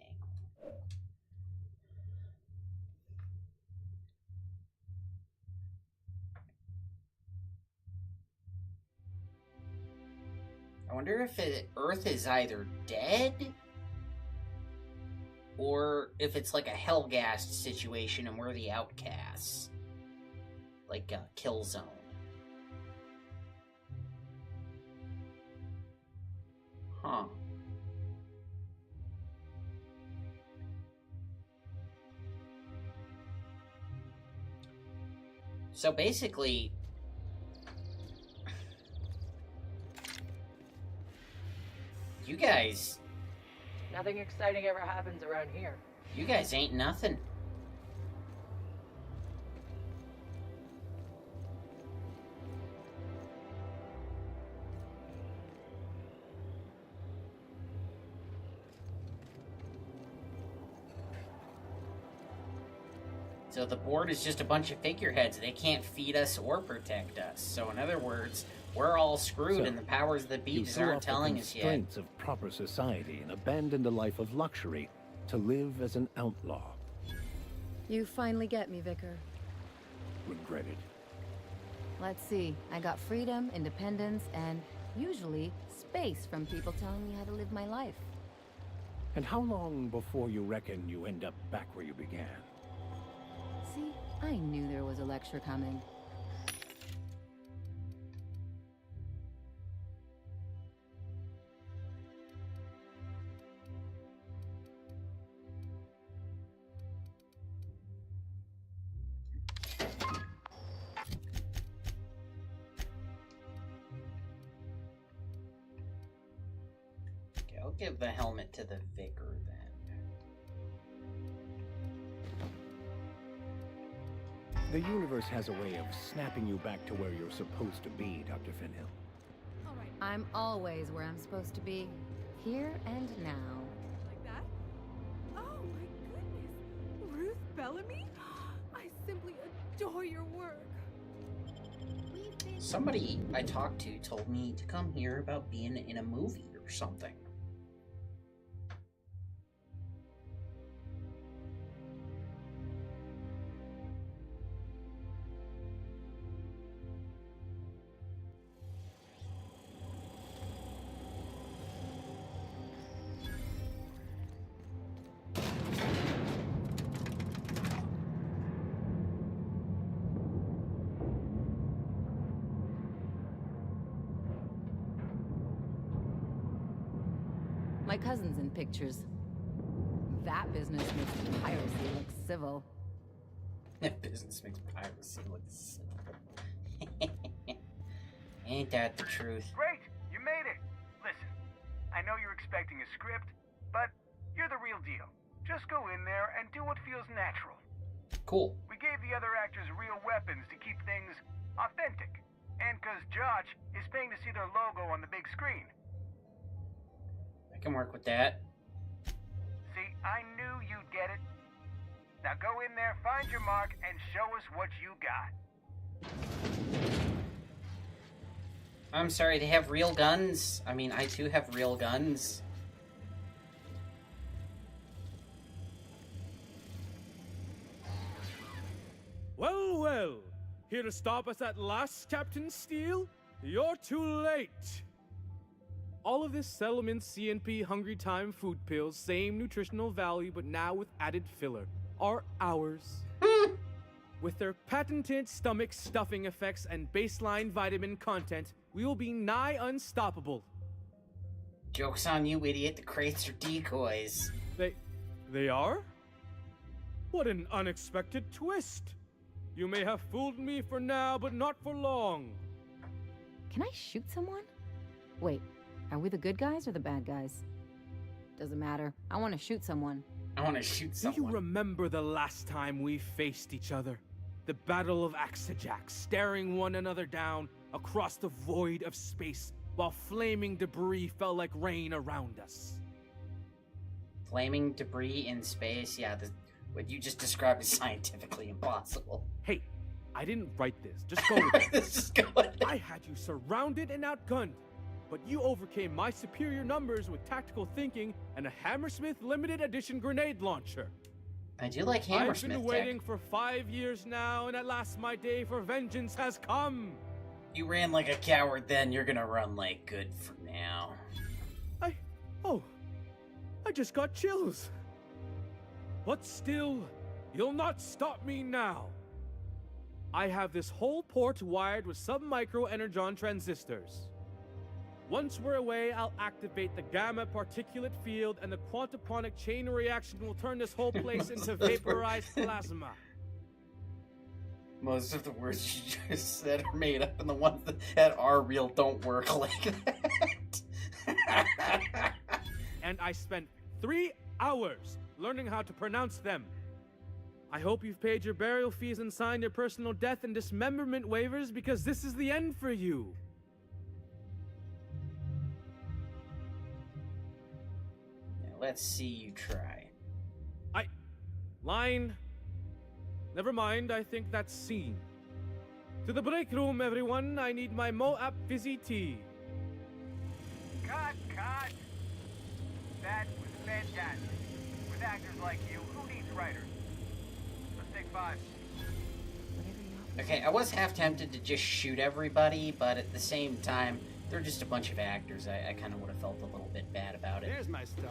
I wonder if Earth is either dead or if it's like a Hellgast situation and we're the outcasts. Like a kill zone. Huh. So basically, you guys... Nothing exciting ever happens around here. You guys ain't nothing. So the board is just a bunch of figureheads. They can't feed us or protect us. So in other words, we're all screwed, and the powers that be just aren't telling us yet. You threw off the constraints of proper society and abandoned a life of luxury to live as an outlaw. You finally get me, Vicar. Regretted. Let's see. I got freedom, independence, and usually space from people telling me how to live my life. And how long before you reckon you end up back where you began? See, I knew there was a lecture coming. Okay, I'll give the helmet to the Vicar then. The universe has a way of snapping you back to where you're supposed to be, Dr. Finhill. I'm always where I'm supposed to be. Here and now. Like that? Oh my goodness! Ruth Bellamy? I simply adore your work. Somebody I talked to told me to come here about being in a movie or something. My cousin's in pictures. That business makes piracy look civil. That business makes piracy look civil. Ain't that the truth? Great! You made it! Listen, I know you're expecting a script, but you're the real deal. Just go in there and do what feels natural. Cool. We gave the other actors real weapons to keep things authentic. And because Josh is paying to see their logo on the big screen. I can work with that. See, I knew you'd get it. Now go in there, find your mark, and show us what you got. I'm sorry, they have real guns? I mean, I too have real guns. Well, well. Here to stop us at last, Captain Steele? You're too late. All of this settlement CNP Hungry Time food pills, same nutritional value, but now with added filler, are ours. With their patented stomach stuffing effects and baseline vitamin content, we will be nigh unstoppable. Joke's on you, idiot. The crates are decoys. They are? What an unexpected twist. You may have fooled me for now, but not for long. Can I shoot someone? Wait, are we the good guys or the bad guys? Doesn't matter. I want to shoot someone. I want to shoot someone. Do you remember the last time we faced each other? The Battle of Axejack, staring one another down across the void of space while flaming debris fell like rain around us. Flaming debris in space? Yeah, What you just described is scientifically impossible. Hey, I didn't write this. Just go with it. Just go with it. I had you surrounded and outgunned, but you overcame my superior numbers with tactical thinking and a Hammersmith limited edition grenade launcher. I do like Hammersmith. I've been waiting for 5 years now, and at last my day for vengeance has come. You ran like a coward then, you're gonna run like good for now. I just got chills. But still, you'll not stop me now. I have this whole port wired with sub-micro energon transistors. Once we're away, I'll activate the gamma particulate field, and the quantaponic chain reaction will turn this whole place into vaporized plasma. Most of the words you just said are made up, and the ones that are real don't work like that. And I spent 3 hours learning how to pronounce them. I hope you've paid your burial fees and signed your personal death and dismemberment waivers, because this is the end for you. Now, let's see you try. Line. Never mind, I think that's scene. To the break room, everyone. I need my Moab fizzy tea. Cut! That was fantastic. With actors like you, who needs writers? Let's take 5. Okay, I was half tempted to just shoot everybody, but at the same time, they're just a bunch of actors. I kind of would have felt a little bit bad about it. There's my star.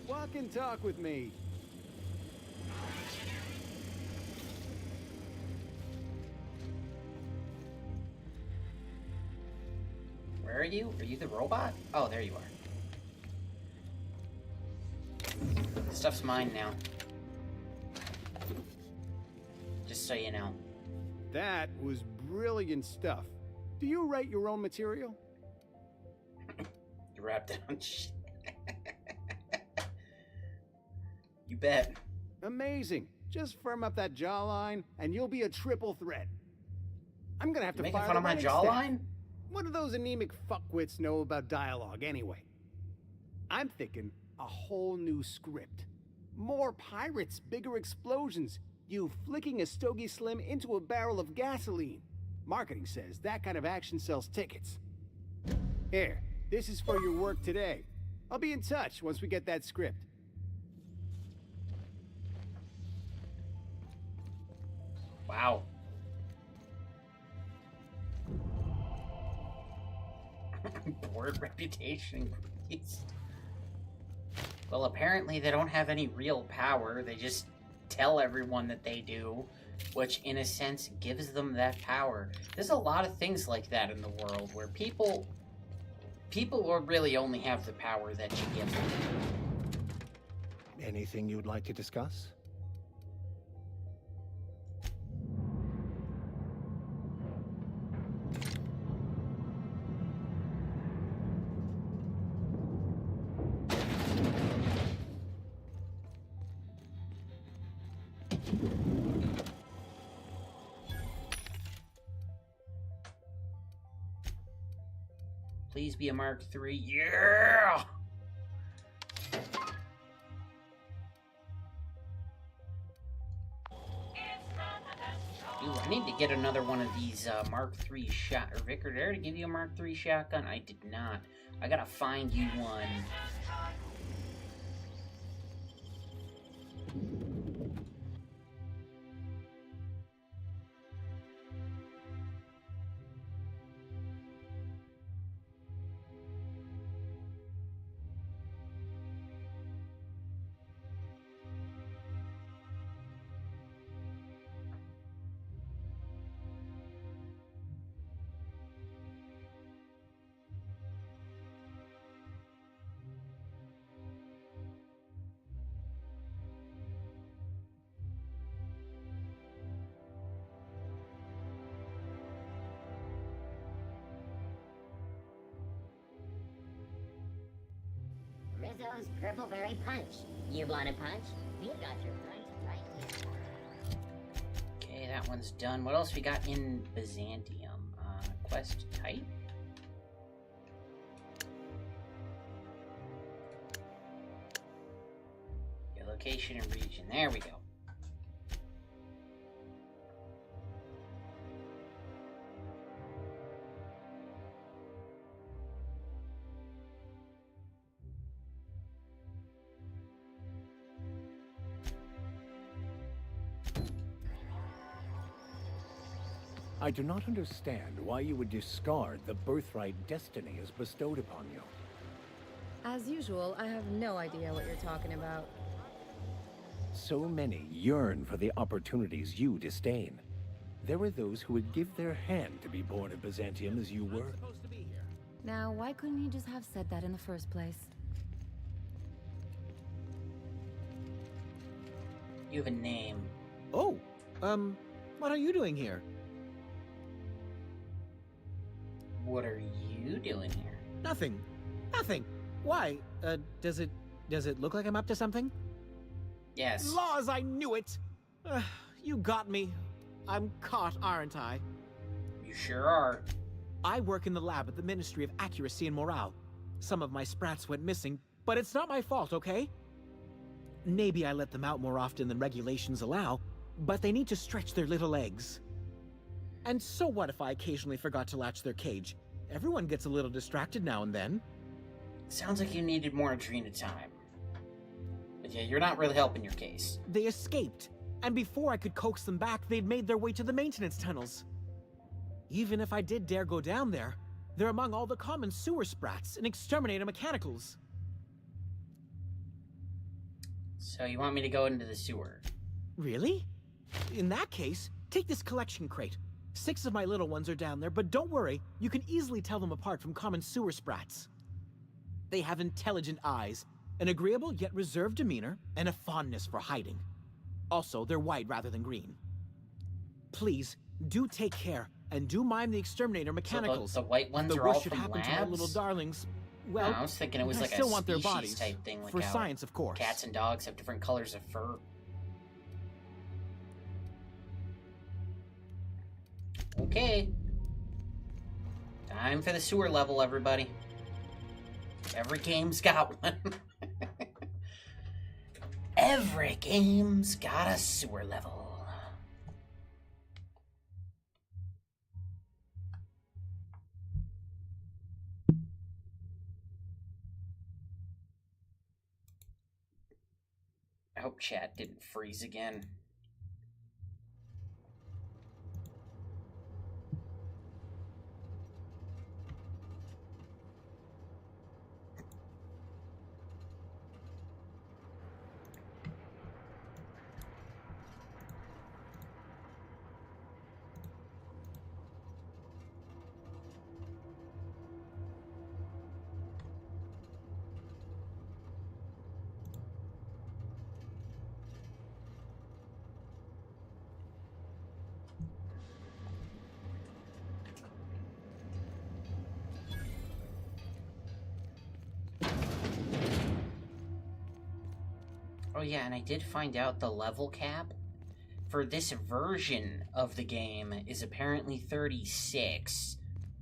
Walk and talk with me. Where are you? Are you the robot? Oh, there you are. This stuff's mine now. Just so you know. That was brilliant stuff. Do you write your own material? You wrapped it on shit. You bet. Amazing. Just firm up that jawline, and you'll be a triple threat. I'm gonna have to making fire fun of my jawline? What do those anemic fuckwits know about dialogue anyway? I'm thinking a whole new script. More pirates, bigger explosions, you flicking a Stogie Slim into a barrel of gasoline. Marketing says that kind of action sells tickets. Here, this is for your work today. I'll be in touch once we get that script. Wow. Board reputation increased. Well, apparently they don't have any real power. They just tell everyone that they do, which in a sense gives them that power. There's a lot of things like that in the world where people really only have the power that you give them. Anything you'd like to discuss? Please be a Mark III. Yeah! Ooh, I need to get another one of these Mark III shot. Or Vicar, did I already give you a Mark III shotgun? I did not. I gotta find you one. Rizzo's Purpleberry Punch. You want a punch? We got your punch right here. Okay, that one's done. What else we got in Byzantium? Quest type? Your location and region. There we go. I do not understand why you would discard the birthright destiny as bestowed upon you. As usual, I have no idea what you're talking about. So many yearn for the opportunities you disdain. There are those who would give their hand to be born in Byzantium as you were. Now, why couldn't you just have said that in the first place? You have a name. Oh, what are you doing here? What are you doing here? Nothing. Nothing. Why? Does it look like I'm up to something? Yes. Laws, I knew it! You got me. I'm caught, aren't I? You sure are. I work in the lab at the Ministry of Accuracy and Morale. Some of my sprats went missing, but it's not my fault, okay? Maybe I let them out more often than regulations allow, but they need to stretch their little legs. And so what if I occasionally forgot to latch their cage? Everyone gets a little distracted now and then. Sounds like you needed more Adrena time. But yeah, you're not really helping your case. They escaped, and before I could coax them back, they'd made their way to the maintenance tunnels. Even if I did dare go down there, they're among all the common sewer sprats and exterminator mechanicals. So you want me to go into the sewer? Really? In that case, take this collection crate. 6 of my little ones are down there, but don't worry, you can easily tell them apart from common sewer sprats. They have intelligent eyes, an agreeable yet reserved demeanor, and a fondness for hiding. Also, they're white rather than green. Please, do take care, and do mind the exterminator mechanicals. So the white ones the are all worst should from happen to my little labs? darlings. Well, No, I was thinking it was I like still a want their species bodies, type thing, like for how science, of course. Cats and dogs have different colors of fur. Okay. Time for the sewer level, everybody. Every game's got one. Every game's got a sewer level. I hope chat didn't freeze again. Oh yeah, and I did find out the level cap for this version of the game is apparently 36.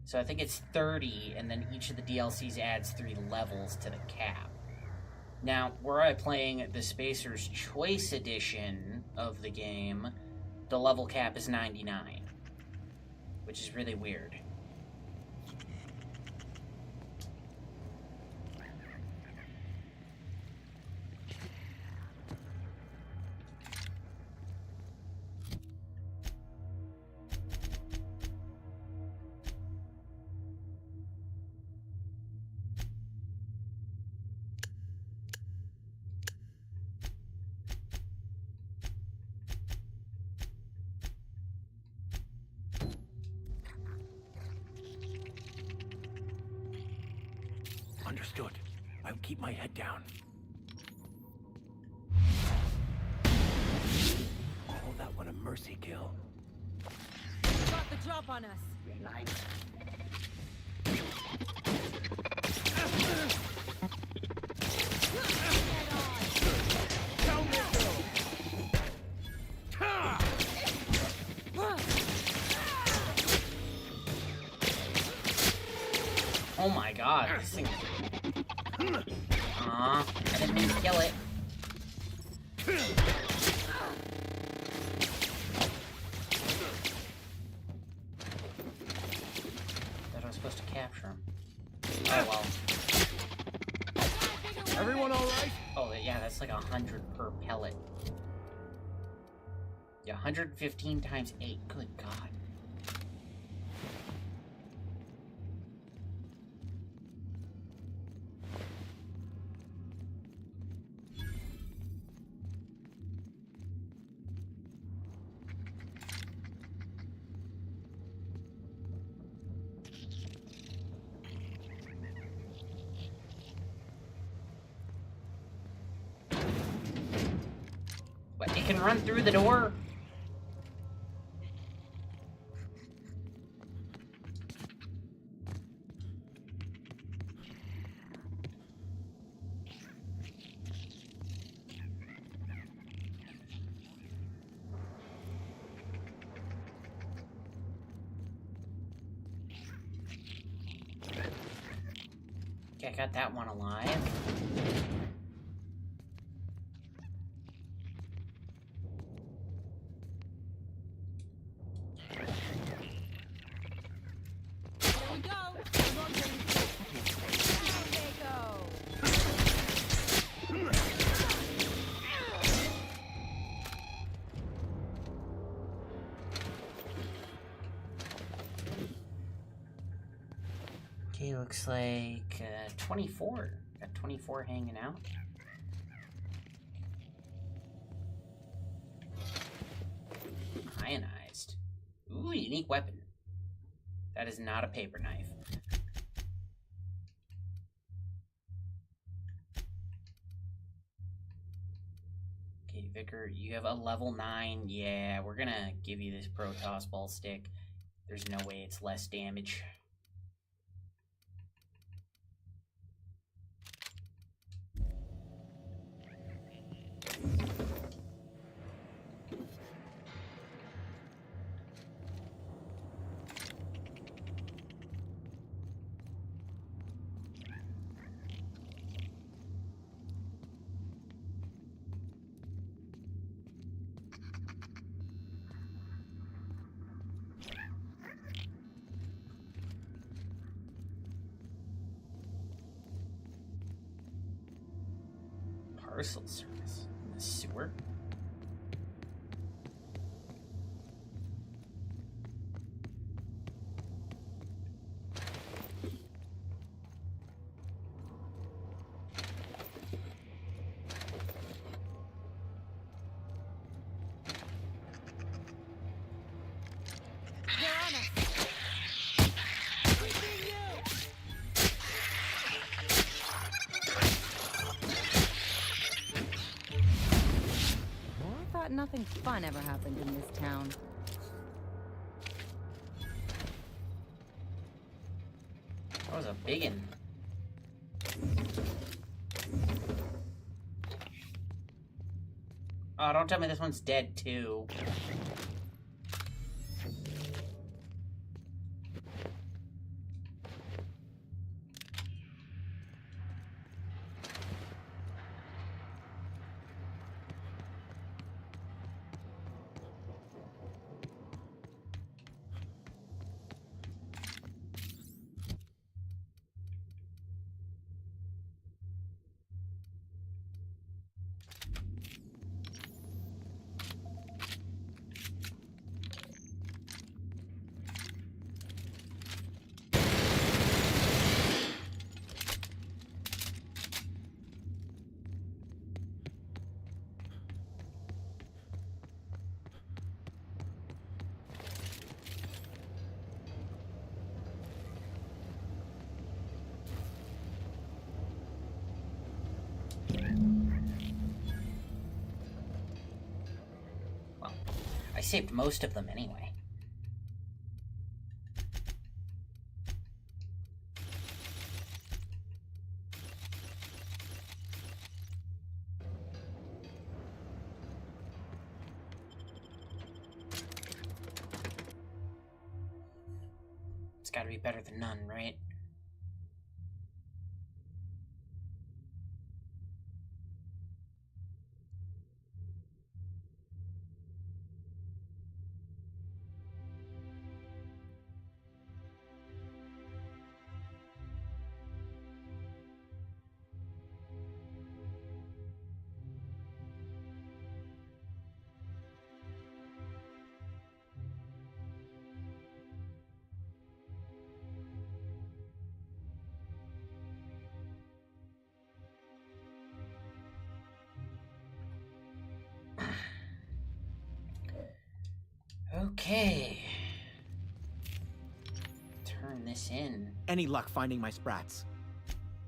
So I think it's 30, and then each of the DLCs adds 3 levels to the cap. Now, were I playing the Spacer's Choice edition of the game, the level cap is 99, which is really weird. Understood. I'll keep my head down. Call that one a mercy kill. Got the drop on us. Nice. Oh my god, this thing. Aw, I didn't mean to kill it. Thought I was supposed to capture him. Oh well. Everyone alright? Oh yeah, that's like 100 per pellet. Yeah, 115 times 8. Good god. can run through the door? Okay, I got that one alive. Okay, looks like 24. Got 24 hanging out. Ionized. Ooh, unique weapon. That is not a paper knife. Okay, Vicar, you have a level 9. Yeah, we're gonna give you this Protoss ball stick. There's no way it's less damage. Parcel service in the sewer. Nothing fun ever happened in this town. That was a biggin'. Oh, don't tell me this one's dead too. I saved most of them anyway. It's gotta be better than none, right? Okay. Turn this in. Any luck finding my sprats?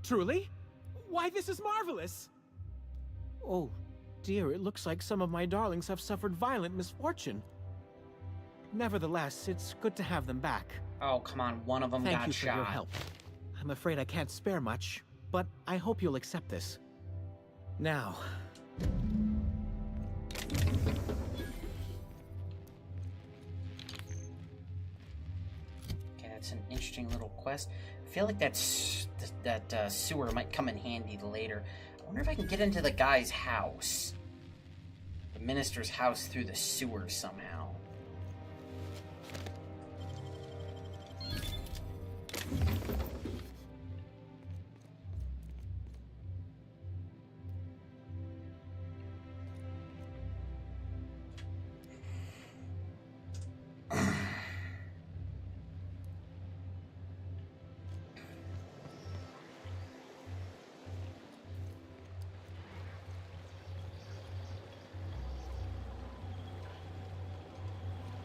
Truly? Why, this is marvelous! Oh, dear, it looks like some of my darlings have suffered violent misfortune. Nevertheless, it's good to have them back. Oh, come on, one of them Thank got you for shot. your help. I'm afraid I can't spare much, but I hope you'll accept this. Now... Okay, that's an interesting little quest. I feel like that sewer might come in handy later. I wonder if I can get into the guy's house. The minister's house through the sewer somehow.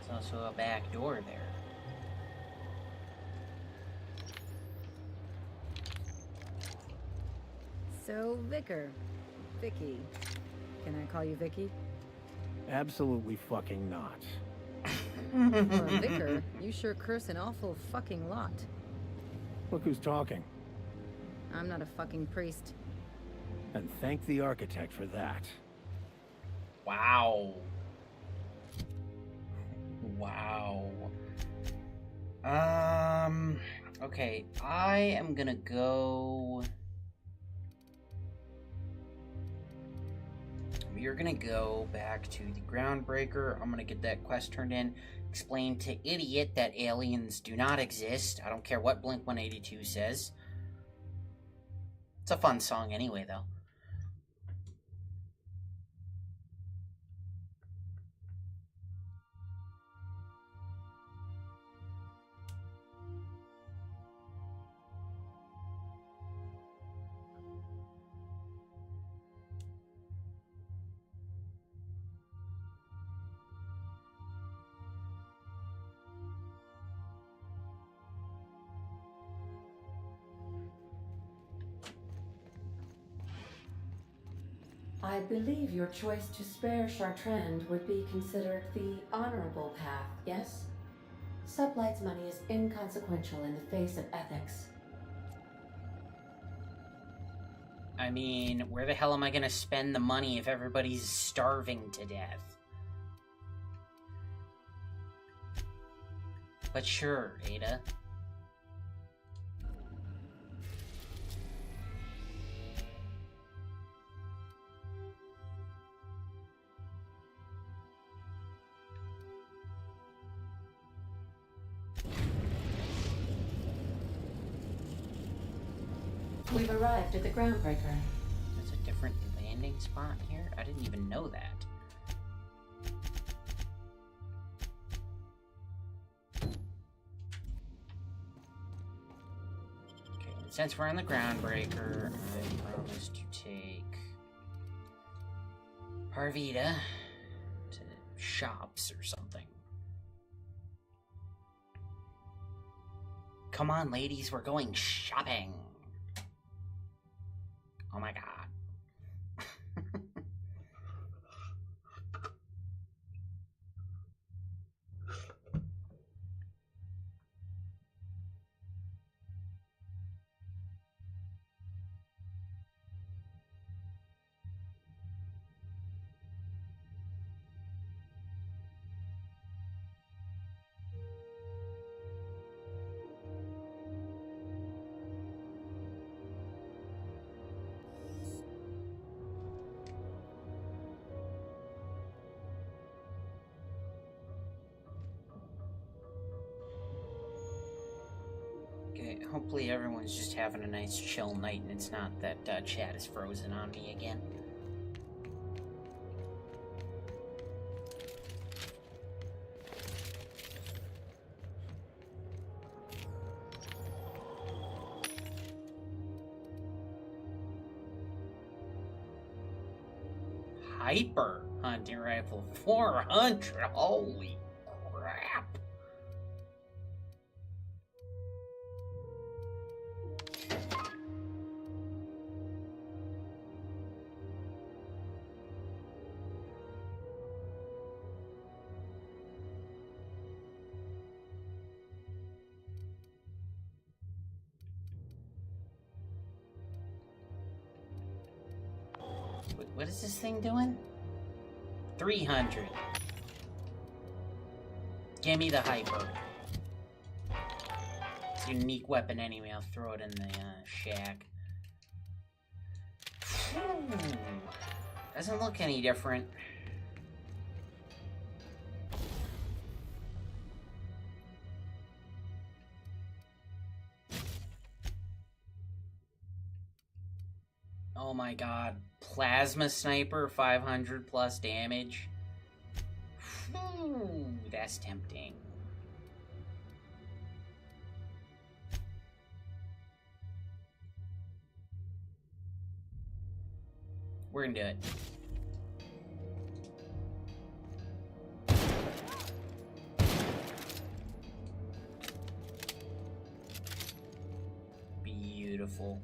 There's also a back door there. So, Vicky. Can I call you Vicky? Absolutely fucking not. For a vicar, you sure curse an awful fucking lot. Look who's talking. I'm not a fucking priest. And thank the architect for that. Wow. Wow. Okay, I am gonna go... We are gonna go back to the Groundbreaker. I'm gonna get that quest turned in. Explain to Idiot that aliens do not exist. I don't care what Blink-182 says. It's a fun song anyway, though. I believe your choice to spare Chartrand would be considered the honorable path, yes? Sublight's money is inconsequential in the face of ethics. I mean, where the hell am I gonna spend the money if everybody's starving to death? But sure, Ada. We've arrived at the Groundbreaker. There's a different landing spot here? I didn't even know that. Okay, and since we're on the Groundbreaker, I promise to take Parvita to shops or something. Come on, ladies, we're going shopping. Oh my god. Okay, hopefully everyone's just having a nice chill night and it's not that chat is frozen on me again. Hyper hunting rifle 400, holy crap. What is this thing doing? 300. Give me the hyper. It's a unique weapon anyway. I'll throw it in the shack. Doesn't look any different. Oh my god. Plasma sniper, 500 plus damage. Ooh, that's tempting. We're gonna do it. Beautiful.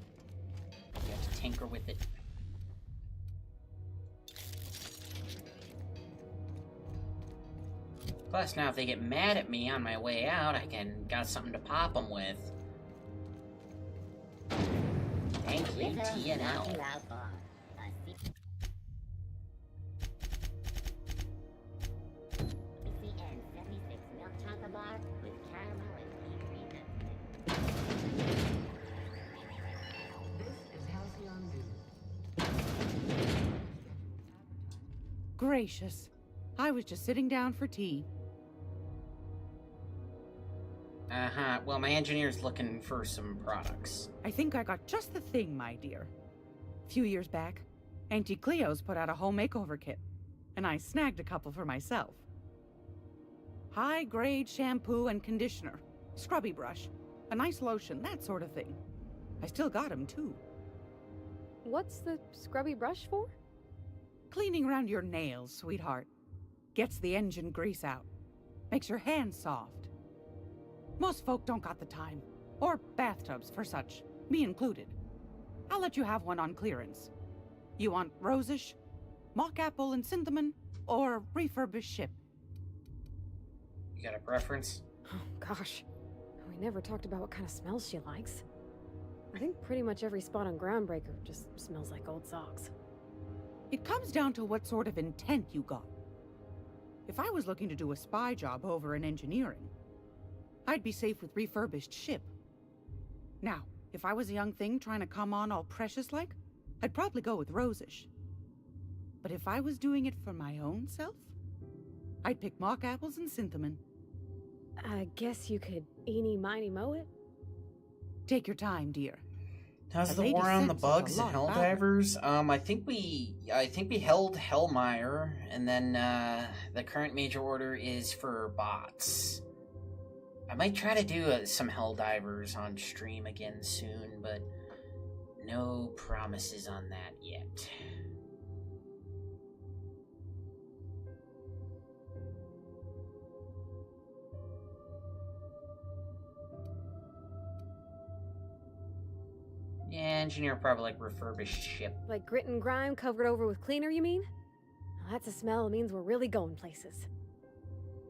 You have to tinker with it. Plus, now if they get mad at me on my way out, I got something to pop them with. Thank you, TNL. Gracious. I was just sitting down for tea. Uh-huh. Well, my engineer's looking for some products. I think I got just the thing, my dear. A few years back, Auntie Cleo's put out a home makeover kit, and I snagged a couple for myself. High-grade shampoo and conditioner, scrubby brush, a nice lotion, that sort of thing. I still got 'em, too. What's the scrubby brush for? Cleaning around your nails, sweetheart. Gets the engine grease out. Makes your hands soft. Most folk don't got the time. Or bathtubs for such, me included. I'll let you have one on clearance. You want rosish, mock apple and cinnamon, or refurbished ship? You got a preference? Oh, gosh. We never talked about what kind of smells she likes. I think pretty much every spot on Groundbreaker just smells like old socks. It comes down to what sort of intent you got. If I was looking to do a spy job over in engineering, I'd be safe with refurbished ship. Now, if I was a young thing trying to come on all precious-like, I'd probably go with rosish. But if I was doing it for my own self, I'd pick mock apples and cinnamon. I guess you could eeny miny moe it? Take your time, dear. How's the war on the bugs and Helldivers? I think we held Hellmire, and then the current major order is for bots. I might try to do some Helldivers on stream again soon, but no promises on that yet. Yeah, engineer probably like refurbished ship. Like grit and grime covered over with cleaner, you mean? Well, that's a smell that means we're really going places.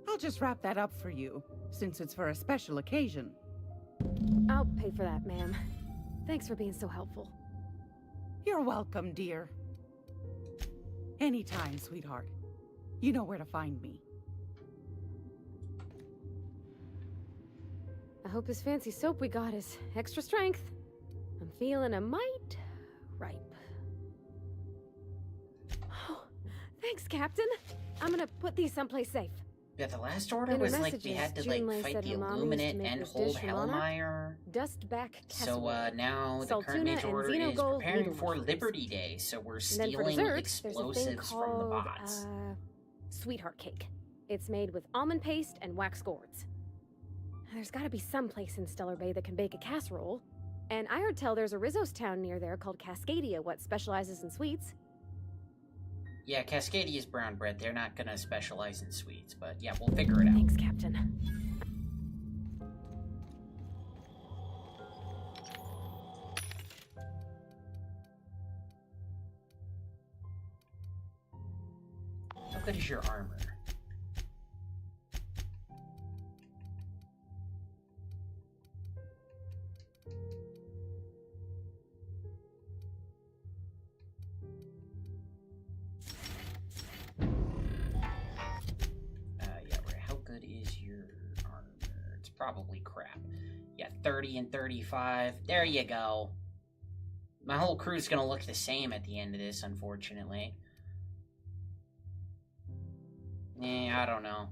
I'll just wrap that up for you, since it's for a special occasion. I'll pay for that, ma'am. Thanks for being so helpful. You're welcome, dear. Anytime, sweetheart. You know where to find me. I hope this fancy soap we got is extra strength. I'm feeling a mite ripe. Oh, thanks, Captain. I'm gonna put these someplace safe. Yeah, the last order was like we had to like fight the Illuminate and hold Hellmire. Dustback so now the current major order is preparing for Liberty Day, so we're stealing explosives from the bots. Sweetheart cake. It's made with almond paste and wax gourds. There's gotta be some place in Stellar Bay that can bake a casserole. And I heard tell there's a Rizzo's town near there called Cascadia, what specializes in sweets. Yeah, Cascadia's brown bread. They're not gonna specialize in sweets, but yeah, we'll figure it out. Thanks, Captain. How good is your armor? probably crap. Yeah, 30 and 35. There you go. My whole crew's gonna look the same at the end of this, unfortunately. I don't know.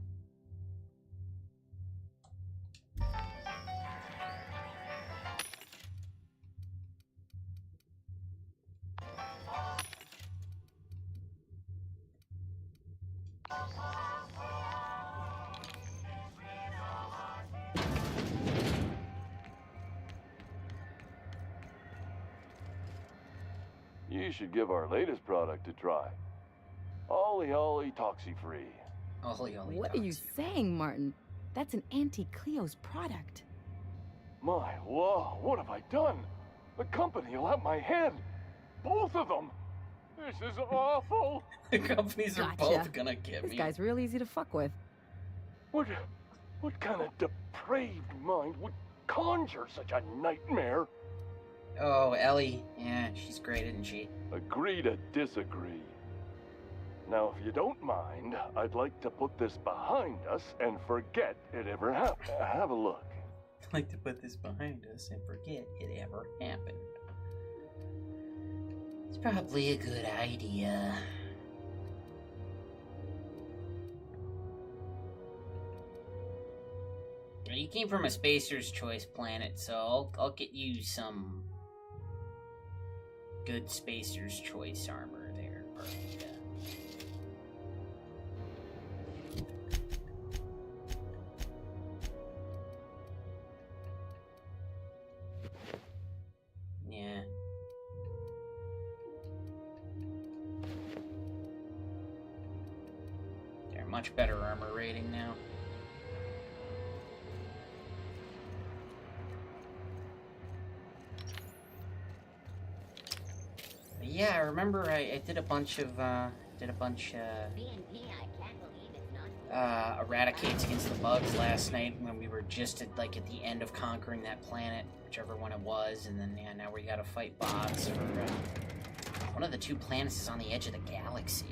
You should give our latest product a try. Ollie Ollie Toxy-Free. Ollie Ollie What are you saying, Martin? That's an Auntie Cleo's product. My law, what have I done? The company will have my head. Both of them. This is awful. The companies are both gonna get me. This guy's real easy to fuck with. What kind of depraved mind would conjure such a nightmare? Oh, Ellie. Yeah, she's great, isn't she? Agree to disagree. Now, if you don't mind, I'd like to put this behind us and forget it ever happened. Have a look. I'd like to put this behind us and forget it ever happened. It's probably a good idea. You came from a Spacer's Choice planet, so I'll get you some good Spacer's Choice armor there, Bermuda. Yeah. They're much better armor rating now. Yeah, I remember I did a bunch of, eradicates against the bugs last night when we were just at the end of conquering that planet, whichever one it was, and then, yeah, now we gotta fight bots for, one of the two planets is on the edge of the galaxy.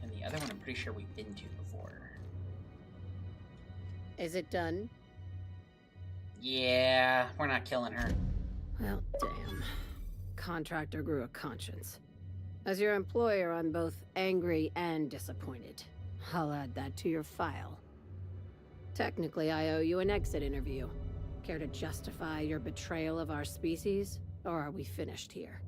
And the other one I'm pretty sure we've been to before. Is it done? Yeah, we're not killing her. Well, damn. Contractor grew a conscience. As your employer, I'm both angry and disappointed. I'll add that to your file. Technically, I owe you an exit interview. Care to justify your betrayal of our species, or are we finished here?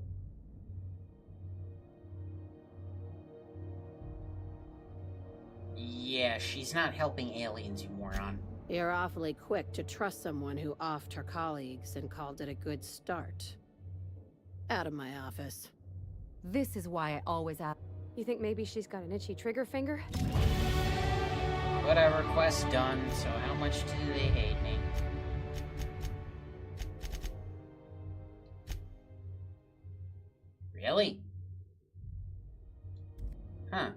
Yeah, she's not helping aliens, you moron. You're awfully quick to trust someone who offed her colleagues and called it a good start. Out of my office. This is why I always ask. You think maybe she's got an itchy trigger finger? Whatever, quest done, so how much do they hate me? Really? Huh.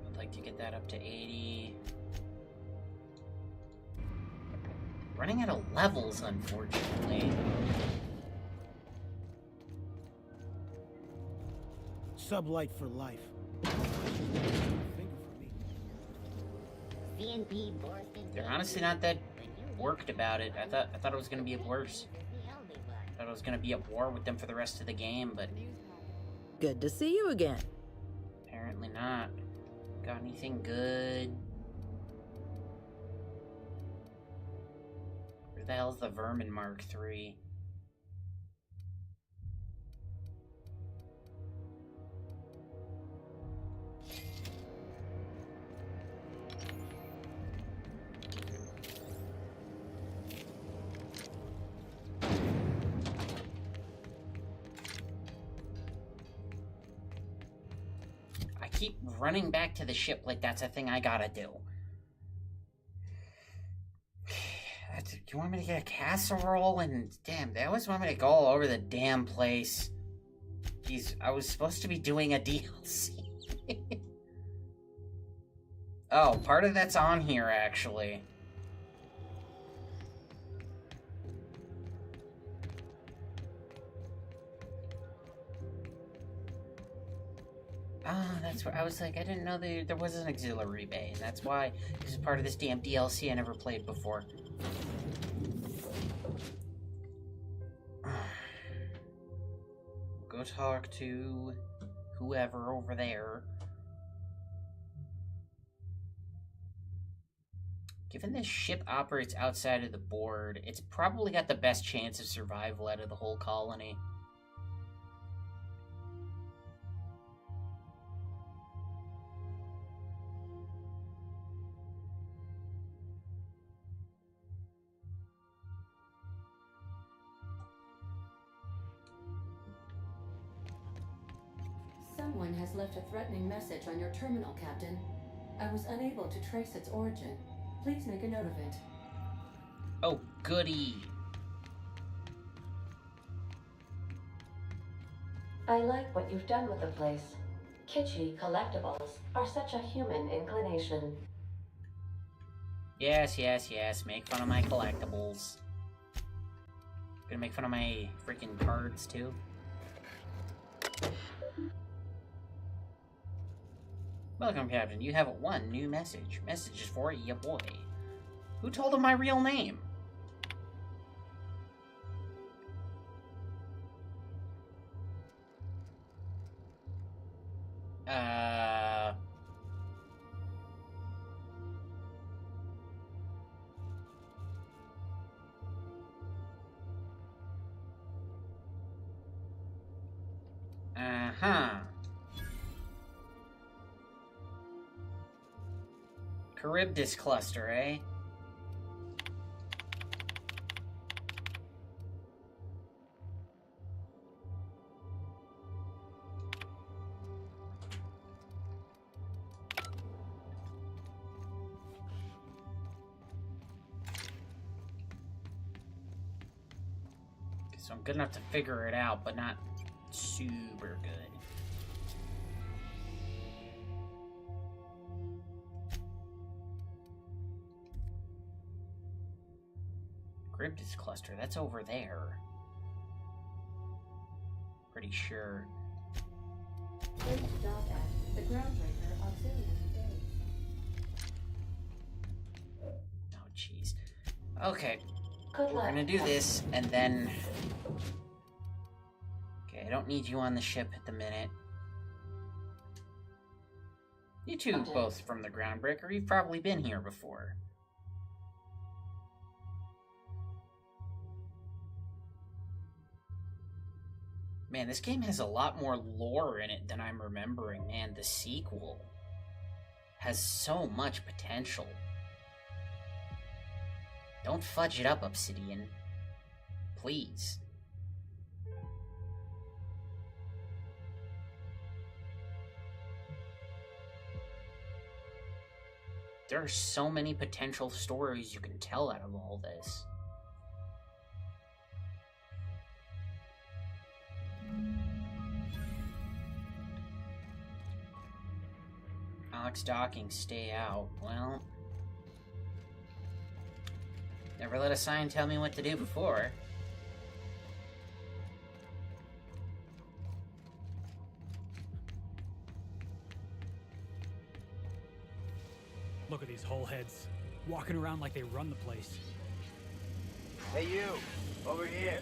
I'd like to get that up to 80. Running out of levels, unfortunately. Sublight for life. They're honestly not that worked about it. I thought it was gonna be worse. I thought I was gonna be at war with them for the rest of the game, but Good to see you again. apparently not. Got anything good? Where the hell's the Vermin Mark III? I keep running back to the ship like that's a thing I gotta do. you want me to get a casserole? And damn, they always want me to go all over the damn place. Jeez, I was supposed to be doing a DLC. Oh, part of that's on here, actually. Ah, that's where I was like, I didn't know there was an auxiliary bay, and that's why this is part of this damn DLC I never played before. Go talk to whoever over there. Given this ship operates outside of the board, it's probably got the best chance of survival out of the whole colony. Someone has left a threatening message on your terminal, Captain. I was unable to trace its origin. Please make a note of it. Oh, goody. I like what you've done with the place. Kitschy collectibles are such a human inclination. Yes, yes, yes. Make fun of my collectibles. Gonna make fun of my freaking cards, too. Welcome, Captain. You have one new message. Message is for ya boy. Who told him my real name? Uh-huh. Charybdis cluster, eh? So I'm good enough to figure it out, but not super good. Charybdis cluster, that's over there. Pretty sure. Great job at the groundbreaker Obsidian Entertainment. Oh, jeez. Okay. Good We're luck. gonna do this, and then... Okay, I don't need you on the ship at the minute. You two, both from the groundbreaker, you've probably been here before. Man, this game has a lot more lore in it than I'm remembering, man. The sequel has so much potential. Don't fudge it up, Obsidian. Please. There are so many potential stories you can tell out of all this. Alex Docking, stay out. Well, never let a sign tell me what to do before. Look at these whole heads, walking around like they run the place. Hey you, over here.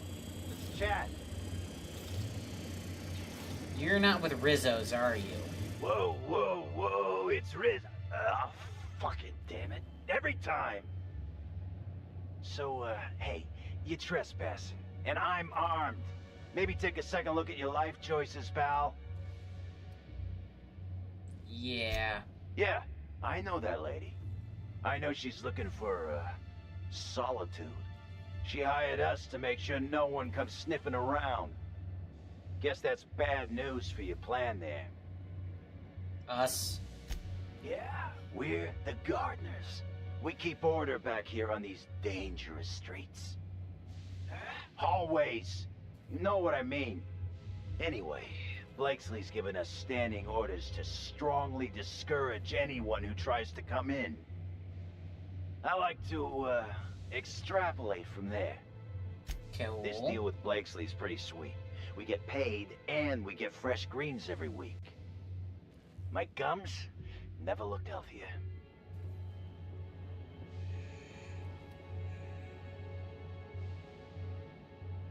Let's chat. You're not with Rizzo's, are you? Whoa, whoa, whoa, it's Riz. Fucking damn it. Every time. So, hey, you're trespassing, and I'm armed. Maybe take a second look at your life choices, pal. Yeah. Yeah, I know that lady. I know she's looking for, solitude. She hired us to make sure no one comes sniffing around. Guess that's bad news for your plan there. Us? Yeah, we're the gardeners. We keep order back here on these dangerous streets. Hallways. You know what I mean. Anyway, Blakesley's given us standing orders to strongly discourage anyone who tries to come in. I like to, extrapolate from there. Cool. This deal with Blakesley's pretty sweet. We get paid, and we get fresh greens every week. My gums never looked healthier.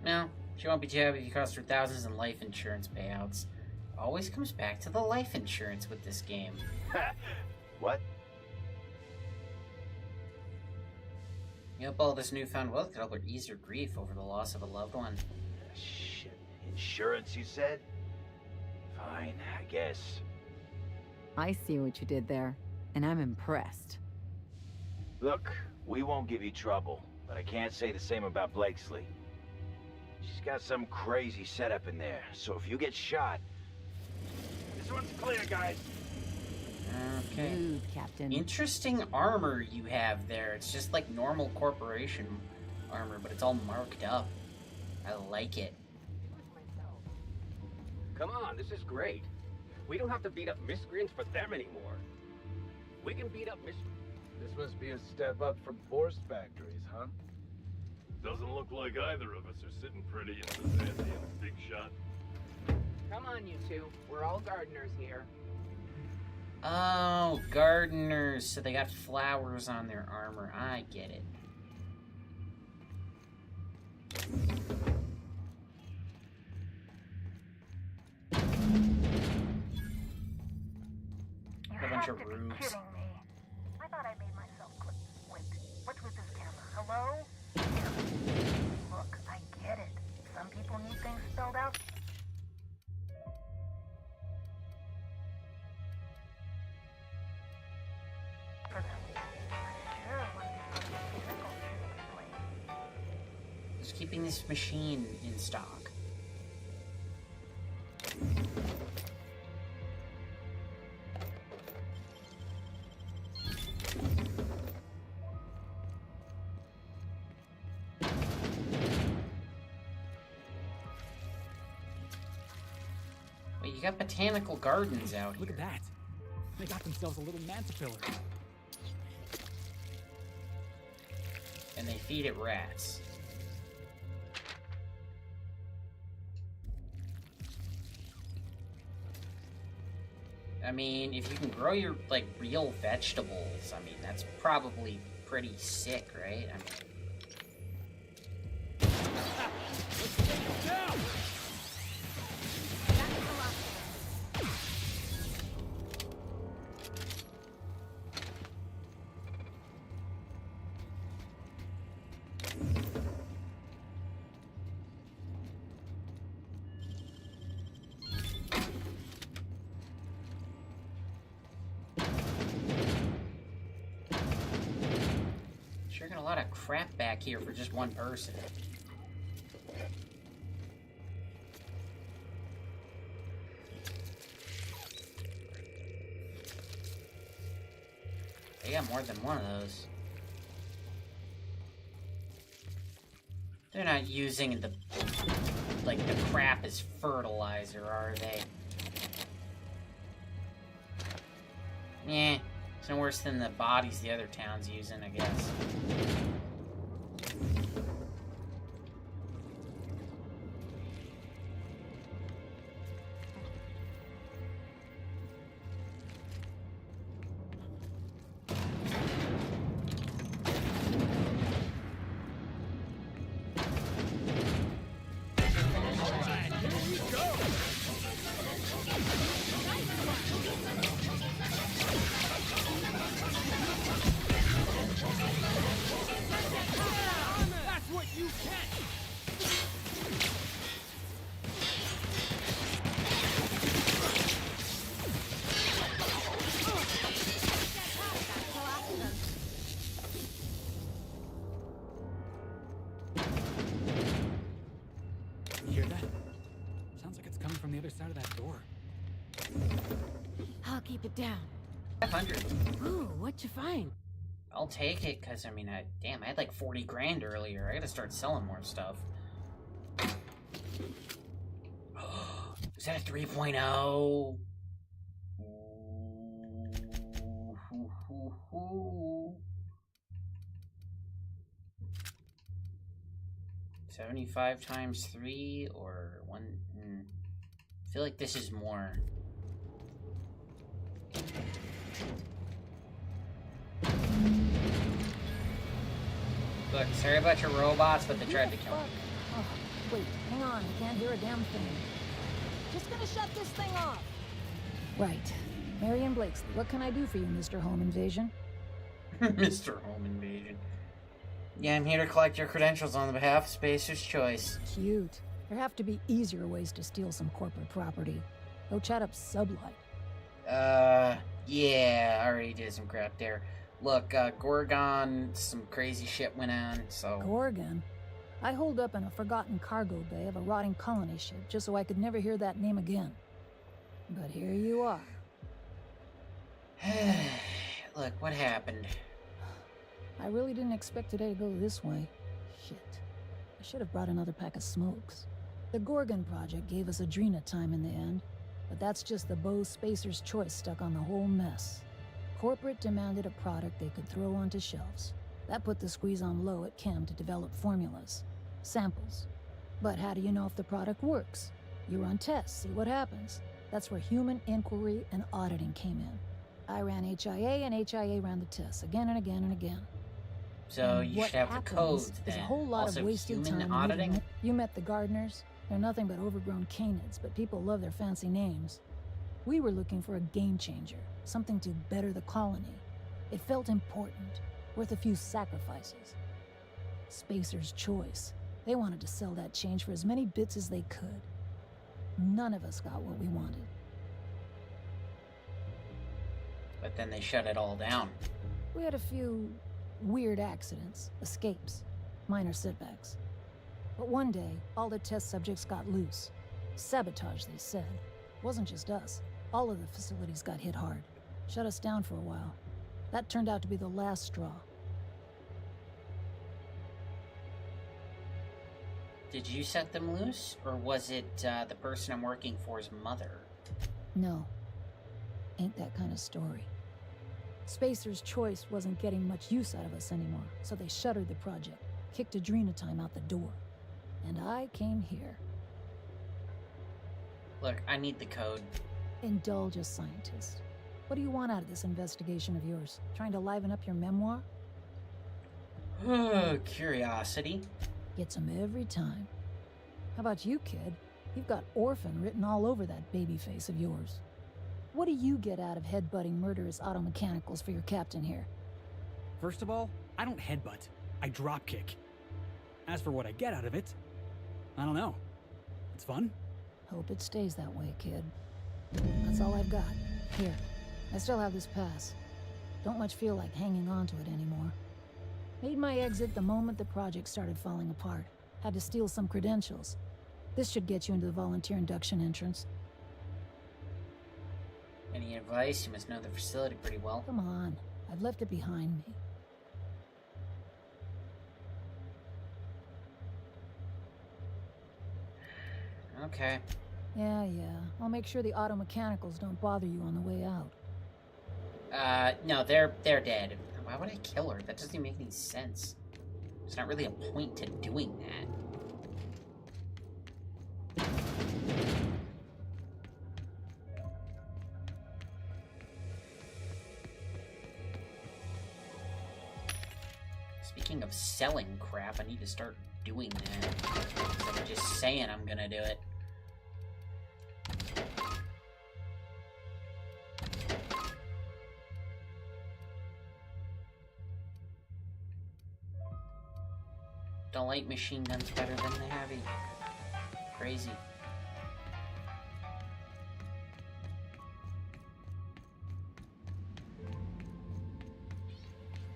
No, she won't be too happy if you cost her thousands in life insurance payouts. Always comes back to the life insurance with this game. What? You hope all this newfound wealth could help her ease her grief over the loss of a loved one. Shit. Insurance, you said? Fine, I guess. I see what you did there, and I'm impressed. Look, we won't give you trouble, but I can't say the same about Blakesley. She's got some crazy setup in there, so if you get shot... This one's clear, guys. Okay. Smooth, Captain. Interesting armor you have there. It's just like normal corporation armor, but it's all marked up. I like it. Come on, this is great. We don't have to beat up miscreants for them anymore. We can beat up This must be a step up from forced factories, huh? Doesn't look like either of us are sitting pretty in the Zanzian big shot. Come on, you two. We're all gardeners here. Oh, gardeners. So they got flowers on their armor. I get it. A bunch of roofs. Kidding me. I thought I made myself click. Wait, what's with this camera? Hello? Look, I get it. Some people need things spelled out. For them. Sure, one of these fucking vehicles should explain. Just keeping this machine in stock. Wait, you got botanical gardens out here. Look at that. They got themselves a little mantipillar. And they feed it rats. I mean, if you can grow your, like, real vegetables, I mean, that's probably pretty sick, right? I mean... Sure got a lot of crap back here for just one person. They got more than one of those. They're not using the, like, the crap as fertilizer, are they? Yeah. It's no worse than the bodies the other town's using, I guess. You hear that? Sounds like it's coming from the other side of that door. I'll keep it down. 500. Ooh, what'd you find? I'll take it, because, I mean, damn, I had like 40 grand earlier. I gotta start selling more stuff. Is that a 3.0? 75 times 3 or 1? I feel like this is more. Look, sorry about your robots, but they tried to kill me. Oh, wait, hang on. I can't hear a damn thing. Just gonna shut this thing off. Right. Marion Blakesley, what can I do for you, Mr. Home Invasion? Mr. Home Invasion. Yeah, I'm here to collect your credentials on behalf of Spacer's Choice. Cute. There have to be easier ways to steal some corporate property. Go chat up Sublight. Yeah, I already did some crap there. Look, Gorgon, some crazy shit went on, so... Gorgon? I holed up in a forgotten cargo bay of a rotting colony ship just so I could never hear that name again. But here you are. Look, what happened? I really didn't expect today to go this way. Shit. I should have brought another pack of smokes. The Gorgon project gave us Adrena time in the end, but that's just the Bose Spacer's Choice stuck on the whole mess. Corporate demanded a product they could throw onto shelves. That put the squeeze on low at Chem to develop formulas, samples. But how do you know if the product works? You run tests, see what happens. That's where human inquiry and auditing came in. I ran HIA, and HIA ran the tests again and again and again. So And you what should have the happens codes is then. a whole lot Also, of wasted human time. auditing? You met the gardeners. They're nothing but overgrown canids, but people love their fancy names. We were looking for a game changer, something to better the colony. It felt important, worth a few sacrifices. Spacer's Choice. They wanted to sell that change for as many bits as they could. None of us got what we wanted. But then they shut it all down. We had a few weird accidents, escapes, minor setbacks. But one day, all the test subjects got loose. Sabotage, they said. Wasn't just us. All of the facilities got hit hard. Shut us down for a while. That turned out to be the last straw. Did you set them loose? Or was it the person I'm working for's mother? No. Ain't that kind of story. Spacer's Choice wasn't getting much use out of us anymore, so they shuttered the project, kicked Adrena time out the door. And I came here. Look, I need the code. Indulge a scientist. What do you want out of this investigation of yours? Trying to liven up your memoir? Curiosity. Gets them every time. How about you, kid? You've got orphan written all over that baby face of yours. What do you get out of headbutting murderous automechanicals for your captain here? First of all, I don't headbutt. I dropkick. As for what I get out of it, I don't know. It's fun. Hope it stays that way, kid. That's all I've got. Here, I still have this pass. Don't much feel like hanging on to it anymore. Made my exit the moment the project started falling apart. Had to steal some credentials. This should get you into the volunteer induction entrance. Any advice? You must know the facility pretty well. Come on, I've left it behind me. Okay. Yeah. I'll make sure the automechanicals don't bother you on the way out. No, they're dead. Why would I kill her? That doesn't even make any sense. There's not really a point to doing that. Speaking of selling crap, I need to start doing that. Instead of just saying I'm gonna do it. Don't like machine guns better than the heavy. Crazy.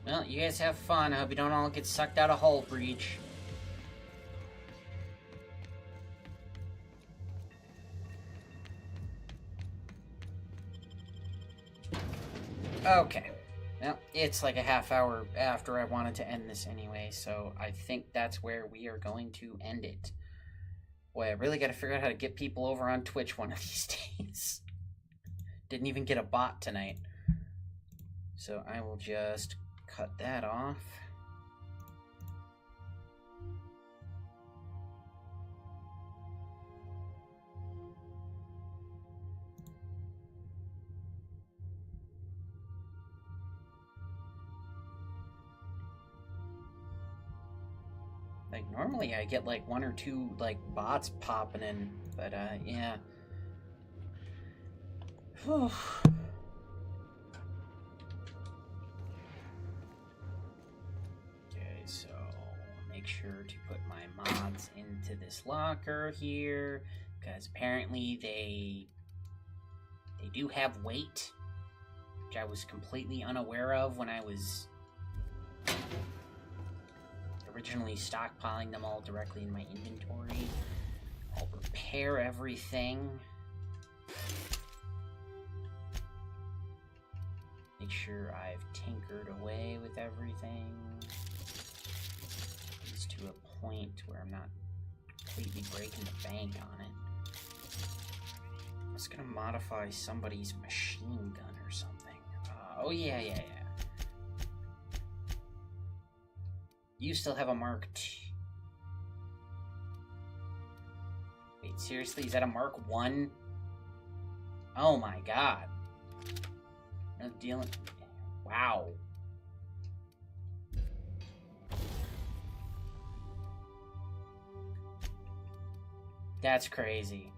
Well, you guys have fun. I hope you don't all get sucked out of Hull Breach. Okay. Well, it's like a half hour after I wanted to end this anyway, so I think that's where we are going to end it. Boy, I really gotta figure out how to get people over on Twitch one of these days. Didn't even get a bot tonight. So I will just cut that off. Like, normally I get, like, 1 or 2, like, bots popping in, but, yeah. Whew. Okay, so make sure to put my mods into this locker here, because apparently they do have weight, which I was completely unaware of when I was originally stockpiling them all directly in my inventory. I'll repair everything. Make sure I've tinkered away with everything. It's to a point where I'm not completely breaking the bank on it. I was gonna modify somebody's machine gun or something. Oh yeah. You still have a Mark II. Wait, seriously? Is that a Mark I? Oh my god. No dealing. Wow. That's crazy.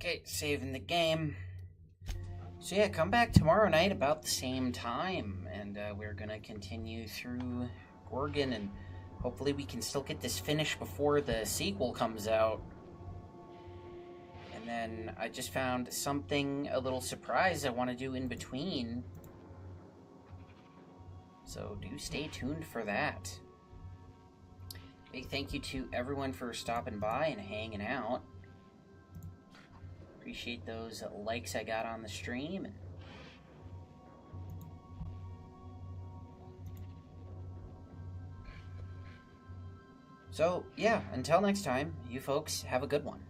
Okay, saving the game. So yeah, come back tomorrow night about the same time, and we're gonna continue through Gorgon, and hopefully we can still get this finished before the sequel comes out. And then I just found something, a little surprise I want to do in between. So do stay tuned for that. Big thank you to everyone for stopping by and hanging out. Appreciate those likes I got on the stream. So, yeah, until next time, you folks have a good one.